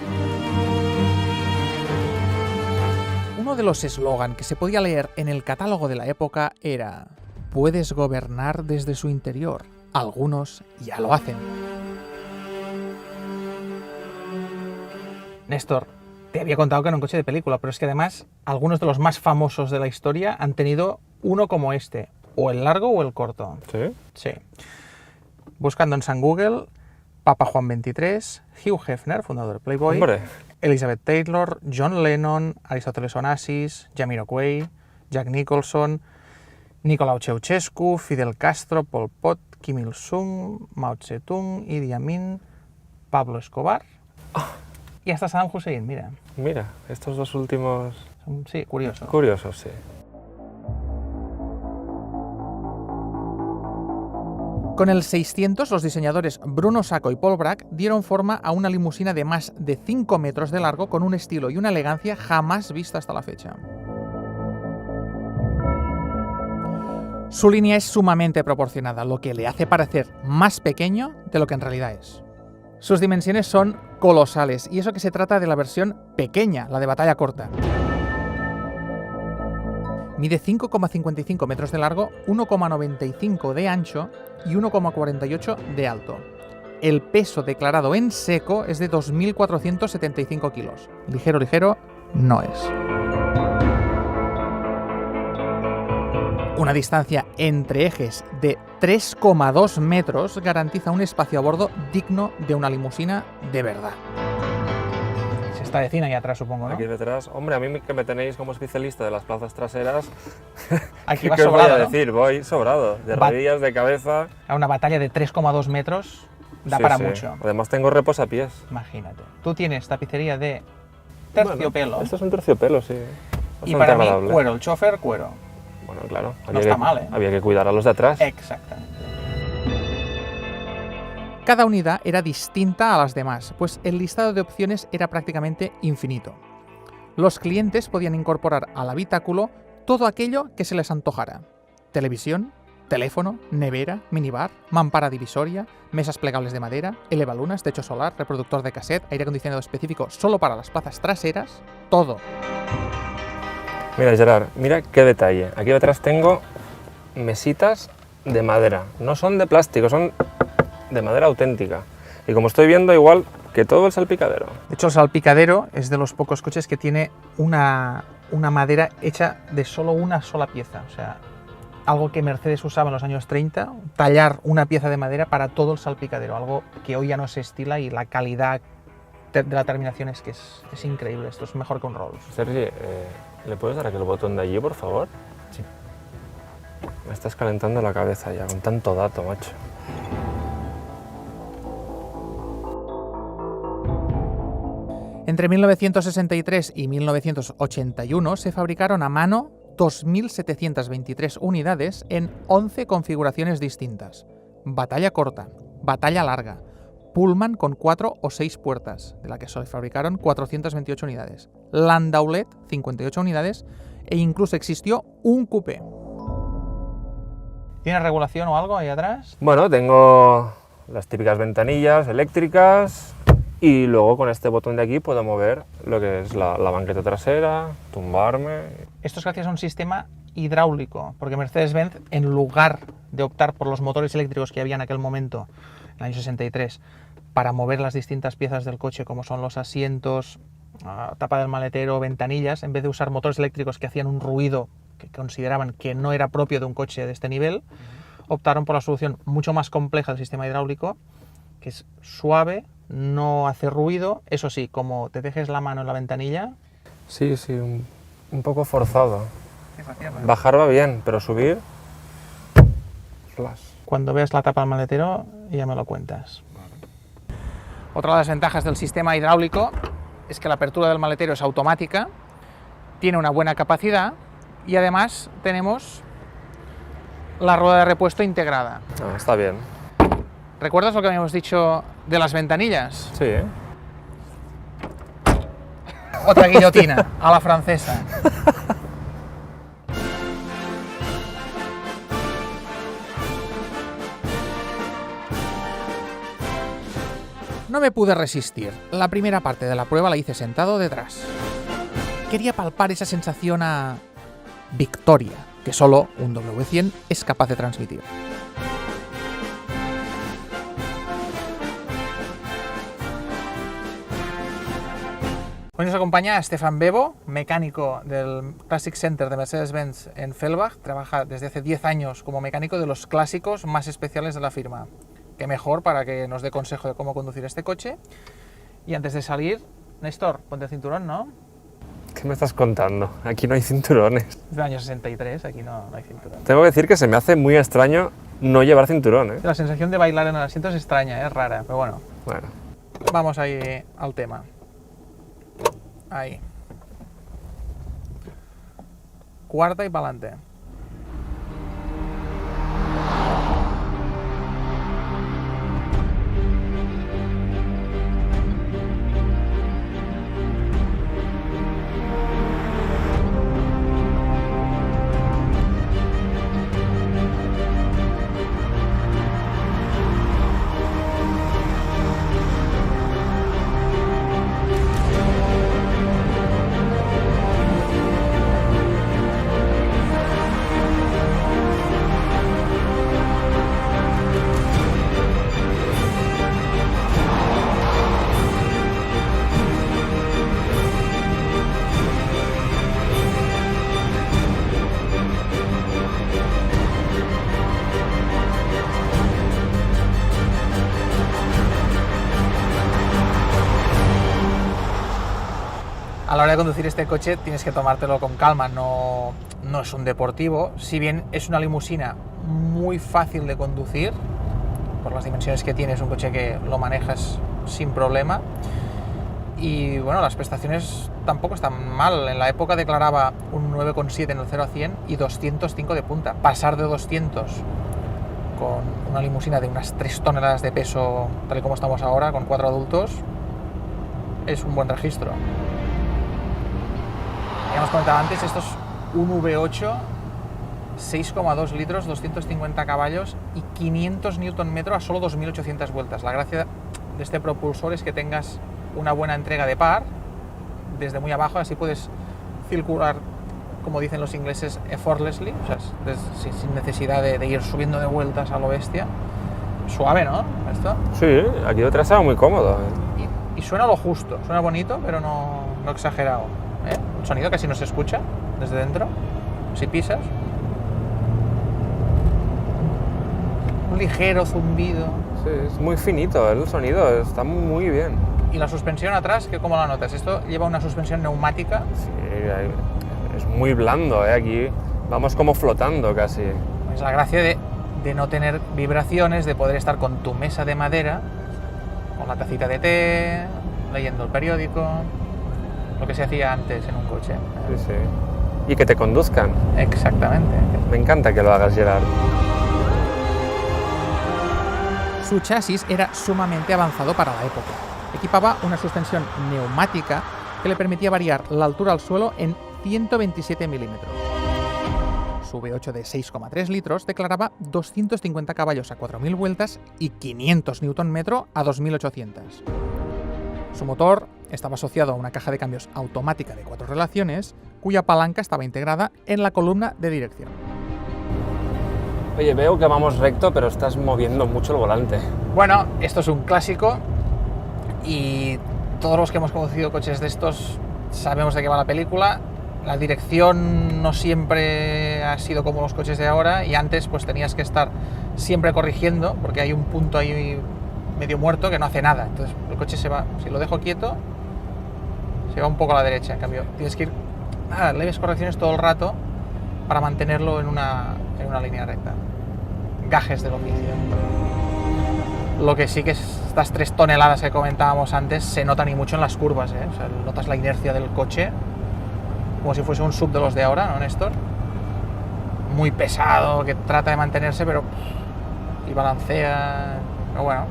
Uno de los eslogan que se podía leer en el catálogo de la época era: "Puedes gobernar desde su interior, algunos ya lo hacen". Néstor, te había contado que era un coche de película, pero es que además algunos de los más famosos de la historia han tenido uno como este, o el largo o el corto. ¿Sí? Sí. Buscando en San Google, Papa Juan XXIII, Hugh Hefner, fundador de Playboy, Hombre. Elizabeth Taylor, John Lennon, Aristóteles Onassis, Jamiroquai, Jack Nicholson, Nicolau Ceausescu, Fidel Castro, Pol Pot, Kim Il-sung, Mao Zedong, Idi Amin, Pablo Escobar y hasta Saddam Hussein, mira. Mira, estos dos últimos... Sí, curioso. Curiosos, sí. Con el 600, los diseñadores Bruno Sacco y Paul Bragg dieron forma a una limusina de más de 5 metros de largo con un estilo y una elegancia jamás vista hasta la fecha. Su línea es sumamente proporcionada, lo que le hace parecer más pequeño de lo que en realidad es. Sus dimensiones son colosales, y eso que se trata de la versión pequeña, la de batalla corta. Mide 5,55 metros de largo, 1,95 de ancho y 1,48 de alto. El peso declarado en seco es de 2.475 kilos. Ligero no es. Una distancia entre ejes de 3,2 metros garantiza un espacio a bordo digno de una limusina de verdad. Se está de cine ahí atrás, supongo, ¿no? Aquí detrás. Hombre, a mí que me tenéis como especialista de las plazas traseras, Aquí ¿qué va os voy sobrado, a ¿no? decir? Voy sobrado, de rodillas, de cabeza. A una batalla de 3,2 metros da Sí, para sí. mucho. Además tengo reposapiés. Imagínate. Tú tienes tapicería de terciopelo. Bueno, esto es un terciopelo, sí. Y Bastante para mí, agradable. cuero, el chofer, cuero. Bueno, claro. No está mal, ¿eh? Había que cuidar a los de atrás. Exactamente. Cada unidad era distinta a las demás, pues el listado de opciones era prácticamente infinito. Los clientes podían incorporar al habitáculo todo aquello que se les antojara. Televisión, teléfono, nevera, minibar, mampara divisoria, mesas plegables de madera, elevalunas, techo solar, reproductor de cassette, aire acondicionado específico solo para las plazas traseras, todo. Mira, Gerard, mira qué detalle. Aquí detrás tengo mesitas de madera. No son de plástico, son de madera auténtica. Y como estoy viendo, igual que todo el salpicadero. De hecho, el salpicadero es de los pocos coches que tiene una madera hecha de solo una sola pieza. O sea, algo que Mercedes usaba en los años 30, tallar una pieza de madera para todo el salpicadero. Algo que hoy ya no se estila y la calidad de la terminación es que es increíble. Esto es mejor que un Rolls. Sergi, ¿le puedes dar aquel botón de allí, por favor? Sí. Me estás calentando la cabeza ya, con tanto dato, macho. Entre 1963 y 1981 se fabricaron a mano 2.723 unidades en 11 configuraciones distintas. Batalla corta, batalla larga, Pullman con 4 o 6 puertas, de la que se fabricaron 428 unidades, Landaulet 58 unidades e incluso existió un coupé. ¿Tiene regulación o algo ahí atrás? Bueno, tengo las típicas ventanillas eléctricas y luego con este botón de aquí puedo mover lo que es la banqueta trasera, tumbarme. Esto es gracias a un sistema hidráulico, porque Mercedes-Benz, en lugar de optar por los motores eléctricos que había en aquel momento, en el año 63, para mover las distintas piezas del coche, como son los asientos, tapa del maletero, ventanillas, en vez de usar motores eléctricos que hacían un ruido que consideraban que no era propio de un coche de este nivel, optaron por la solución mucho más compleja del sistema hidráulico, que es suave, no hace ruido, eso sí, como te dejes la mano en la ventanilla... Sí, sí, un poco forzado. Bajar va bien, pero subir... Flash. Cuando veas la tapa del maletero ya me lo cuentas. Otra de las ventajas del sistema hidráulico es que la apertura del maletero es automática, tiene una buena capacidad y además tenemos la rueda de repuesto integrada. Ah, está bien. ¿Recuerdas lo que habíamos dicho de las ventanillas? Sí, ¿eh? Otra guillotina, a la francesa. No me pude resistir. La primera parte de la prueba la hice sentado detrás. Quería palpar esa sensación a victoria que solo un W100 es capaz de transmitir. Hoy nos acompaña Stefan Bebo, mecánico del Classic Center de Mercedes-Benz en Fellbach. Trabaja desde hace 10 años como mecánico de los clásicos más especiales de la firma. Qué mejor para que nos dé consejo de cómo conducir este coche. Y antes de salir, Néstor, ponte el cinturón, ¿no? ¿Qué me estás contando? Aquí no hay cinturones. Es del año 63, aquí no hay cinturón. Tengo que decir que se me hace muy extraño no llevar cinturón, ¿eh? La sensación de bailar en el asiento es extraña, es rara, pero bueno. Bueno. Vamos ahí al tema. Ahí. Cuarta y para adelante. hora de conducir este coche tienes que tomártelo con calma, no es un deportivo, si bien es una limusina muy fácil de conducir, por las dimensiones que tiene, es un coche que lo manejas sin problema. Y bueno, las prestaciones tampoco están mal. En la época declaraba un 9,7 en el 0 a 100 y 205 de punta. Pasar de 200 con una limusina de unas 3 toneladas de peso, tal y como estamos ahora, con 4 adultos, es un buen registro. Ya hemos comentado antes, esto es un V8, 6,2 litros, 250 caballos y 500 Nm a solo 2.800 vueltas. La gracia de este propulsor es que tengas una buena entrega de par desde muy abajo, así puedes circular, como dicen los ingleses, effortlessly, o sea, sin necesidad de ir subiendo de vueltas a lo bestia. Suave, ¿no? Esto. Sí, aquí lo trasero muy cómodo. Y suena lo justo, suena bonito, pero no exagerado. ¿Eh? El sonido casi no se escucha desde dentro, si pisas. Un ligero zumbido. Sí, es muy finito el sonido, está muy bien. ¿Y la suspensión atrás, cómo la notas? Esto lleva una suspensión neumática. Sí, es muy blando, ¿eh? Aquí vamos como flotando casi. Es la gracia de no tener vibraciones, de poder estar con tu mesa de madera, con la tacita de té, leyendo el periódico, lo que se hacía antes en un coche. Sí, sí. Y que te conduzcan. Exactamente. Me encanta que lo hagas, Gerard. Su chasis era sumamente avanzado para la época. Equipaba una suspensión neumática que le permitía variar la altura al suelo en 127 milímetros. Su V8 de 6,3 litros declaraba 250 caballos a 4.000 vueltas y 500 Nm a 2.800. Su motor estaba asociado a una caja de cambios automática de 4 relaciones, cuya palanca estaba integrada en la columna de dirección. Oye, veo que vamos recto, pero estás moviendo mucho el volante. Bueno, esto es un clásico y todos los que hemos conducido coches de estos sabemos de qué va la película. La dirección no siempre ha sido como los coches de ahora y antes pues tenías que estar siempre corrigiendo porque hay un punto ahí medio muerto que no hace nada. Entonces el coche se va, si lo dejo quieto, se va un poco a la derecha. En cambio, tienes que ir a leves correcciones todo el rato para mantenerlo en una línea recta. Gajes del oficio. Lo que sí que es estas 3 toneladas que comentábamos antes se notan y mucho en las curvas, ¿eh? O sea, notas la inercia del coche como si fuese un sub de los de ahora, ¿no, Néstor? Muy pesado, que trata de mantenerse, pero y balancea. Pero bueno,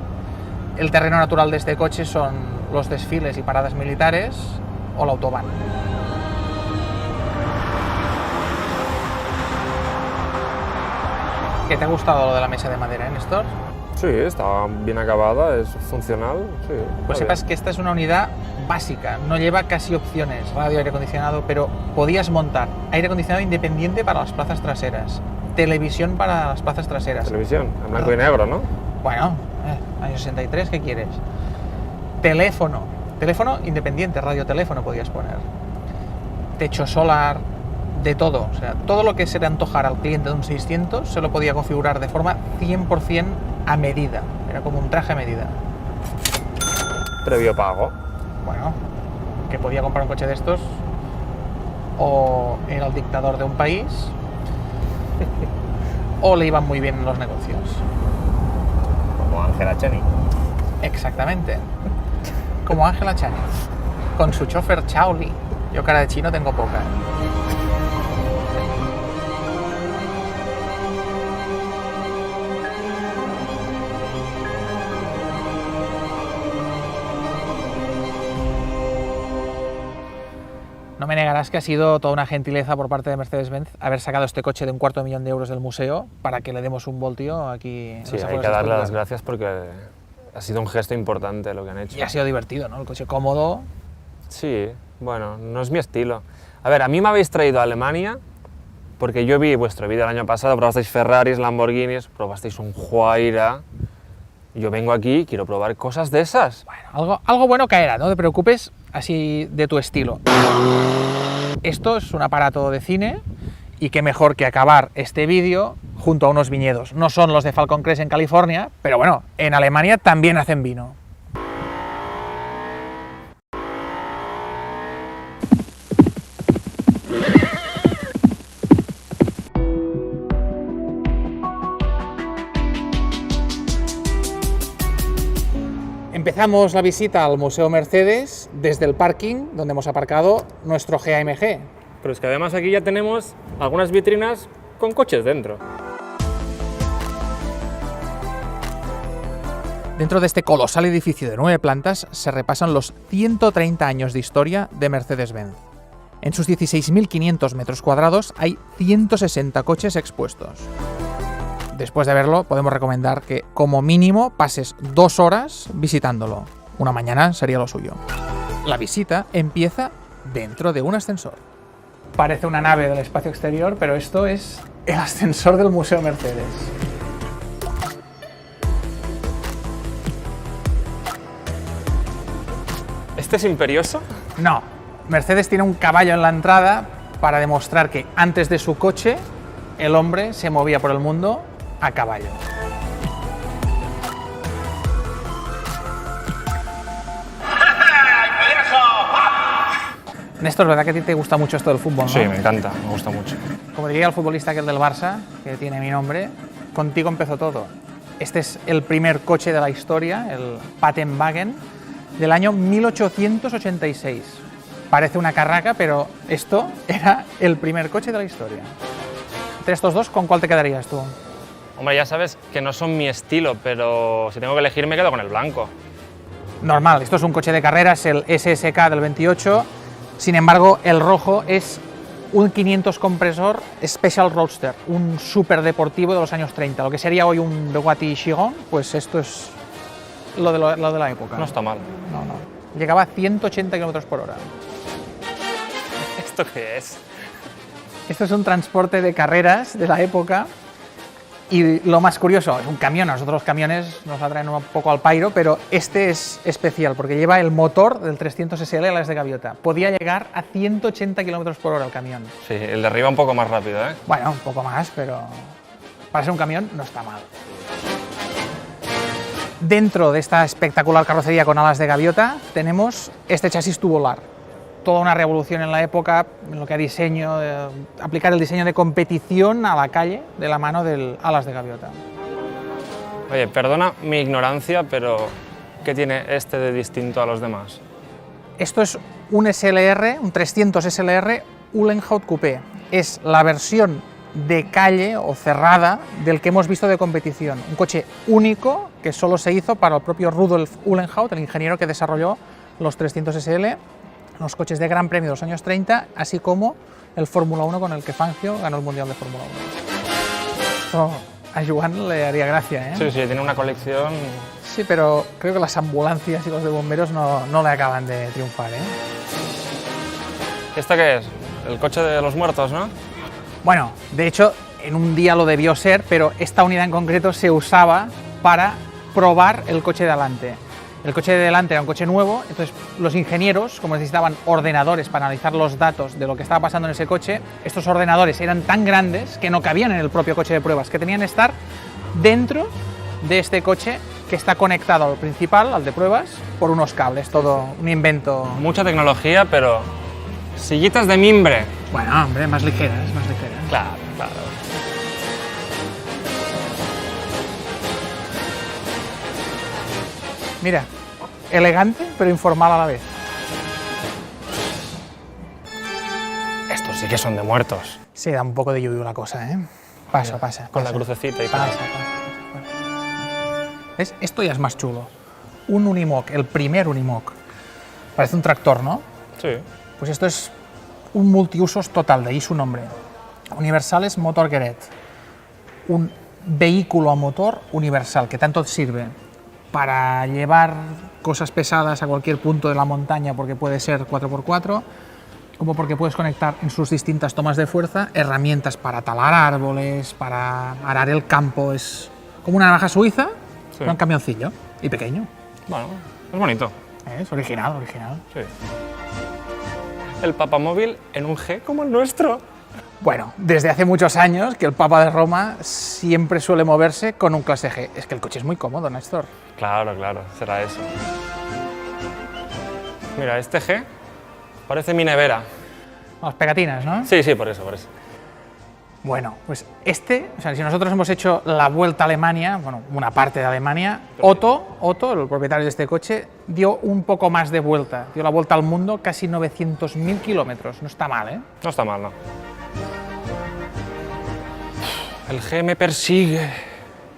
el terreno natural de este coche son los desfiles y paradas militares o la autobahn. ¿Qué te ha gustado lo de la mesa de madera, Néstor? Sí, está bien acabada, es funcional. Sí, pues sepas que esta es una unidad básica, no lleva casi opciones, radio, aire acondicionado, pero podías montar aire acondicionado independiente para las plazas traseras, televisión para las plazas traseras. Televisión, en blanco y negro, ¿no? Bueno, año 63, ¿qué quieres? Teléfono independiente, radioteléfono podías poner. Techo solar, de todo, o sea, todo lo que se le antojara al cliente de un 600 se lo podía configurar de forma 100% a medida, era como un traje a medida. Previo pago. Bueno, que podía comprar un coche de estos o era el dictador de un país o le iban muy bien en los negocios. Como Ángela Chani. Exactamente, como Ángela Chani, con su chofer Chaoli. Yo cara de chino tengo poca. No me negarás que ha sido toda una gentileza por parte de Mercedes-Benz haber sacado este coche de $250.000 del museo para que le demos un voltio aquí. Sí, hay que darle las gracias porque ha sido un gesto importante lo que han hecho. Y ha sido divertido, ¿no? El coche cómodo. Sí, bueno, no es mi estilo. A ver, a mí me habéis traído a Alemania porque yo vi vuestro vídeo el año pasado, probasteis Ferraris, Lamborghinis, probasteis un Huayra. Yo vengo aquí y quiero probar cosas de esas. Bueno, algo bueno caerá, no te preocupes, así de tu estilo. Esto es un aparato de cine y qué mejor que acabar este vídeo junto a unos viñedos. No son los de Falcon Crest en California, pero bueno, en Alemania también hacen vino. Empezamos la visita al Museo Mercedes desde el parking donde hemos aparcado nuestro GAMG. Pero es que además aquí ya tenemos algunas vitrinas con coches dentro. Dentro de este colosal edificio de 9 plantas se repasan los 130 años de historia de Mercedes-Benz. En sus 16.500 metros cuadrados hay 160 coches expuestos. Después de verlo, podemos recomendar que, como mínimo, pases 2 horas visitándolo. Una mañana sería lo suyo. La visita empieza dentro de un ascensor. Parece una nave del espacio exterior, pero esto es el ascensor del Museo Mercedes. ¿Este es imperioso? No, Mercedes tiene un caballo en la entrada para demostrar que antes de su coche, el hombre se movía por el mundo a caballo. Néstor, ¿verdad que a ti te gusta mucho esto del fútbol, no? Sí, me encanta, me gusta mucho. Como diría el futbolista aquel del Barça, que tiene mi nombre, contigo empezó todo. Este es el primer coche de la historia, el Patentwagen, del año 1886. Parece una carraca, pero esto era el primer coche de la historia. Entre estos dos, ¿con cuál te quedarías tú? Hombre, ya sabes que no son mi estilo, pero si tengo que elegir me quedo con el blanco. Normal, esto es un coche de carreras, el SSK del 28. Sin embargo, el rojo es un 500 compresor Special Roadster, un súper deportivo de los años 30. Lo que sería hoy un Bugatti Chiron, pues esto es lo de la época. No está mal. No, no. Llegaba a 180 km por hora. ¿Esto qué es? Esto es un transporte de carreras de la época. Y lo más curioso, es un camión, a nosotros los camiones nos atraen un poco al pairo, pero este es especial porque lleva el motor del 300 SL a las de gaviota. Podía llegar a 180 km por hora el camión. Sí, el de arriba un poco más rápido, ¿eh? Bueno, un poco más, pero para ser un camión no está mal. Dentro de esta espectacular carrocería con alas de gaviota tenemos este chasis tubular. Toda una revolución en la época en lo que a diseño, aplicar el diseño de competición a la calle de la mano del alas de gaviota. Oye, perdona mi ignorancia, pero ¿qué tiene este de distinto a los demás? Esto es un SLR, un 300 SLR Uhlenhaut Coupé. Es la versión de calle o cerrada del que hemos visto de competición. Un coche único que solo se hizo para el propio Rudolf Uhlenhaut, el ingeniero que desarrolló los 300 SL, los coches de Gran Premio de los años 30, así como el Fórmula 1 con el que Fangio ganó el Mundial de Fórmula 1. Esto a Joan le haría gracia, ¿eh? Sí, sí, tiene una colección... Sí, pero creo que las ambulancias y los de bomberos no le acaban de triunfar, ¿eh? ¿Este qué es? El coche de los muertos, ¿no? Bueno, de hecho, en un día lo debió ser, pero esta unidad en concreto se usaba para probar el coche de delante. El coche de delante era un coche nuevo, entonces los ingenieros, como necesitaban ordenadores para analizar los datos de lo que estaba pasando en ese coche, estos ordenadores eran tan grandes que no cabían en el propio coche de pruebas, que tenían que estar dentro de este coche que está conectado al principal, al de pruebas, por unos cables, todo un invento. Mucha tecnología, pero sillitas de mimbre. Bueno, hombre, más ligeras, más ligeras. Claro, claro. Mira, elegante pero informal a la vez. Estos sí que son de muertos. Sí, da un poco de yuyu la cosa, ¿eh? Pasa. Con la crucecita y pasa. ¿Ves? Esto ya es más chulo. Un Unimog, el primer Unimog. Parece un tractor, ¿no? Sí. Pues esto es un multiusos total, de ahí su nombre. Universales Motor Geret. Un vehículo a motor universal que tanto sirve para llevar cosas pesadas a cualquier punto de la montaña porque puede ser 4x4, como porque puedes conectar en sus distintas tomas de fuerza herramientas para talar árboles, para arar el campo. Es como una navaja suiza, pero un camioncillo y pequeño. Bueno, es bonito. Es original, original. Sí. El papamóvil en un G como el nuestro. Bueno, desde hace muchos años que el Papa de Roma siempre suele moverse con un clase G. Es que el coche es muy cómodo, Néstor. Claro, claro, será eso. Mira, este G parece mi nevera. Las pegatinas, ¿no? Sí, sí, por eso, por eso. Bueno, pues o sea, si nosotros hemos hecho la vuelta a Alemania, bueno, una parte de Alemania, Otto, el propietario de este coche, dio un poco más de vuelta, dio la vuelta al mundo, casi 900.000 kilómetros. No está mal, ¿eh? No está mal, no. El G me persigue.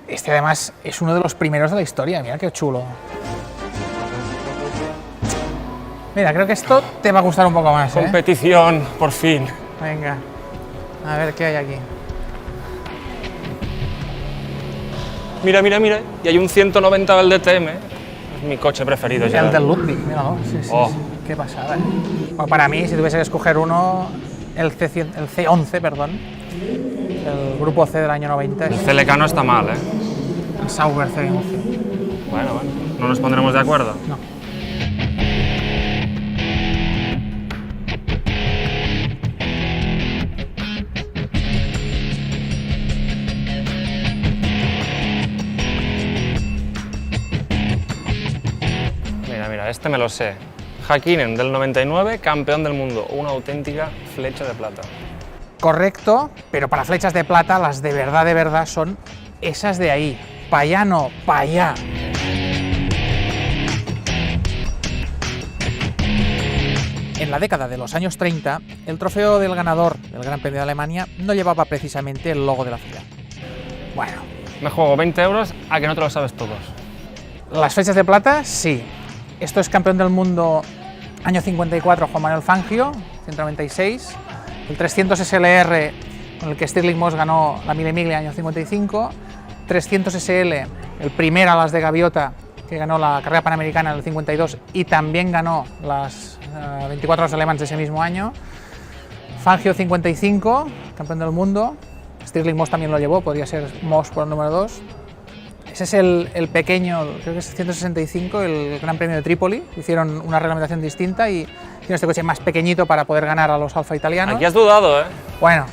Este además es uno de los primeros de la historia, mira qué chulo. Mira, creo que esto te va a gustar un poco más, ¿eh? Competición, por fin. Venga, a ver qué hay aquí. Mira, mira, mira. Y hay un 190 del DTM. Es mi coche preferido ya. El del Ludwig, míralo. Sí, sí, Oh. sí. Qué pasada. Bueno, para mí, si tuviese que escoger uno, el C11, perdón. El grupo C del año 90. El CLK no está mal, ¿eh? El Sauber C11. Bueno, bueno. ¿No nos pondremos de acuerdo? No. Mira, mira, este me lo sé. Häkkinen del 99, campeón del mundo. Una auténtica flecha de plata. Correcto, pero para flechas de plata, las de verdad son esas de ahí. Pa' allá no, pa' allá. En la década de los años 30, el trofeo del ganador del Gran Premio de Alemania no llevaba precisamente el logo de la ciudad. Bueno, Me juego 20 euros a que no te lo sabes todos. las flechas de plata, sí. Esto es campeón del mundo año 54, Juan Manuel Fangio, 196. El 300 SLR, con el que Stirling Moss ganó la Mille Miglia año 55. 300 SL, el primer alas de gaviota, que ganó la carrera panamericana en el 52 y también ganó las 24 horas alemanas de ese mismo año. Fangio 55, campeón del mundo. Stirling Moss también lo llevó, podría ser Moss por el número 2. Ese es el pequeño, creo que es 165, el Gran Premio de Trípoli. Hicieron una reglamentación distinta y tiene este coche más pequeñito para poder ganar a los Alfa italianos. Aquí has dudado, ¿eh? Bueno,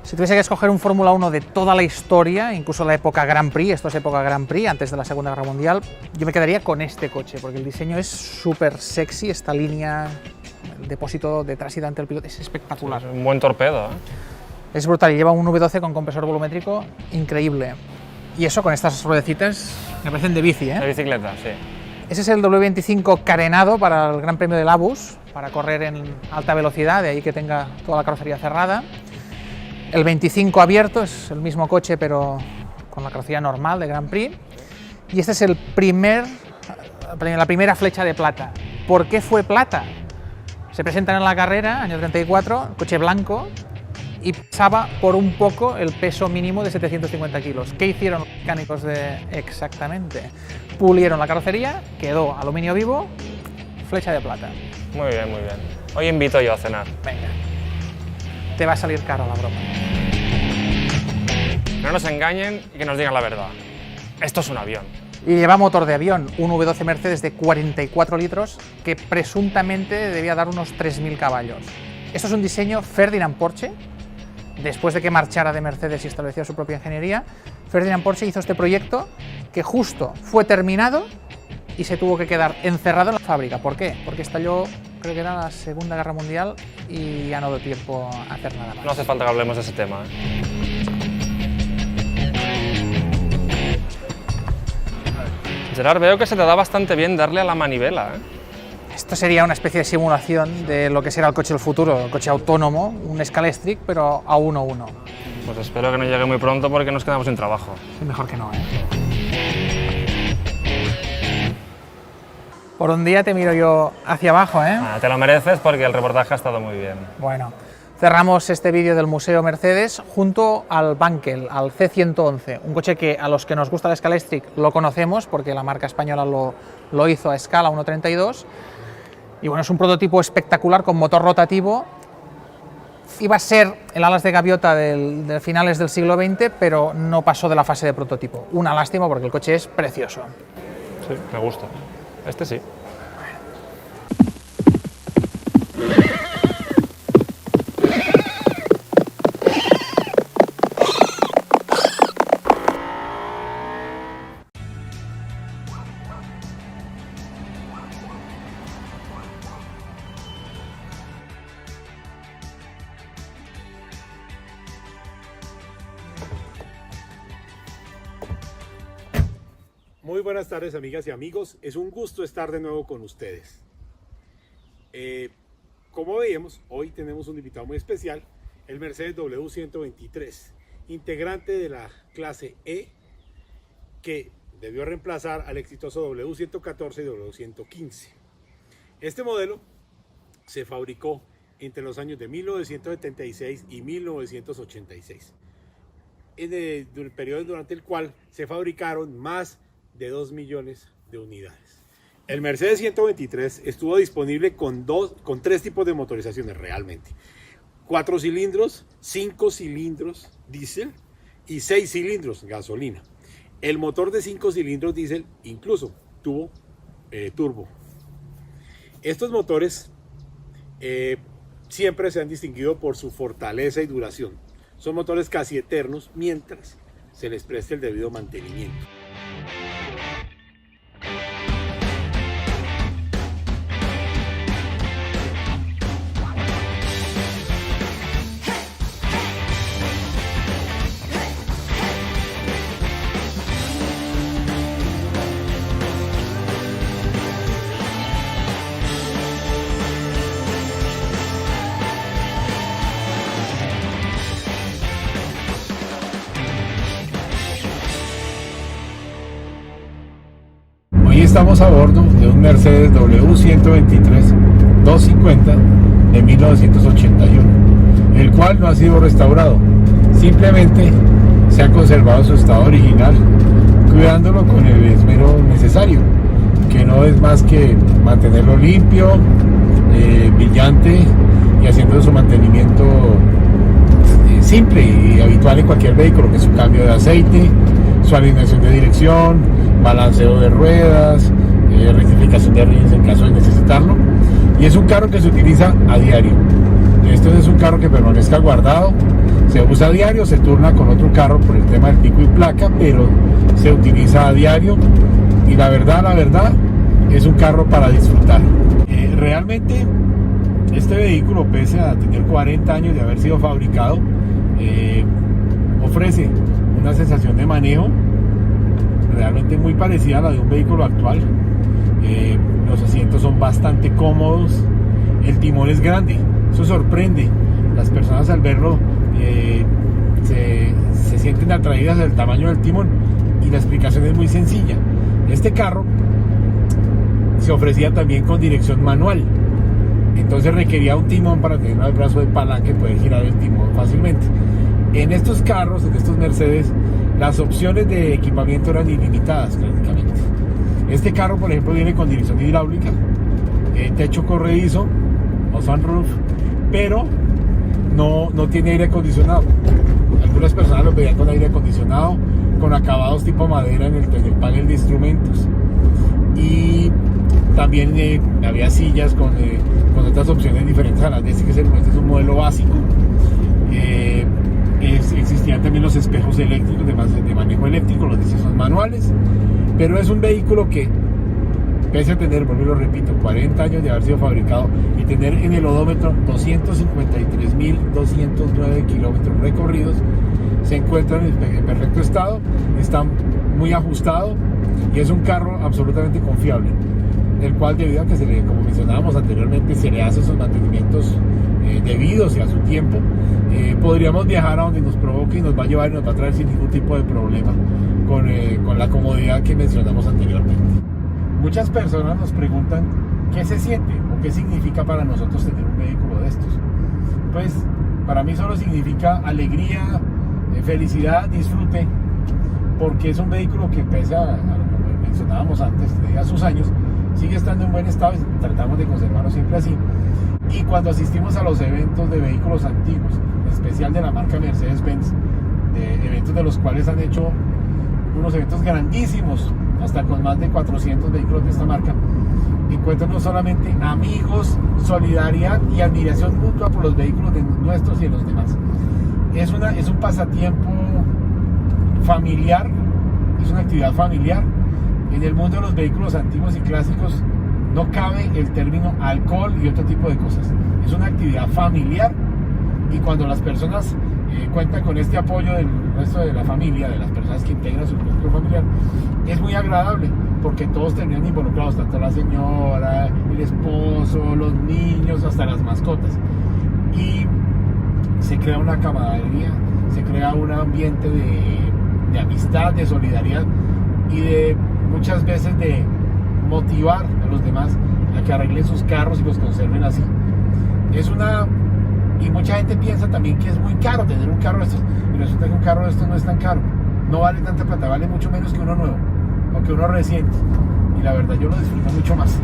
si tuviese que escoger un Fórmula 1 de toda la historia, incluso la época Grand Prix, esto es época Grand Prix, antes de la Segunda Guerra Mundial, yo me quedaría con este coche, porque el diseño es súper sexy, esta línea, el depósito detrás y delante del piloto, es espectacular. Es un buen torpedo, ¿eh? Es brutal y lleva un V12 con compresor volumétrico increíble. Y eso con estas ruedecitas me parecen de bici, ¿eh? De bicicleta, sí. Ese es el W25 carenado para el Gran Premio de Labus, para correr en alta velocidad, de ahí que tenga toda la carrocería cerrada. El 25 abierto, es el mismo coche pero con la carrocería normal de Grand Prix. Y este es la primera flecha de plata. ¿Por qué fue plata? Se presentan en la carrera, año 34, coche blanco, y pasaba por un poco el peso mínimo de 750 kilos. ¿Qué hicieron los mecánicos exactamente? Pulieron la carrocería, quedó aluminio vivo, flecha de plata. Muy bien, muy bien. Hoy invito yo a cenar. Venga, te va a salir caro la broma. No nos engañen y que nos digan la verdad. Esto es un avión. Y lleva motor de avión, un V12 Mercedes de 44 litros que presuntamente debía dar unos 3.000 caballos. Esto es un diseño Ferdinand Porsche. Después de que marchara de Mercedes y establecía su propia ingeniería, Ferdinand Porsche hizo este proyecto que justo fue terminado y se tuvo que quedar encerrado en la fábrica. ¿Por qué? Porque estalló, creo que era la Segunda Guerra Mundial y ya no dio tiempo a hacer nada más. No hace falta que hablemos de ese tema, ¿eh? Gerard, veo que se te da bastante bien darle a la manivela, ¿eh? Esto sería una especie de simulación de lo que será el coche del futuro, el coche autónomo, un Scalextric, pero a 1-1. Pues espero que no llegue muy pronto porque nos quedamos sin trabajo. Es mejor que no, ¿eh? Por un día te miro yo hacia abajo, ¿eh? Ah, te lo mereces porque el reportaje ha estado muy bien. Bueno, cerramos este vídeo del Museo Mercedes junto al Bankel, al C111, un coche que a los que nos gusta el Scalextric lo conocemos porque la marca española lo hizo a escala 1.32. Y bueno, es un prototipo espectacular con motor rotativo. Iba a ser el alas de gaviota de finales del siglo XX, pero no pasó de la fase de prototipo. Una lástima porque el coche es precioso. Sí, me gusta. Este sí. Muy buenas tardes, amigas y amigos. Es un gusto estar de nuevo con ustedes. Como veíamos, hoy tenemos un invitado muy especial, el Mercedes W123, integrante de la clase E, que debió reemplazar al exitoso W114 y W115. Este modelo se fabricó entre los años de 1976 y 1986, en el periodo durante el cual se fabricaron más de 2 millones de unidades. El Mercedes 123 estuvo disponible con 3 tipos de motorizaciones realmente: 4 cilindros, 5 cilindros diésel y 6 cilindros gasolina. El motor de 5 cilindros diésel incluso tuvo turbo. Estos motores siempre se han distinguido por su fortaleza y duración. Son motores casi eternos mientras se les preste el debido mantenimiento. Hoy estamos a bordo de un Mercedes W123 250 de 1981, el cual no ha sido restaurado, simplemente se ha conservado su estado original, cuidándolo con el esmero necesario, que no es más que mantenerlo limpio, brillante y haciendo su mantenimiento simple y habitual en cualquier vehículo, que es su cambio de aceite, su alineación de dirección, balanceo de ruedas, rectificación de rines en caso de necesitarlo. Y es un carro que se utiliza a diario. Esto es un carro que permanezca guardado, se usa a diario, se turna con otro carro por el tema del pico y placa, pero se utiliza a diario. Y la verdad, es un carro para disfrutar. Realmente, este vehículo, pese a tener 40 años de haber sido fabricado, ofrece una sensación de manejo realmente muy parecida a la de un vehículo actual. Los asientos son bastante cómodos, el timón es grande, eso sorprende. Las personas al verlo se sienten atraídas al tamaño del timón, y la explicación es muy sencilla. Este carro se ofrecía también con dirección manual, entonces requería un timón para tener el brazo de palanca y poder girar el timón fácilmente. En estos carros, en estos Mercedes, las opciones de equipamiento eran ilimitadas prácticamente. Este carro, por ejemplo, viene con dirección hidráulica, techo corredizo o sunroof, pero no tiene aire acondicionado. Algunas personas lo pedían con aire acondicionado, con acabados tipo madera en el panel de instrumentos. Y también había sillas con otras opciones diferentes a las de este, que este es un modelo básico. Existían también los espejos eléctricos de manejo eléctrico, los diésel son manuales, pero es un vehículo que, pese a tener, vuelvo y lo repito, 40 años de haber sido fabricado y tener en el odómetro 253.209 kilómetros recorridos, se encuentra en perfecto estado, está muy ajustado y es un carro absolutamente confiable, el cual, debido a que como mencionábamos anteriormente, se le hace sus mantenimientos debidos y a su tiempo, podríamos viajar a donde nos provoque y nos va a llevar y nos va a traer sin ningún tipo de problema, con la comodidad que mencionamos anteriormente. Muchas personas nos preguntan qué se siente o qué significa para nosotros tener un vehículo de estos. Pues para mí solo significa alegría, felicidad, disfrute, porque es un vehículo que, pese a lo que mencionábamos antes, a sus años, sigue estando en buen estado y tratamos de conservarlo siempre así. Y cuando asistimos a los eventos de vehículos antiguos, en especial de la marca Mercedes-Benz, de eventos de los cuales han hecho unos eventos grandísimos, hasta con más de 400 vehículos de esta marca, encuentran no solamente amigos, solidaridad y admiración mutua por los vehículos de nuestros y de los demás. Es un pasatiempo familiar, es una actividad familiar. En el mundo de los vehículos antiguos y clásicos no cabe el término alcohol y otro tipo de cosas. Es una actividad familiar, y cuando las personas cuenta con este apoyo del resto de la familia, de las personas que integran su núcleo familiar, es muy agradable porque todos terminan involucrados, tanto la señora, el esposo, los niños, hasta las mascotas. Y se crea una camaradería, se crea un ambiente de amistad, de solidaridad y de muchas veces de motivar a los demás a que arreglen sus carros y los conserven así. Y mucha gente piensa también que es muy caro tener un carro de estos, y resulta que un carro de estos no es tan caro, no vale tanta plata, vale mucho menos que uno nuevo o que uno reciente, y la verdad yo lo disfruto mucho más.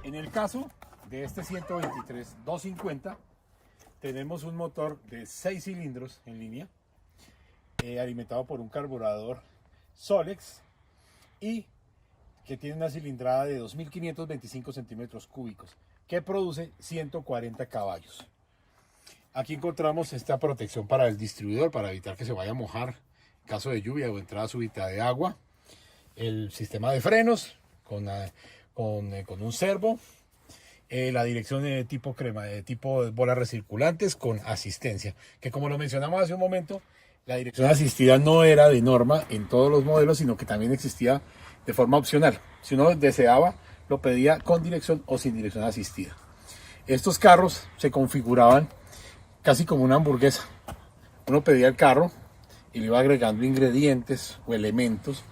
En el caso de este 123 250 tenemos un motor de 6 cilindros en línea, alimentado por un carburador Solex y que tiene una cilindrada de 2.525 centímetros cúbicos que produce 140 caballos. Aquí encontramos esta protección para el distribuidor para evitar que se vaya a mojar en caso de lluvia o entrada súbita de agua, el sistema de frenos con un servo, la dirección de tipo crema, de tipo bolas recirculantes con asistencia, que como lo mencionamos hace un momento, la dirección asistida no era de norma en todos los modelos, sino que también existía de forma opcional. Si uno deseaba, lo pedía con dirección o sin dirección asistida. Estos carros se configuraban casi como una hamburguesa. Uno pedía el carro y le iba agregando ingredientes o elementos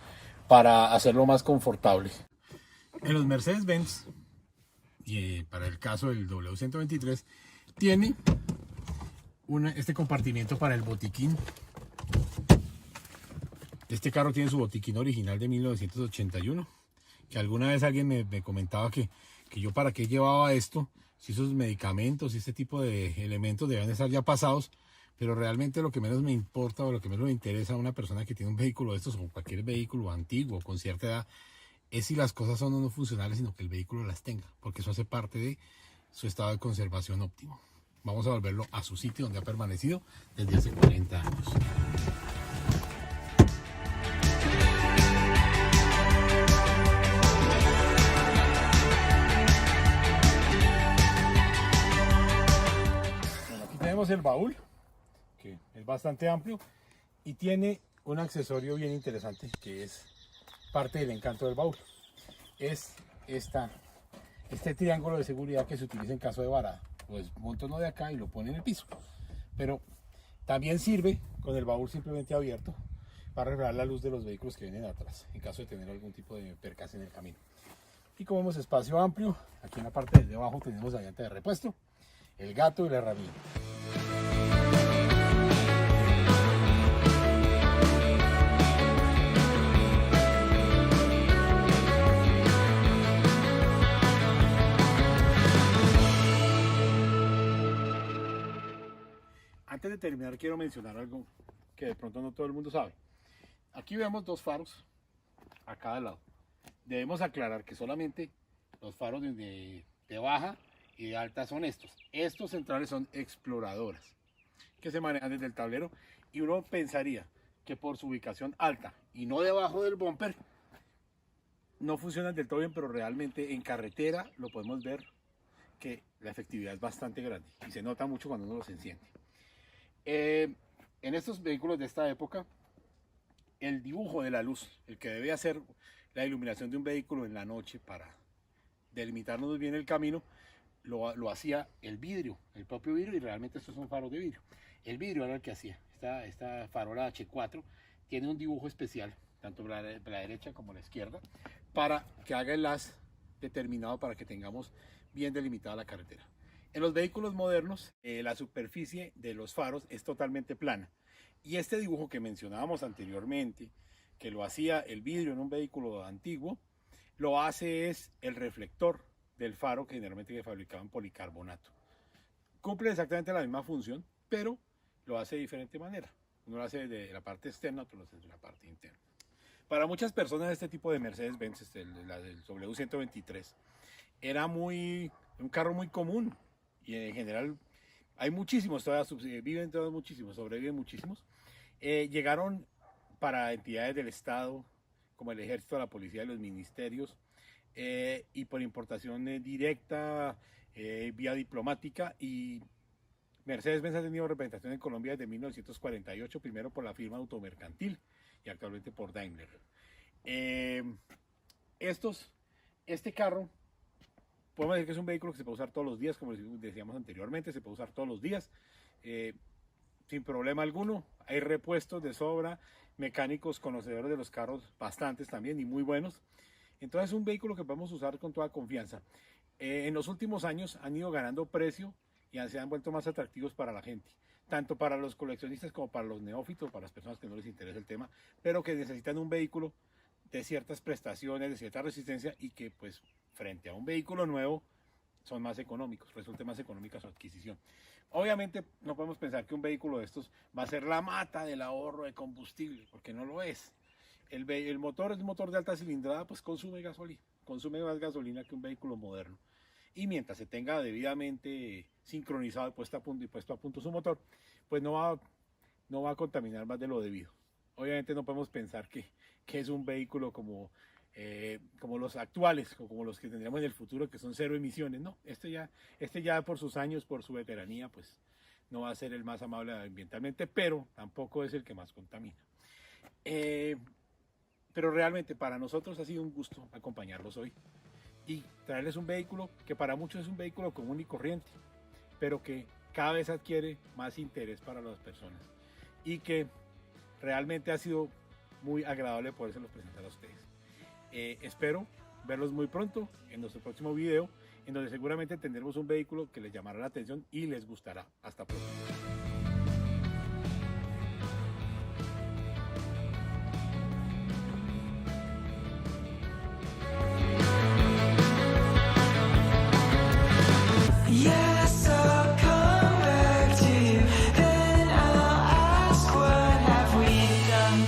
para hacerlo más confortable. En los Mercedes-Benz, y para el caso del W123, tiene este compartimiento para el botiquín. Este carro tiene su botiquín original de 1981, que alguna vez alguien me comentaba que yo para qué llevaba esto, si esos medicamentos y este tipo de elementos deben estar ya pasados, pero realmente lo que menos me importa o lo que menos me interesa a una persona que tiene un vehículo de estos o cualquier vehículo antiguo con cierta edad es si las cosas son o no funcionales, sino que el vehículo las tenga, porque eso hace parte de su estado de conservación óptimo. Vamos a volverlo a su sitio donde ha permanecido desde hace 40 años. Bueno, aquí tenemos el baúl, que es bastante amplio y tiene un accesorio bien interesante que es parte del encanto del baúl. Es este triángulo de seguridad que se utiliza en caso de varada. Pues monto uno de acá y lo pone en el piso, pero también sirve con el baúl simplemente abierto para reflejar la luz de los vehículos que vienen atrás en caso de tener algún tipo de percance en el camino. Y como vemos, espacio amplio. Aquí en la parte de abajo tenemos la llanta de repuesto, el gato y la herramienta. Antes de terminar, quiero mencionar algo que de pronto no todo el mundo sabe. Aquí vemos dos faros a cada lado. Debemos aclarar que solamente los faros de baja y de alta son estos. Estos centrales son exploradoras, que se manejan desde el tablero, y uno pensaría que por su ubicación alta y no debajo del bumper no funcionan del todo bien, pero realmente en carretera lo podemos ver que la efectividad es bastante grande y se nota mucho cuando uno los enciende. En estos vehículos de esta época, el dibujo de la luz, el que debe hacer la iluminación de un vehículo en la noche para delimitarnos bien el camino, lo hacía el vidrio, el propio vidrio, y realmente estos son faros de vidrio. El vidrio era el que hacía. Esta farola H4 tiene un dibujo especial, tanto para la derecha como la izquierda, para que haga el haz determinado para que tengamos bien delimitada la carretera. En los vehículos modernos, la superficie de los faros es totalmente plana. Y este dibujo que mencionábamos anteriormente, que lo hacía el vidrio en un vehículo antiguo, lo hace es el reflector del faro, que generalmente se fabricaba en policarbonato. Cumple exactamente la misma función, pero lo hace de diferente manera. Uno lo hace desde la parte externa, otro lo hace desde la parte interna. Para muchas personas este tipo de Mercedes-Benz, la del W123, era un carro muy común y en general hay muchísimos, todavía viven todos muchísimos, sobreviven muchísimos. Llegaron para entidades del Estado, como el Ejército, la Policía, los ministerios, y por importación directa, vía diplomática, y Mercedes-Benz ha tenido representación en Colombia desde 1948, primero por la firma Automercantil y actualmente por Daimler. Este carro, podemos decir que es un vehículo que se puede usar todos los días, como decíamos anteriormente, se puede usar todos los días, sin problema alguno. Hay repuestos de sobra, mecánicos conocedores de los carros, bastantes también y muy buenos. Entonces es un vehículo que podemos usar con toda confianza. En los últimos años han ido ganando precio y se han vuelto más atractivos para la gente, tanto para los coleccionistas como para los neófitos, para las personas que no les interesa el tema, pero que necesitan un vehículo de ciertas prestaciones, de cierta resistencia y que pues frente a un vehículo nuevo son más económicos, resulte más económica su adquisición. Obviamente no podemos pensar que un vehículo de estos va a ser la mata del ahorro de combustible, porque no lo es. El motor es un motor de alta cilindrada, pues consume más gasolina que un vehículo moderno. Y mientras se tenga debidamente sincronizado y puesto a punto su motor, pues no va a contaminar más de lo debido. Obviamente no podemos pensar que es un vehículo como los actuales o como los que tendremos en el futuro, que son cero emisiones. No, este ya por sus años, por su veteranía, pues no va a ser el más amable ambientalmente, pero tampoco es el que más contamina. Pero realmente para nosotros ha sido un gusto acompañarlos hoy y traerles un vehículo que para muchos es un vehículo común y corriente, pero que cada vez adquiere más interés para las personas y que realmente ha sido muy agradable podérselos presentar a ustedes. Espero verlos muy pronto en nuestro próximo video, en donde seguramente tendremos un vehículo que les llamará la atención y les gustará. Hasta pronto. Yes, I'll come back to you. Then I'll ask, what have we done?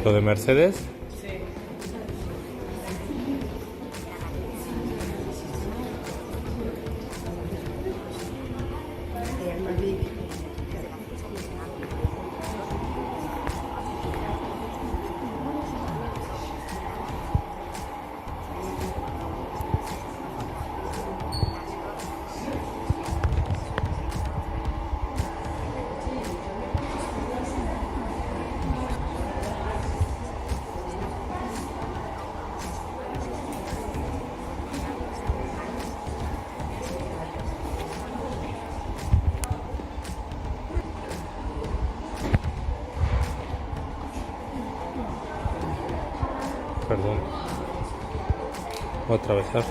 Lo de Mercedes. Perdón. Voy a atravesar.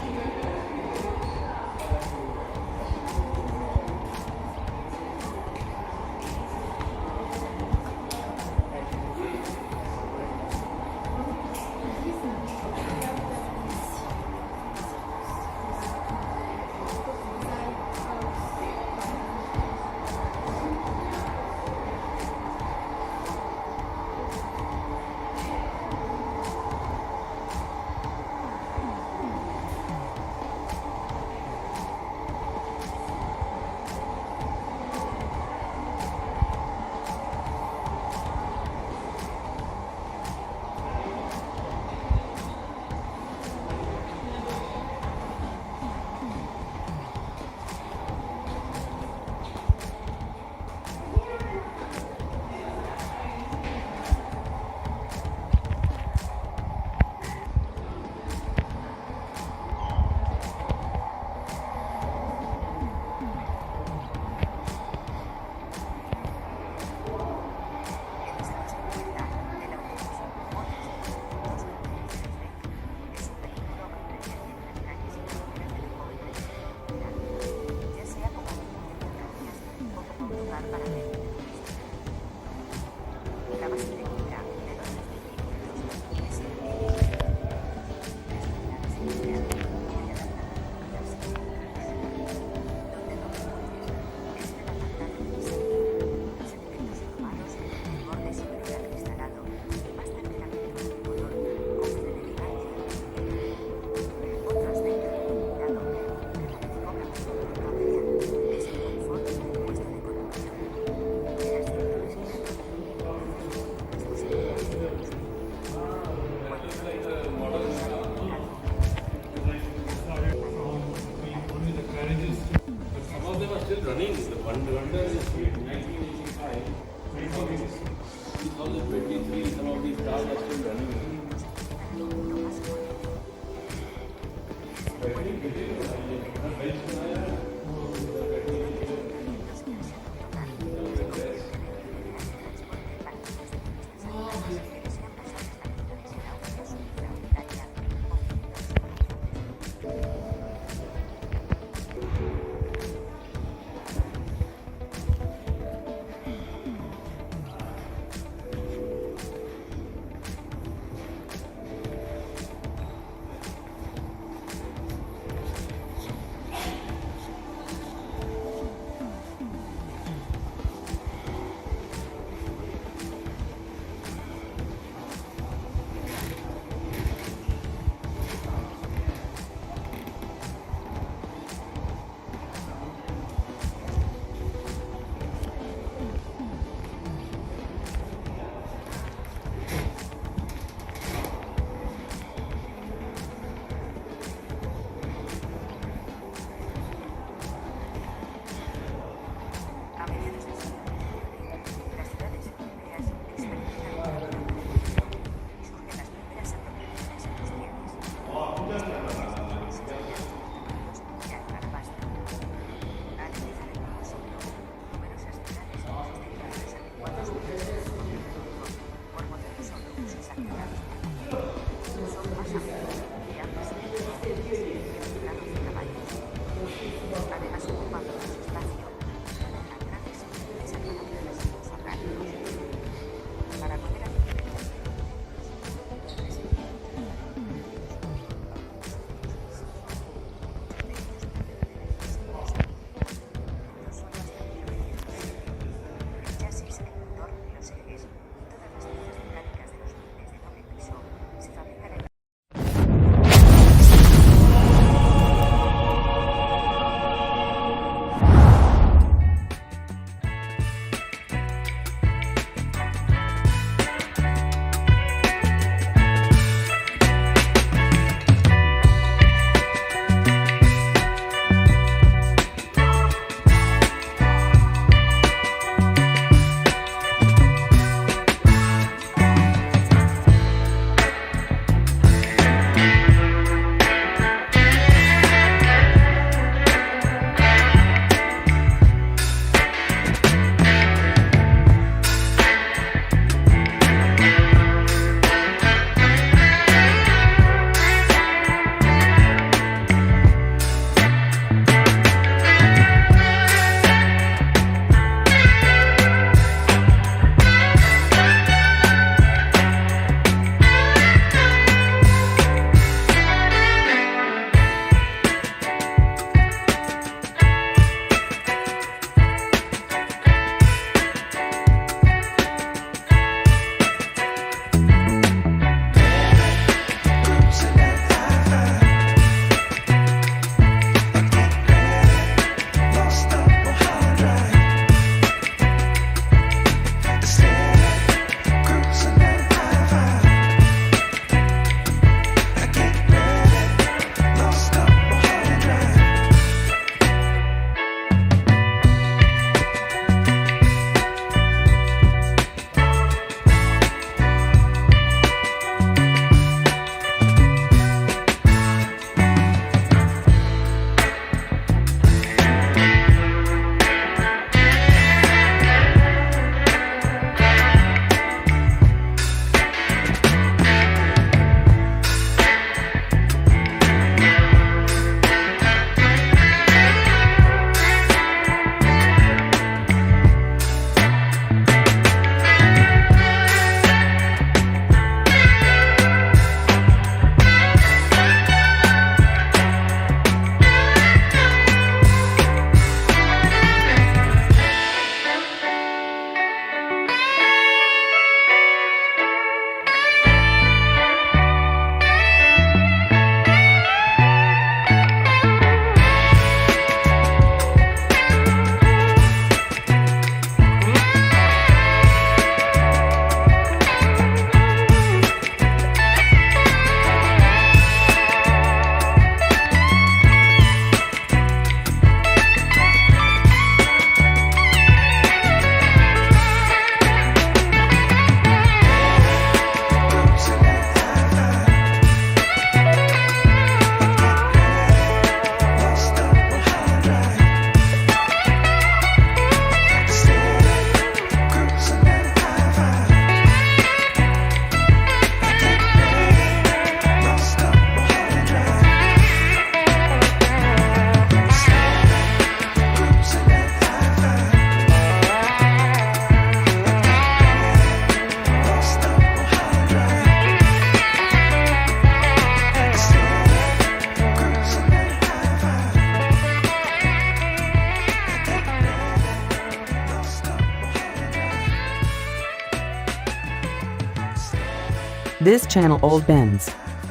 this channel Old Benz.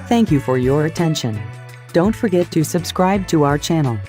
Thank you for your attention. Don't forget to subscribe to our channel.